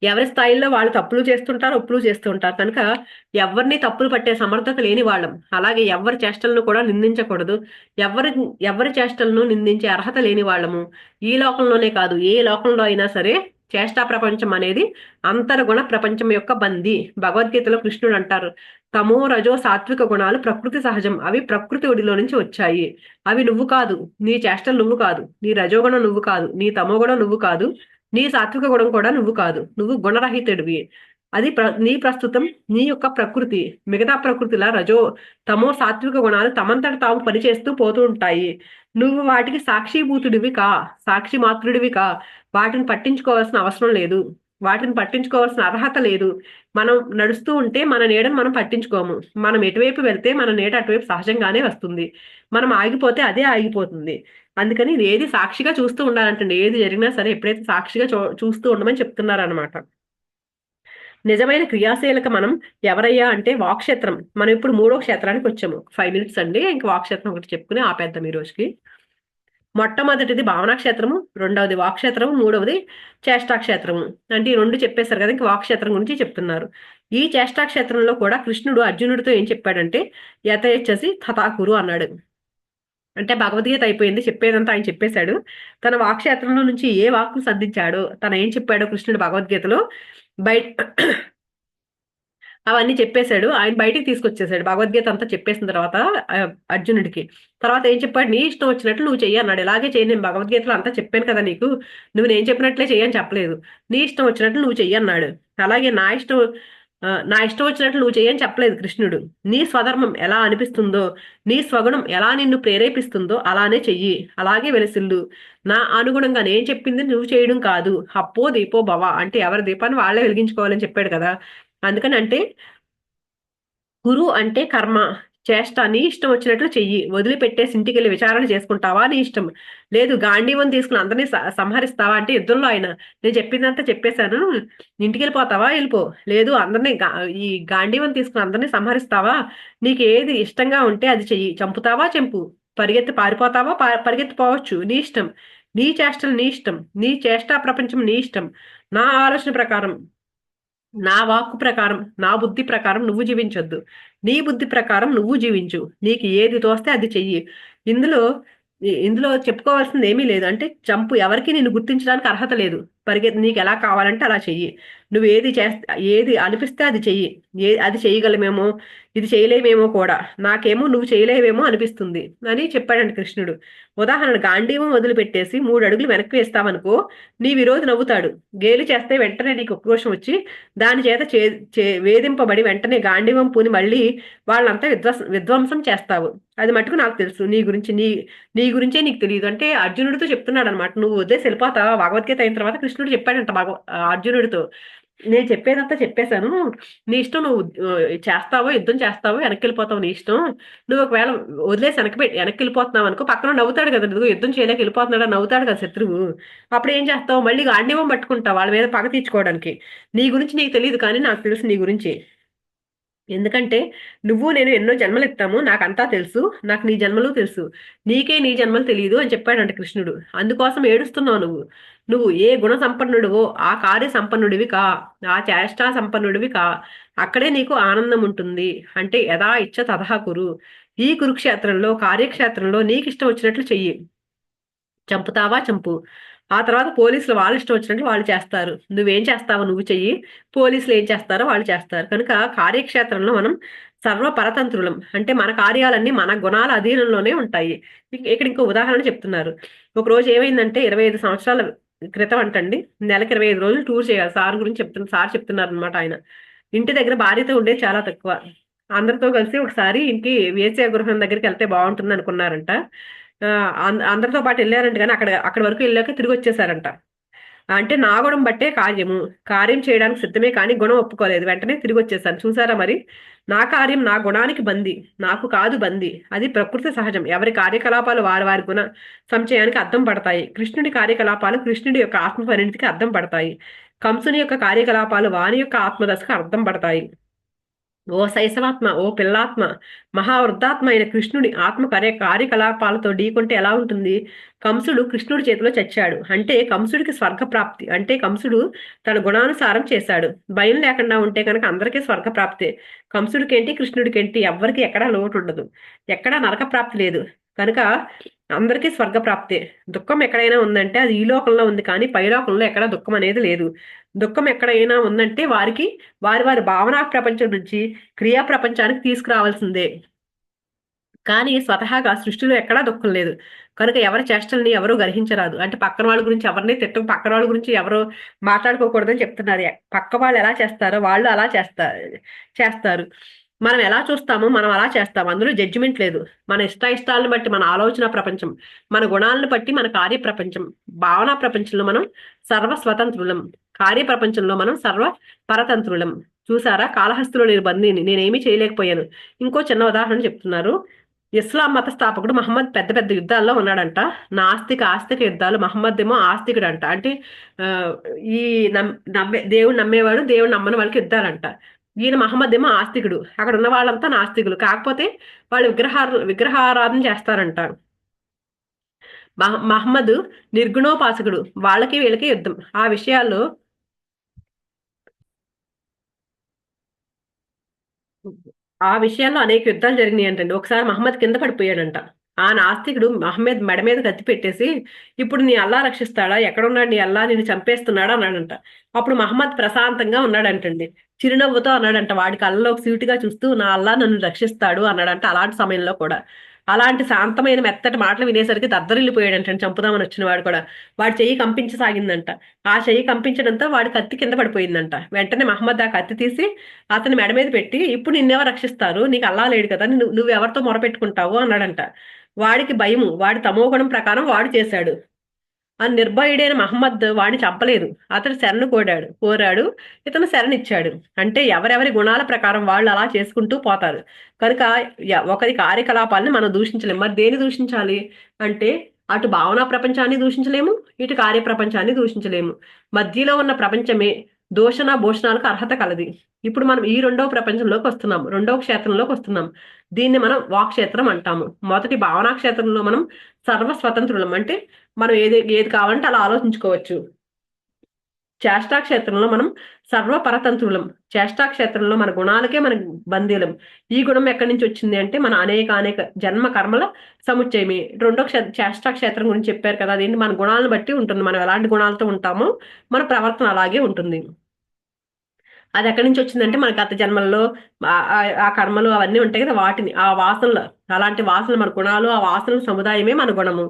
ఎవరి స్థాయిల్లో వాళ్ళు తప్పులు చేస్తుంటారు, ఒప్పులు చేస్తూ ఉంటారు. కనుక ఎవరిని తప్పులు పట్టే సమర్థత లేని వాళ్ళం. అలాగే ఎవరి చేష్టలను కూడా నిందించకూడదు. ఎవరి ఎవరి చేష్టలను నిందించే అర్హత లేని వాళ్ళము. ఈ లోకంలోనే కాదు, ఏ లోకంలో అయినా సరే చేష్టా ప్రపంచం అనేది అంతర్గుణ ప్రపంచం యొక్క బంది. భగవద్గీతలో కృష్ణుడు అంటారు, తమో రజో సాత్విక గుణాలు ప్రకృతి సహజం, అవి ప్రకృతి ఒడిలో నుంచి వచ్చాయి. అవి నువ్వు కాదు, నీ చేష్టలు నువ్వు కాదు, నీ రజోగుణం నువ్వు కాదు, నీ తమోగుణం నువ్వు కాదు, నీ సాత్విక గుణం కూడా నువ్వు కాదు. నువ్వు గుణరహితుడివి. అది నీ ప్రస్తుతం నీ యొక్క ప్రకృతి. మిగతా ప్రకృతిలా తమో సాత్విక గుణాలు తమంతట తాము పనిచేస్తూ పోతూ ఉంటాయి. నువ్వు వాటికి సాక్షిభూతుడివి కా, సాక్షి మాత్రుడివి కా. వాటిని పట్టించుకోవాల్సిన అవసరం లేదు. వాటిని పట్టించుకోవాల్సిన అర్హత లేదు. మనం నడుస్తూ ఉంటే మన నీడను మనం పట్టించుకోము. మనం ఎటువైపు వెళ్తే మన నీడ అటువైపు సహజంగానే వస్తుంది. మనం ఆగిపోతే అదే ఆగిపోతుంది. అందుకని ఇది ఏది సాక్షిగా చూస్తూ ఉండాలంటండి. ఏది జరిగినా సరే ఎప్పుడైతే సాక్షిగా చూస్తూ ఉండమని చెప్తున్నారనమాట. నిజమైన క్రియాశీలక మనం ఎవరయ్యా అంటే వాక్క్షేత్రం. మనం ఇప్పుడు 3వ క్షేత్రానికి వచ్చాము. 5 మినిట్స్ అండి. ఇంక వాక్క్షేత్రం ఒకటి చెప్పుకుని ఆపేద్దాం ఈ రోజుకి. మొట్టమొదటిది భావనాక్షేత్రము, రెండవది వాక్క్షేత్రము, మూడవది చేష్టాక్షేత్రము. అంటే ఈ 2 చెప్పేశారు కదా, ఇంక వాక్క్షేత్రం గురించి చెప్తున్నారు. ఈ చేష్టాక్షేత్రంలో కూడా కృష్ణుడు అర్జునుడితో ఏం చెప్పాడంటే యథేచ్ఛసి తథాకురు అన్నాడు. అంటే భగవద్గీత అయిపోయింది, చెప్పేదంతా ఆయన చెప్పేశాడు. తన వాక్క్షేత్రంలో నుంచి ఏ వాక్కు సంధించాడో, తన ఏం చెప్పాడో కృష్ణుడు భగవద్గీతలో బయట అవన్నీ చెప్పేశాడు. ఆయన బయటికి తీసుకొచ్చేసాడు భగవద్గీత అంతా చెప్పేసిన తర్వాత అర్జునుడికి. తర్వాత ఏం చెప్పాడు, నీ ఇష్టం వచ్చినట్లు నువ్వు చెయ్యి అన్నాడు. ఇలాగే చెయ్యి, నేను భగవద్గీతలో అంతా చెప్పాను కదా నీకు, నువ్వు నేను చెప్పినట్లే చెయ్యని చెప్పలేదు. నీ ఇష్టం వచ్చినట్లు నువ్వు చెయ్యి అన్నాడు. అలాగే నా ఇష్టం వచ్చినట్లు నువ్వు చెయ్యని చెప్పలేదు కృష్ణుడు. నీ స్వధర్మం ఎలా అనిపిస్తుందో, నీ స్వగుణం ఎలా నిన్ను ప్రేరేపిస్తుందో అలానే చెయ్యి, అలాగే వెలసిల్లు. నా అనుగుణంగా నేను చెప్పింది నువ్వు చేయడం కాదు. అప్పో దీపో భవ అంటే ఎవరి దీపాన్ని వాళ్ళే వెలిగించుకోవాలని చెప్పాడు కదా. అందుకని అంటే గురు అంటే కర్మ, చేష్ట, నీ ఇష్టం వచ్చినట్లు చెయ్యి. వదిలిపెట్టేసి ఇంటికి వెళ్ళి విచారణ చేసుకుంటావా, నీ ఇష్టం. లేదు గాంధీవం తీసుకుని అందరినీ సంహరిస్తావా అంటే యుద్ధంలో ఆయన నేను చెప్పిందంతా చెప్పేశాను, ఇంటికి వెళ్ళిపోతావా, వెళ్ళిపో. లేదు అందరినీ ఈ గాంధీవం తీసుకుని అందరినీ సంహరిస్తావా, నీకు ఏది ఇష్టంగా ఉంటే అది చెయ్యి. చంపుతావా చంపు, పరిగెత్తి పారిపోతావా పరిగెత్తిపోవచ్చు, నీ ఇష్టం. నీ చేష్టలు నీ ఇష్టం, నీ చేష్టా ప్రపంచం నీ ఇష్టం. నా ఆలోచన ప్రకారం, నా వాక్కు ప్రకారం, నా బుద్ధి ప్రకారం నువ్వు జీవించొద్దు. నీ బుద్ధి ప్రకారం నువ్వు జీవించు. నీకు ఏది తోస్తే అది చెయ్యి. ఇందులో ఇందులో చెప్పుకోవాల్సింది ఏమీ లేదు. అంటే చంపు, ఎవరికి నిన్ను గుర్తించడానికి అర్హత లేదు. నీకు ఎలా కావాలంటే అలా చెయ్యి. నువ్వు ఏది అనిపిస్తే అది చెయ్యి. అది చేయగలమేమో, ఇది చేయలేమేమో కూడా. నాకేమో నువ్వు చేయలేవేమో అనిపిస్తుంది అని చెప్పాడండి కృష్ణుడు. ఉదాహరణ, గాంధీవం వదిలిపెట్టేసి 3 అడుగులు వెనక్కి వేస్తావనుకో, నీ విరోధి నవ్వుతాడు. గేలి చేస్తే వెంటనే నీకు ఉక్రోషం వచ్చి దాని చేత వేధింపబడి వెంటనే గాంధీవం పూని మళ్ళీ వాళ్ళంతా విధ్వంసం చేస్తావు. అది మటుకు నాకు తెలుసు. నీ గురించే నీకు తెలియదు అంటే అర్జునుడితో చెప్తున్నాడు అనమాట. నువ్వు వదిలేసి వెళ్ళిపోతావా. భగవద్గీత అయిన తర్వాత కృష్ణుడు చెప్పాడంట అర్జునుడితో, నేను చెప్పేదంతా చెప్పేశాను, నీ ఇష్టం. నువ్వు చేస్తావో, యుద్ధం చేస్తావో, వెనక్కి వెళ్ళిపోతావు, నీ ఇష్టం. నువ్వు ఒకవేళ వదిలేసి వెనక్కి వెళ్ళిపోతున్నావు అనుకో, పక్కన నవ్వుతాడు కదా, నువ్వు యుద్ధం చేయలేక వెళ్ళిపోతున్నాడు నవ్వుతాడు కదా శత్రువు. అప్పుడు ఏం చేస్తావు, మళ్ళీ గాంధీవం పట్టుకుంటావు వాళ్ళ మీద పగ తీర్చుకోవడానికి. నీ గురించి నీకు తెలియదు కానీ నాకు తెలుసు నీ గురించి. ఎందుకంటే నువ్వు నేను ఎన్నో జన్మలు ఎత్తాము, నాకంతా తెలుసు, నాకు నీ జన్మలు తెలుసు, నీకే నీ జన్మలు తెలియదు అని చెప్పాడంట కృష్ణుడు. అందుకోసం ఏడుస్తున్నావు నువ్వు. నువ్వు ఏ గుణ సంపన్నుడివో ఆ కార్య సంపన్నుడివి కా, ఆ చేష్టా సంపన్నుడివి కా, అక్కడే నీకు ఆనందం ఉంటుంది. అంటే యథా ఇచ్చ తథా కురు. ఈ కురుక్షేత్రంలో కార్యక్షేత్రంలో నీకు ఇష్టం వచ్చినట్లు చెయ్యి. చంపుతావా చంపు. ఆ తర్వాత పోలీసులు వాళ్ళ ఇష్టం వచ్చినట్లు వాళ్ళు చేస్తారు. నువ్వేం చేస్తావో నువ్వు చెయ్యి, పోలీసులు ఏం చేస్తారో వాళ్ళు చేస్తారు. కనుక కార్యక్షేత్రంలో మనం సర్వపరతంత్రులం. అంటే మన కార్యాలన్నీ మన గుణాల అధీనంలోనే ఉంటాయి. ఇక్కడ ఇంకో ఉదాహరణ చెప్తున్నారు. ఒక రోజు ఏమైందంటే 25 సంవత్సరాల క్రితం అంటండి, నెలకి 25 రోజులు టూర్ చేయాలి. సార్ గురించి సార్ చెప్తున్నారు అనమాట. ఆయన ఇంటి దగ్గర భార్యతో ఉండేది చాలా తక్కువ. అందరితో కలిసి ఒకసారి ఇంటి వేశ్య గృహం దగ్గరికి వెళ్తే బాగుంటుంది అనుకున్నారంట. అందరితో పాటు వెళ్ళారంట, కానీ అక్కడ వరకు వెళ్ళాక తిరిగి వచ్చేసారంట. అంటే నా గుణం బట్టే కార్యము, కార్యం చేయడానికి సిద్ధమే కానీ గుణం ఒప్పుకోలేదు, వెంటనే తిరిగి వచ్చేసాను. చూసారా మరి, నా కార్యం నా గుణానికి బంది, నాకు కాదు బంది. అది ప్రకృతి సహజం. ఎవరి కార్యకలాపాలు వారి వారి గుణ సంచయానికి అద్దం పడతాయి. కృష్ణుడి కార్యకలాపాలు కృష్ణుడి యొక్క ఆత్మ పరిణితికి అద్దం పడతాయి. కంసుని యొక్క కార్యకలాపాలు వాని యొక్క ఆత్మదశకు అర్థం పడతాయి. ఓ శైశవాత్మ, ఓ పిల్లాత్మ, మహావృద్ధాత్మ అయిన కృష్ణుడి ఆత్మ కార్యకలాపాలతో ఢీకొంటే ఎలా ఉంటుంది? కంసుడు కృష్ణుడి చేతిలో చచ్చాడు అంటే కంసుడికి స్వర్గప్రాప్తి. అంటే కంసుడు తన గుణానుసారం చేశాడు. భయం లేకుండా ఉంటే కనుక అందరికీ స్వర్గప్రాప్తే. కంసుడికేంటి కృష్ణుడికేంటి ఎవ్వరికి ఎక్కడా లోటు ఉండదు, ఎక్కడా నరక ప్రాప్తి లేదు. కనుక అందరికీ స్వర్గప్రాప్తే. దుఃఖం ఎక్కడైనా ఉందంటే అది ఈ లోకంలో ఉంది, కానీ పైలోకంలో ఎక్కడా దుఃఖం అనేది లేదు. దుఃఖం ఎక్కడైనా ఉందంటే వారికి వారి వారి భావనా ప్రపంచం నుంచి క్రియా ప్రపంచానికి తీసుకురావాల్సిందే. కానీ స్వతహాగా సృష్టిలో ఎక్కడా దుఃఖం లేదు. కనుక ఎవరి చేష్టల్ని ఎవరు గ్రహించరాదు. అంటే పక్కన వాళ్ళ గురించి ఎవరిని తిట్టం, పక్కన వాళ్ళ గురించి ఎవరు మాట్లాడుకోకూడదని చెప్తున్నారు. పక్క వాళ్ళు ఎలా చేస్తారో వాళ్ళు అలా చేస్తారు. మనం ఎలా చూస్తామో మనం అలా చేస్తాం. అందులో జడ్జిమెంట్ లేదు. మన ఇష్టాలను బట్టి మన ఆలోచన ప్రపంచం, మన గుణాలను బట్టి మన కార్య ప్రపంచం. భావనా ప్రపంచంలో మనం సర్వ స్వతంత్రులం, కార్య ప్రపంచంలో మనం సర్వ పరతంత్రులం. చూసారా, కాళహస్తిలో నేను బందీని, నేనేమీ చేయలేకపోయాను. ఇంకో చిన్న ఉదాహరణ చెప్తున్నారు. ఇస్లాం మత స్థాపకుడు మహమ్మద్ పెద్ద పెద్ద యుద్ధాల్లో ఉన్నాడంట. ఆస్తిక యుద్ధాలు. మహమ్మద్ ఏమో ఆస్తికుడు అంట. అంటే ఈ దేవుడు నమ్మేవాడు, దేవుడు నమ్మని వాళ్ళకి యుద్ధాలంట. ఈయన మహమ్మద్ ఏమో ఆస్తికుడు. అక్కడ ఉన్న వాళ్ళంతా నాస్తికులు, కాకపోతే వాళ్ళు విగ్రహారాధన చేస్తారంట. మహమ్మద్ నిర్గుణోపాసకుడు. వాళ్ళకి వీళ్ళకి యుద్ధం. ఆ విషయాల్లో అనేక యుద్ధాలు జరిగినాయి అంటండి. ఒకసారి మహమ్మద్ కింద పడిపోయాడంట. ఆ నాస్తికుడు మహమ్మద్ మెడ మీద కత్తి పెట్టేసి, ఇప్పుడు నీ అల్లా రక్షిస్తాడా, ఎక్కడున్నాడు నీ అల్లా, నిన్ను చంపేస్తున్నాడా అన్నాడంట. అప్పుడు మహమ్మద్ ప్రశాంతంగా ఉన్నాడంటండి, చిరునవ్వుతో అన్నాడంట. వాడి కళ్ళలో సూటిగా చూస్తూ నా అల్లా నన్ను రక్షిస్తాడు అన్నాడంట. అలాంటి సమయంలో కూడా అలాంటి శాంతమైన మెత్తటి మాటలు వినేసరికి దద్దరిల్లిపోయాడంటండి, చంపుదామని వచ్చిన వాడు కూడా. వాడి చెయ్యి కంపించసాగిందంట. ఆ చెయ్యి కంపించడంతో వాడి కత్తి కింద పడిపోయిందంట. వెంటనే మహమ్మద్ ఆ కత్తి తీసి అతని మెడ మీద పెట్టి, ఇప్పుడు నిన్నెవరు రక్షిస్తారు, నీకు అల్లా లేడు కదా, నువ్వెవరితో మొరపెట్టుకుంటావు అన్నాడంట. వాడికి భయము, వాడి తమోగుణం ప్రకారం వాడు చేశాడు. ఆ నిర్భయుడైన మహమ్మద్ వాడిని చంపలేదు. అతడు శరణు కోరాడు, ఇతను శరణిచ్చాడు. అంటే ఎవరెవరి గుణాల ప్రకారం వాళ్ళు అలా చేసుకుంటూ పోతారు. కనుక ఒకరి కార్యకలాపాలని మనం దూషించలేము. మరి దేని దూషించాలి అంటే, అటు భావనా ప్రపంచాన్ని దూషించలేము, ఇటు కార్య ప్రపంచాన్ని దూషించలేము. మధ్యలో ఉన్న ప్రపంచమే దోషణ భూషణాలకు అర్హత కలది. ఇప్పుడు మనం ఈ రెండవ ప్రపంచంలోకి వస్తున్నాం, రెండవ క్షేత్రంలోకి వస్తున్నాం. దీన్ని మనం వాక్క్షేత్రం అంటాము. మొదటి భావనా క్షేత్రంలో మనం సర్వ స్వతంత్రులం. అంటే మనం ఏది కావాలంటే అలా ఆలోచించుకోవచ్చు. చేష్టాక్షేత్రంలో మనం సర్వపరతంత్రులం. చేష్టాక్షేత్రంలో మన గుణాలకే మన బందీలం. ఈ గుణం ఎక్కడి నుంచి వచ్చింది అంటే మన అనేక జన్మ కర్మల సముచ్చయమే. రెండో చేష్టాక్షేత్రం గురించి చెప్పారు కదా, అదేంటి మన గుణాలను బట్టి ఉంటుంది. మనం ఎలాంటి గుణాలతో ఉంటామో మన ప్రవర్తన అలాగే ఉంటుంది. అది ఎక్కడి నుంచి వచ్చిందంటే మన గత జన్మల్లో ఆ కర్మలు అవన్నీ ఉంటాయి కదా, వాటిని ఆ వాసనలు, అలాంటి వాసనలు మన గుణాలు, ఆ వాసనల సముదాయమే మన గుణము.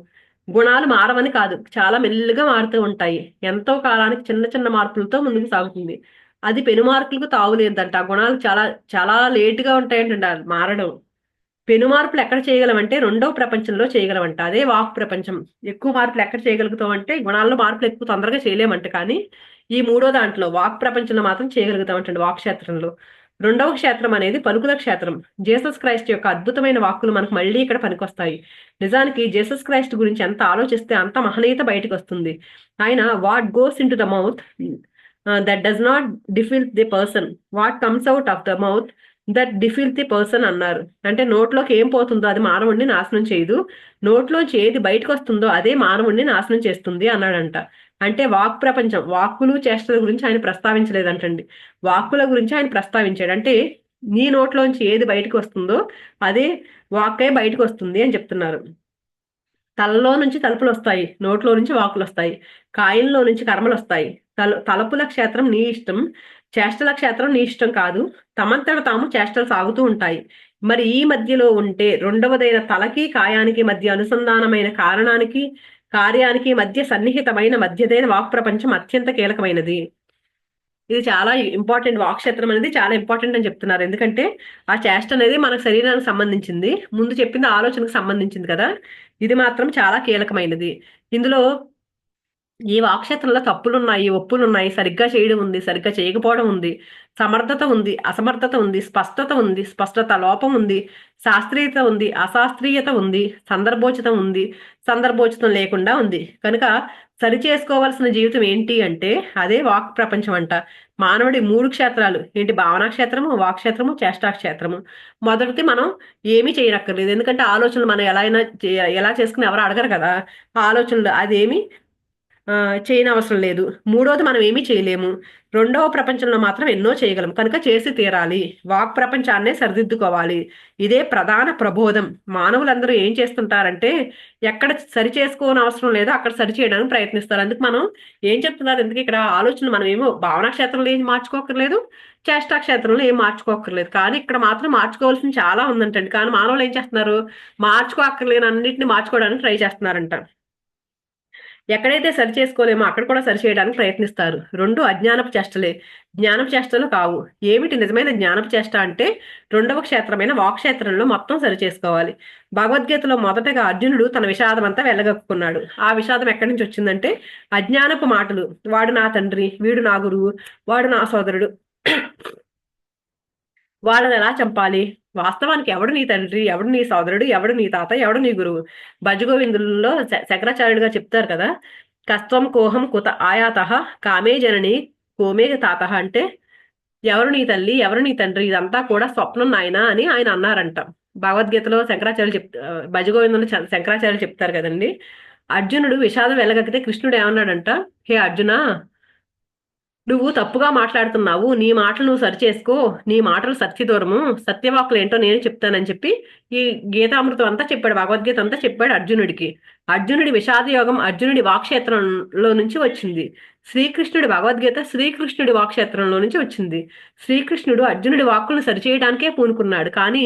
గుణాలు మారవని కాదు, చాలా మెల్లిగా మారుతూ ఉంటాయి. ఎంతో కాలానికి చిన్న చిన్న మార్పులతో ముందుకు సాగుతుంది. అది పెను మార్పులకు తావులేదంట. ఆ గుణాలు చాలా చాలా లేటుగా ఉంటాయంటండి మారడం. పెను మార్పులు ఎక్కడ చేయగలమంటే రెండవ ప్రపంచంలో చేయగలమంట. అదే వాక్ ప్రపంచం. ఎక్కువ మార్పులు ఎక్కడ చేయగలుగుతాం అంటే గుణాల్లో మార్పులు ఎక్కువ తొందరగా చేయలేమంట. కానీ ఈ మూడో దాంట్లో వాక్ ప్రపంచంలో మాత్రం చేయగలుగుతామంటండి, వాక్ క్షేత్రంలో. రెండవ క్షేత్రం అనేది పలుకుల క్షేత్రం. జీసస్ క్రైస్ట్ యొక్క అద్భుతమైన వాక్కులు మనకు మళ్ళీ ఇక్కడ పనికొస్తాయి. నిజానికి జీసస్ క్రైస్ట్ గురించి ఎంత ఆలోచిస్తే అంత మహనీయత బయటకు వస్తుంది. ఆయన what goes into the mouth that does not defile the person, what comes out of the mouth that defile the person అన్నారు. అంటే నోట్లోకి ఏం పోతుందో అది మానవుడిని నాశనం చేయదు, నోట్లోంచి ఏది బయటకు వస్తుందో అదే మానవుడిని నాశనం చేస్తుంది అన్నాడంట. అంటే వాక్ ప్రపంచం, వాక్కులు చేష్టల గురించి ఆయన ప్రస్తావించలేదంటండి, వాక్కుల గురించి ఆయన ప్రస్తావించాడు. అంటే నీ నోట్లోంచి ఏది బయటకు వస్తుందో అదే వాక్కే బయటకు వస్తుంది అని చెప్తున్నారు. తలలో నుంచి తలుపులు వస్తాయి, నోట్లో నుంచి వాకులు వస్తాయి, కాయంలో నుంచి కర్మలు వస్తాయి. తలపుల క్షేత్రం నీ ఇష్టం, చేష్టల క్షేత్రం నీ ఇష్టం కాదు. తమంతట తాము చేష్టలు సాగుతూ ఉంటాయి. మరి ఈ మధ్యలో ఉంటే రెండవదైన తలకి కాయానికి మధ్య అనుసంధానమైన కారణానికి కార్యానికి మధ్య సన్నిహితమైన మధ్యదైన వాక్ ప్రపంచం అత్యంత కీలకమైనది. ఇది చాలా ఇంపార్టెంట్, వాక్ క్షేత్రం అనేది చాలా ఇంపార్టెంట్ అని చెప్తున్నారు. ఎందుకంటే ఆ చేష్ట అనేది మన శరీరానికి సంబంధించింది, ముందు చెప్పింది ఆలోచనకు సంబంధించింది కదా, ఇది మాత్రం చాలా కీలకమైనది. ఇందులో ఈ వాక్క్షేత్రంలో తప్పులున్నాయి, ఒప్పులున్నాయి, సరిగ్గా చేయడం ఉంది, సరిగ్గా చేయకపోవడం ఉంది, సమర్థత ఉంది, అసమర్థత ఉంది, స్పష్టత ఉంది, స్పష్టత లోపం ఉంది, శాస్త్రీయత ఉంది, అశాస్త్రీయత ఉంది, సందర్భోచితం ఉంది, సందర్భోచితం లేకుండా ఉంది. కనుక సరి చేసుకోవాల్సిన జీవితం ఏంటి అంటే అదే వాక్ ప్రపంచం అంట. మానవుడి 3 క్షేత్రాలు ఏంటి? భావనా క్షేత్రము, వాక్క్షేత్రము, చేష్టా క్షేత్రము. మొదటిది మనం ఏమీ చేయనక్కర్లేదు, ఎందుకంటే ఆలోచనలు మనం ఎలా చేసుకుని ఎవరు అడగరు కదా, ఆలోచనలు అదేమి చేయనవసరం లేదు. మూడోది మనం ఏమీ చేయలేము, రెండవ ప్రపంచంలో మాత్రం ఎన్నో చేయగలం, కనుక చేసి తీరాలి, వాక్ ప్రపంచాన్నే సరిదిద్దుకోవాలి. ఇదే ప్రధాన ప్రబోధం. మానవులందరూ ఏం చేస్తుంటారంటే ఎక్కడ సరి చేసుకోని అవసరం లేదో అక్కడ సరి చేయడానికి ప్రయత్నిస్తారు. అందుకు మనం ఏం చెప్తున్నారు, ఎందుకు ఇక్కడ ఆలోచన మనం ఏమో భావనా క్షేత్రంలో ఏం మార్చుకోకర్లేదు, చేష్టా క్షేత్రంలో ఏం మార్చుకోకర్లేదు, కానీ ఇక్కడ మాత్రం మార్చుకోవాల్సింది చాలా ఉందంటండి. కానీ మానవులు ఏం చేస్తున్నారు, మార్చుకోక్కర్లేని అన్నింటినీ మార్చుకోవడానికి ట్రై చేస్తున్నారంట. ఎక్కడైతే సరి చేసుకోలేమో అక్కడ కూడా సరి చేయడానికి ప్రయత్నిస్తారు. రెండు అజ్ఞానపు చేష్టలే, జ్ఞానపు చేష్టలు కావు. ఏమిటి నిజమైన జ్ఞానపు చేష్ట అంటే రెండవ క్షేత్రమైన వాక్క్షేత్రంలో మొత్తం సరి చేసుకోవాలి. భగవద్గీతలో మొదటగా అర్జునుడు తన విషాదం అంతా వెళ్ళగక్కున్నాడు. ఆ విషాదం ఎక్కడి నుంచి వచ్చిందంటే అజ్ఞానపు మాటలు. వాడు నా తండ్రి, వీడు నా గురువు, వాడు నా సోదరుడు, వాళ్ళని ఎలా చంపాలి, వాస్తవానికి ఎవడు నీ తండ్రి, ఎవడు నీ సోదరుడు, ఎవడు నీ తాత, ఎవడు నీ గురువు. భజగోవిందుల్లో శంకరాచార్యుడిగా చెప్తారు కదా, కస్త్వం కోహం కుత ఆయాత కామే జనని కోమే తాత. అంటే ఎవరు నీ తల్లి, ఎవరు నీ తండ్రి, ఇదంతా కూడా స్వప్నం నాయన అని ఆయన అన్నారంట. భగవద్గీతలో శంకరాచార్యులు భజగోవిందంలో శంకరాచార్యులు చెప్తారు కదండి. అర్జునుడు విషాదం వెళ్ళగక్కితే కృష్ణుడు ఏమన్నాడంట, హే అర్జున, నువ్వు తప్పుగా మాట్లాడుతున్నావు, నీ మాటలు నువ్వు సరిచేసుకో, నీ మాటలు సత్యదూరము, సత్యవాకులు ఏంటో నేను చెప్తానని చెప్పి ఈ గీతామృతం అంతా చెప్పాడు, భగవద్గీత అంతా చెప్పాడు అర్జునుడికి. అర్జునుడి విషాదయోగం అర్జునుడి వాక్షేత్రంలో నుంచి వచ్చింది. శ్రీకృష్ణుడి భగవద్గీత శ్రీకృష్ణుడి వాక్షేత్రంలో నుంచి వచ్చింది. శ్రీకృష్ణుడు అర్జునుడి వాక్కులను సరిచేయడానికే పూనుకున్నాడు, కానీ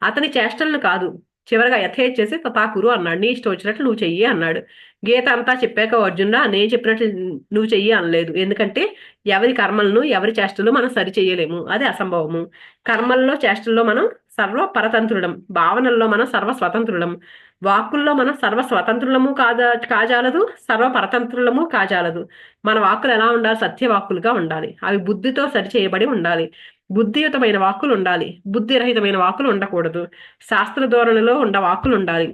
అతని చేష్టలను కాదు. చివరగా యథేచ్చేసి తథాకురు అన్నాడు, నీ ఇష్టం వచ్చినట్లు నువ్వు చెయ్యి అన్నాడు. గీత అంతా చెప్పాక అర్జునుడా, నేను చెప్పినట్లు నువ్వు చెయ్యి అనలేదు. ఎందుకంటే ఎవరి కర్మలను ఎవరి చేష్టలు మనం సరి చేయలేము, అది అసంభవము. కర్మల్లో చేష్టల్లో మనం సర్వ పరతంత్రుడం, భావనల్లో మనం సర్వ స్వతంత్రులం, వాక్కుల్లో మనం సర్వ స్వతంత్రులము కాజాలదు, సర్వ పరతంత్రులము కాజాలదు. మన వాక్కులు ఎలా ఉండాలి, సత్యవాక్కులుగా ఉండాలి, అవి బుద్ధితో సరి చేయబడి ఉండాలి. బుద్ధియుతమైన వాక్కులు ఉండాలి, బుద్ధిరహితమైన వాక్కులు ఉండకూడదు. శాస్త్ర ధోరణిలో ఉండ వాక్కులు ఉండాలి,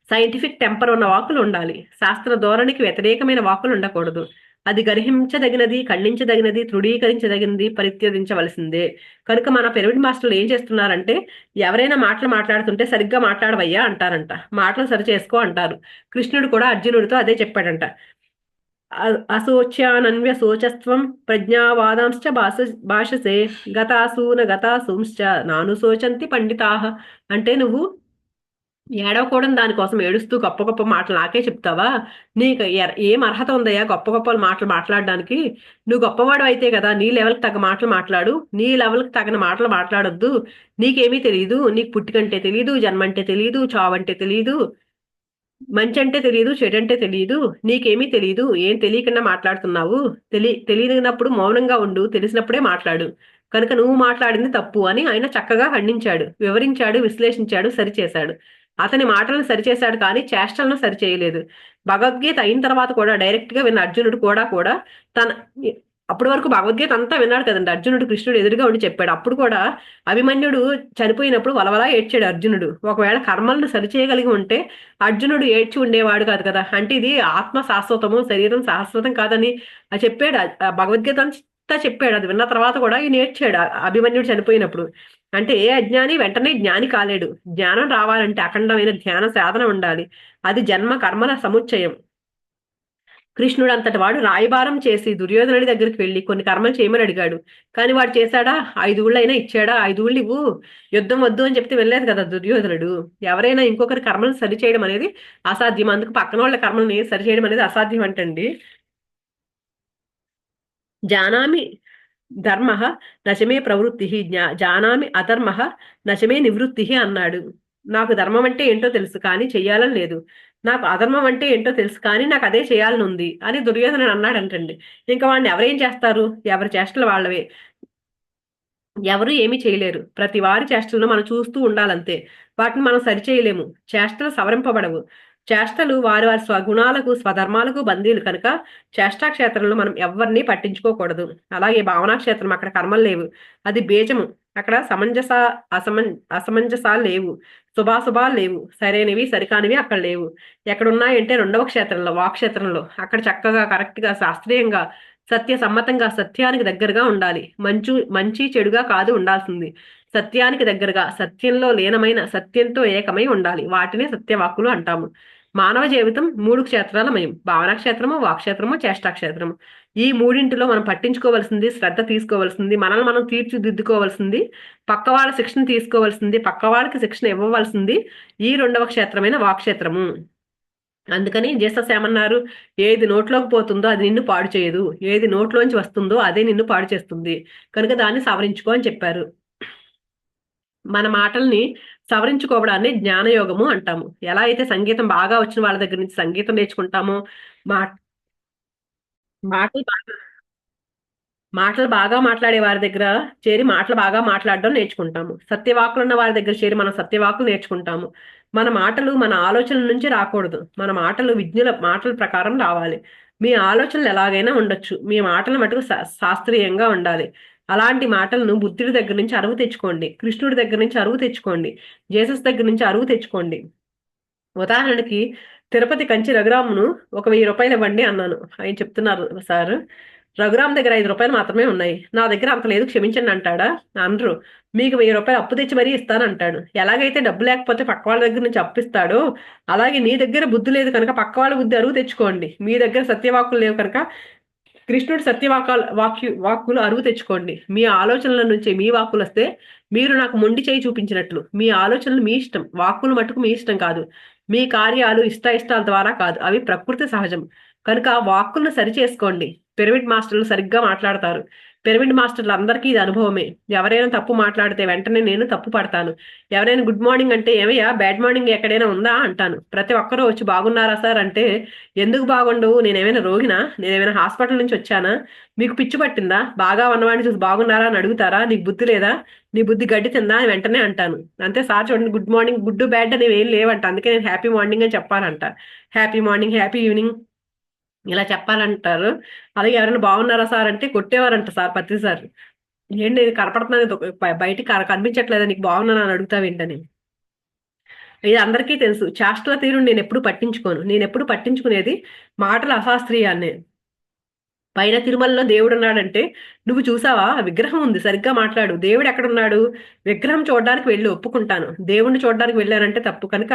సైంటిఫిక్ టెంపర్ ఉన్న వాక్కులు ఉండాలి. శాస్త్ర ధోరణికి వ్యతిరేకమైన వాక్కులు ఉండకూడదు. అది గర్హించదగినది, ఖండించదగినది, తృఢీకరించదగినది, పరిత్యజించవలసిందే. కనుక మన పిరమిడ్ మాస్టర్లు ఏం చేస్తున్నారంటే ఎవరైనా మాటలు మాట్లాడుతుంటే సరిగ్గా మాట్లాడవయ్యా అంటారంట, మాటలు సరి చేసుకో అంటారు. కృష్ణుడు కూడా అర్జునుడితో అదే చెప్పాడంట. అశోచ్యానన్వ్య శోచస్త్వం ప్రజ్ఞావాదాంశ్చ భాషసే గతాసూన గతాసూంశ్చ నాను శోచంతి పండితాహ. అంటే నువ్వు ఏడవకూడదు దానికోసం ఏడుస్తూ గొప్ప గొప్ప మాటలు నాకే చెప్తావా, నీకు ఏం అర్హత ఉందయ్యా గొప్ప గొప్ప మాటలు మాట్లాడడానికి? నువ్వు గొప్పవాడు అయితే కదా నీ లెవెల్కి తగ్గ మాటలు మాట్లాడు, నీ లెవెల్కి తగిన మాటలు మాట్లాడొద్దు. నీకేమీ తెలియదు, నీకు పుట్టికంటే తెలియదు, జన్మంటే తెలియదు, చావంటే తెలియదు, మంచి అంటే తెలియదు, చెడంటే తెలియదు, నీకేమీ తెలియదు, ఏం తెలియకుండా మాట్లాడుతున్నావు. తెలియనప్పుడు మౌనంగా ఉండు, తెలిసినప్పుడే మాట్లాడు. కనుక నువ్వు మాట్లాడింది తప్పు అని ఆయన చక్కగా ఖండించాడు, వివరించాడు, విశ్లేషించాడు, సరిచేశాడు. అతని మాటలను సరిచేశాడు, కానీ చేష్టలను సరిచేయలేదు. భగవద్గీత అయిన తర్వాత కూడా డైరెక్ట్ గా విన్న అర్జునుడు కూడా తన అప్పటి వరకు భగవద్గీత అంతా విన్నాడు కదండి అర్జునుడు, కృష్ణుడు ఎదురుగా ఉండి చెప్పాడు. అప్పుడు కూడా అభిమన్యుడు చనిపోయినప్పుడు వలవలా ఏడ్చాడు అర్జునుడు. ఒకవేళ కర్మలను సరిచేయగలిగి ఉంటే అర్జునుడు ఏడ్చి ఉండేవాడు కాదు కదా. అంటే ఇది ఆత్మ శాశ్వతము, శరీరం శాశ్వతం కాదని చెప్పాడు. భగవద్గీత అంతా చెప్పాడు. అది విన్న తర్వాత కూడా ఈయన ఏడ్చాడు అభిమన్యుడు చనిపోయినప్పుడు. అంటే ఏ అజ్ఞాని వెంటనే జ్ఞాని కాలేడు. జ్ఞానం రావాలంటే అఖండమైన ధ్యాన సాధన ఉండాలి. అది జన్మ కర్మల సముచ్చయం. కృష్ణుడు అంతటి వాడు రాయబారం చేసి దుర్యోధనుడి దగ్గరికి వెళ్ళి కొన్ని కర్మలు చేయమని అడిగాడు. కానీ వాడు చేశాడా? 5 ఊళ్ళైనా ఇచ్చాడా? 5 ఊళ్ళు ఇవ్వు, యుద్ధం వద్దు అని చెప్తే వెళ్ళలేదు కదా దుర్యోధనుడు. ఎవరైనా ఇంకొకరి కర్మలు సరిచేయడం అనేది అసాధ్యం. అందుకు పక్కన వాళ్ళ కర్మల్ని సరిచేయడం అనేది అసాధ్యం అంటండి. జానామి ధర్మ నచమే ప్రవృత్తి, జానామి అధర్మ నచమే నివృత్తి అన్నాడు. నాకు ధర్మం అంటే ఏంటో తెలుసు కానీ చెయ్యాలని లేదు. నాకు అధర్మం అంటే ఏంటో తెలుసు కానీ నాకు అదే చేయాలని ఉంది అని దుర్యోధనుడు అన్నాడంటండి. ఇంకా వాడిని ఎవరేం చేస్తారు? ఎవరి చేష్టలు వాళ్ళవే. ఎవరు ఏమీ చేయలేరు. ప్రతి వారి చేష్టలను మనం చూస్తూ ఉండాలంతే. వాటిని మనం సరిచేయలేము. చేష్టలు సవరింపబడవు. చేష్టలు వారి వారి స్వగుణాలకు స్వధర్మాలకు బందీలు కనుక చేష్టా క్షేత్రంలో మనం ఎవరిని పట్టించుకోకూడదు. అలాగే భావనా క్షేత్రం, అక్కడ కర్మలు లేవు. అది బీజము. అక్కడ అసమంజసాలు లేవు. శుభాశుభాలు లేవు. సరైనవి సరికానివి అక్కడ లేవు. ఎక్కడున్నాయంటే రెండవ క్షేత్రంలో, వాక్క్షేత్రంలో. అక్కడ చక్కగా కరెక్ట్ గా శాస్త్రీయంగా సత్య సమ్మతంగా సత్యానికి దగ్గరగా ఉండాలి. మంచి చెడుగా కాదు ఉండాల్సింది. సత్యానికి దగ్గరగా సత్యంలో లీనమైన సత్యంతో ఏకమై ఉండాలి. వాటినే సత్యవాక్కులు అంటాము. మానవ జీవితం 3 క్షేత్రాలమయం: భావనా క్షేత్రము, వాక్క్షేత్రము, చేష్టాక్షేత్రము. ఈ మూడింటిలో మనం పట్టించుకోవాల్సింది, శ్రద్ధ తీసుకోవాల్సింది, మనల్ని మనం తీర్చిదిద్దుకోవాల్సింది, పక్క వాళ్ళ శిక్షణ తీసుకోవాల్సింది, పక్క వాళ్ళకి శిక్షణ ఇవ్వవలసింది ఈ రెండవ క్షేత్రమైన వాక్క్షేత్రము. అందుకని జీసస్ ఏమన్నారు? ఏది నోట్లోకి పోతుందో అది నిన్ను పాడు చేయదు, ఏది నోట్లోంచి వస్తుందో అదే నిన్ను పాడు చేస్తుంది, కనుక దాన్ని సవరించుకో అని చెప్పారు. మన మాటల్ని సవరించుకోవడాన్ని జ్ఞానయోగము అంటాము. ఎలా అయితే సంగీతం బాగా వచ్చిన వాళ్ళ దగ్గర నుంచి సంగీతం నేర్చుకుంటామో, మా మాటలు మాటలు బాగా మాట్లాడే వారి దగ్గర చేరి మాటలు బాగా మాట్లాడడం నేర్చుకుంటాము. సత్యవాకులు ఉన్న వారి దగ్గర చేరి మనం సత్యవాకులు నేర్చుకుంటాము. మన మాటలు మన ఆలోచనల నుంచి రాకూడదు. మన మాటలు విజ్ఞుల మాటల ప్రకారం రావాలి. మీ ఆలోచనలు ఎలాగైనా ఉండొచ్చు, మీ మాటలు మటుకు శాస్త్రీయంగా ఉండాలి. అలాంటి మాటలను బుద్ధుడి దగ్గర నుంచి అరువు తెచ్చుకోండి. కృష్ణుడి దగ్గర నుంచి అరువు తెచ్చుకోండి. జేసస్ దగ్గర నుంచి అరువు తెచ్చుకోండి. ఉదాహరణకి తిరుపతి కంచి రఘురామును ఒక 1000 రూపాయలు ఇవ్వండి అన్నాను. ఆయన చెప్తున్నారు, సార్ రఘురామ్ దగ్గర 5 రూపాయలు మాత్రమే ఉన్నాయి, నా దగ్గర అంత లేదు, క్షమించండి అంటాడా? అనరు. మీకు 1000 రూపాయలు అప్పు తెచ్చి మరీ ఇస్తానంటాడు. ఎలాగైతే డబ్బు లేకపోతే పక్క వాళ్ళ దగ్గర నుంచి అప్పిస్తాడో అలాగే నీ దగ్గర బుద్ధి లేదు కనుక పక్క వాళ్ళ బుద్ధి అరువు తెచ్చుకోండి. మీ దగ్గర సత్యవాకులు లేవు కనుక కృష్ణుడు వాక్కులు అరువు తెచ్చుకోండి. మీ ఆలోచనల నుంచి మీ వాక్కులు వస్తే మీరు నాకు మొండి చేయి చూపించినట్లు. మీ ఆలోచనలు మీ ఇష్టం, వాక్కులు మటుకు మీ ఇష్టం కాదు. మీ కార్యాలు ఇష్టాల ద్వారా కాదు, అవి ప్రకృతి సహజం. కనుక వాక్కులను సరిచేసుకోండి. పిరమిడ్ మాస్టర్లు సరిగ్గా మాట్లాడతారు. పిరమిడ్ మాస్టర్లు అందరికీ ఇది అనుభవమే. ఎవరైనా తప్పు మాట్లాడితే వెంటనే నేను తప్పు పడతాను. ఎవరైనా గుడ్ మార్నింగ్ అంటే ఏమయ్యా బ్యాడ్ మార్నింగ్ ఎక్కడైనా ఉందా అంటాను. ప్రతి ఒక్కరూ వచ్చి బాగున్నారా సార్ అంటే ఎందుకు బాగుండవు, నేనేమైనా రోగినా, నేనేమైనా హాస్పిటల్ నుంచి వచ్చానా, మీకు పిచ్చి పట్టిందా, బాగా ఉన్నవాడిని చూసి బాగున్నారా అని అడుగుతారా, నీకు బుద్ధి లేదా, నీ బుద్ధి గడ్డి తిందా అని వెంటనే అంటాను. అంతే సార్ చూడండి, గుడ్ మార్నింగ్ గుడ్ బ్యాడ్ అనేవి ఏం లేవంట. అందుకే నేను హ్యాపీ మార్నింగ్ అని చెప్పాలంట. హ్యాపీ మార్నింగ్, హ్యాపీ ఈవినింగ్ ఇలా చెప్పాలంటారు. అలాగే ఎవరైనా బాగున్నారా సార్ అంటే కొట్టేవారంట సార్ పత్రి సార్. ఏంటి నేను కనపడుతున్నాను బయటికి కనిపించట్లేదా, నీకు బాగున్నాను అని అడుగుతావేంటని. ఇది అందరికీ తెలుసు. చేష్టల తీరు నేను ఎప్పుడు పట్టించుకోను. నేను ఎప్పుడు పట్టించుకునేది మాటల అశాస్త్రీయాన్ని. పైన తిరుమలలో దేవుడు ఉన్నాడంటే నువ్వు చూసావా, విగ్రహం ఉంది, సరిగ్గా మాట్లాడు. దేవుడు ఎక్కడున్నాడు? విగ్రహం చూడడానికి వెళ్ళి ఒప్పుకుంటాను, దేవుణ్ణి చూడడానికి వెళ్ళానంటే తప్పు. కనుక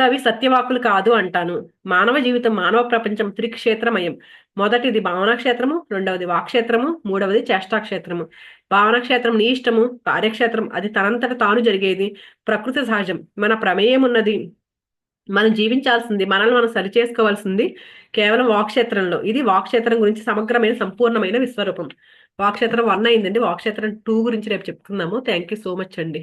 అవి సత్యవాకులు కాదు అంటాను. మానవ జీవితం, మానవ ప్రపంచం త్రిక్షేత్రమయం. మొదటిది భావనా క్షేత్రము, రెండవది వాక్క్షేత్రము, మూడవది చేష్టాక్షేత్రము. భావనా క్షేత్రం నీ ఇష్టము, కార్యక్షేత్రం అది తనంతట తాను జరిగేది, ప్రకృతి సహజం. మన ప్రమేయం ఉన్నది, మనం జీవించాల్సింది, మనల్ని మనం సరిచేసుకోవాల్సింది కేవలం వాక్క్షేత్రంలో. ఇది వాక్క్షేత్రం గురించి సమగ్రమైన సంపూర్ణమైన విశ్వరూపం. వాక్క్షేత్రం 1 అయిందండి. వాక్క్షేత్రం 2 గురించి రేపు చెప్పుకుందాము. థ్యాంక్ యూ సో మచ్ అండి.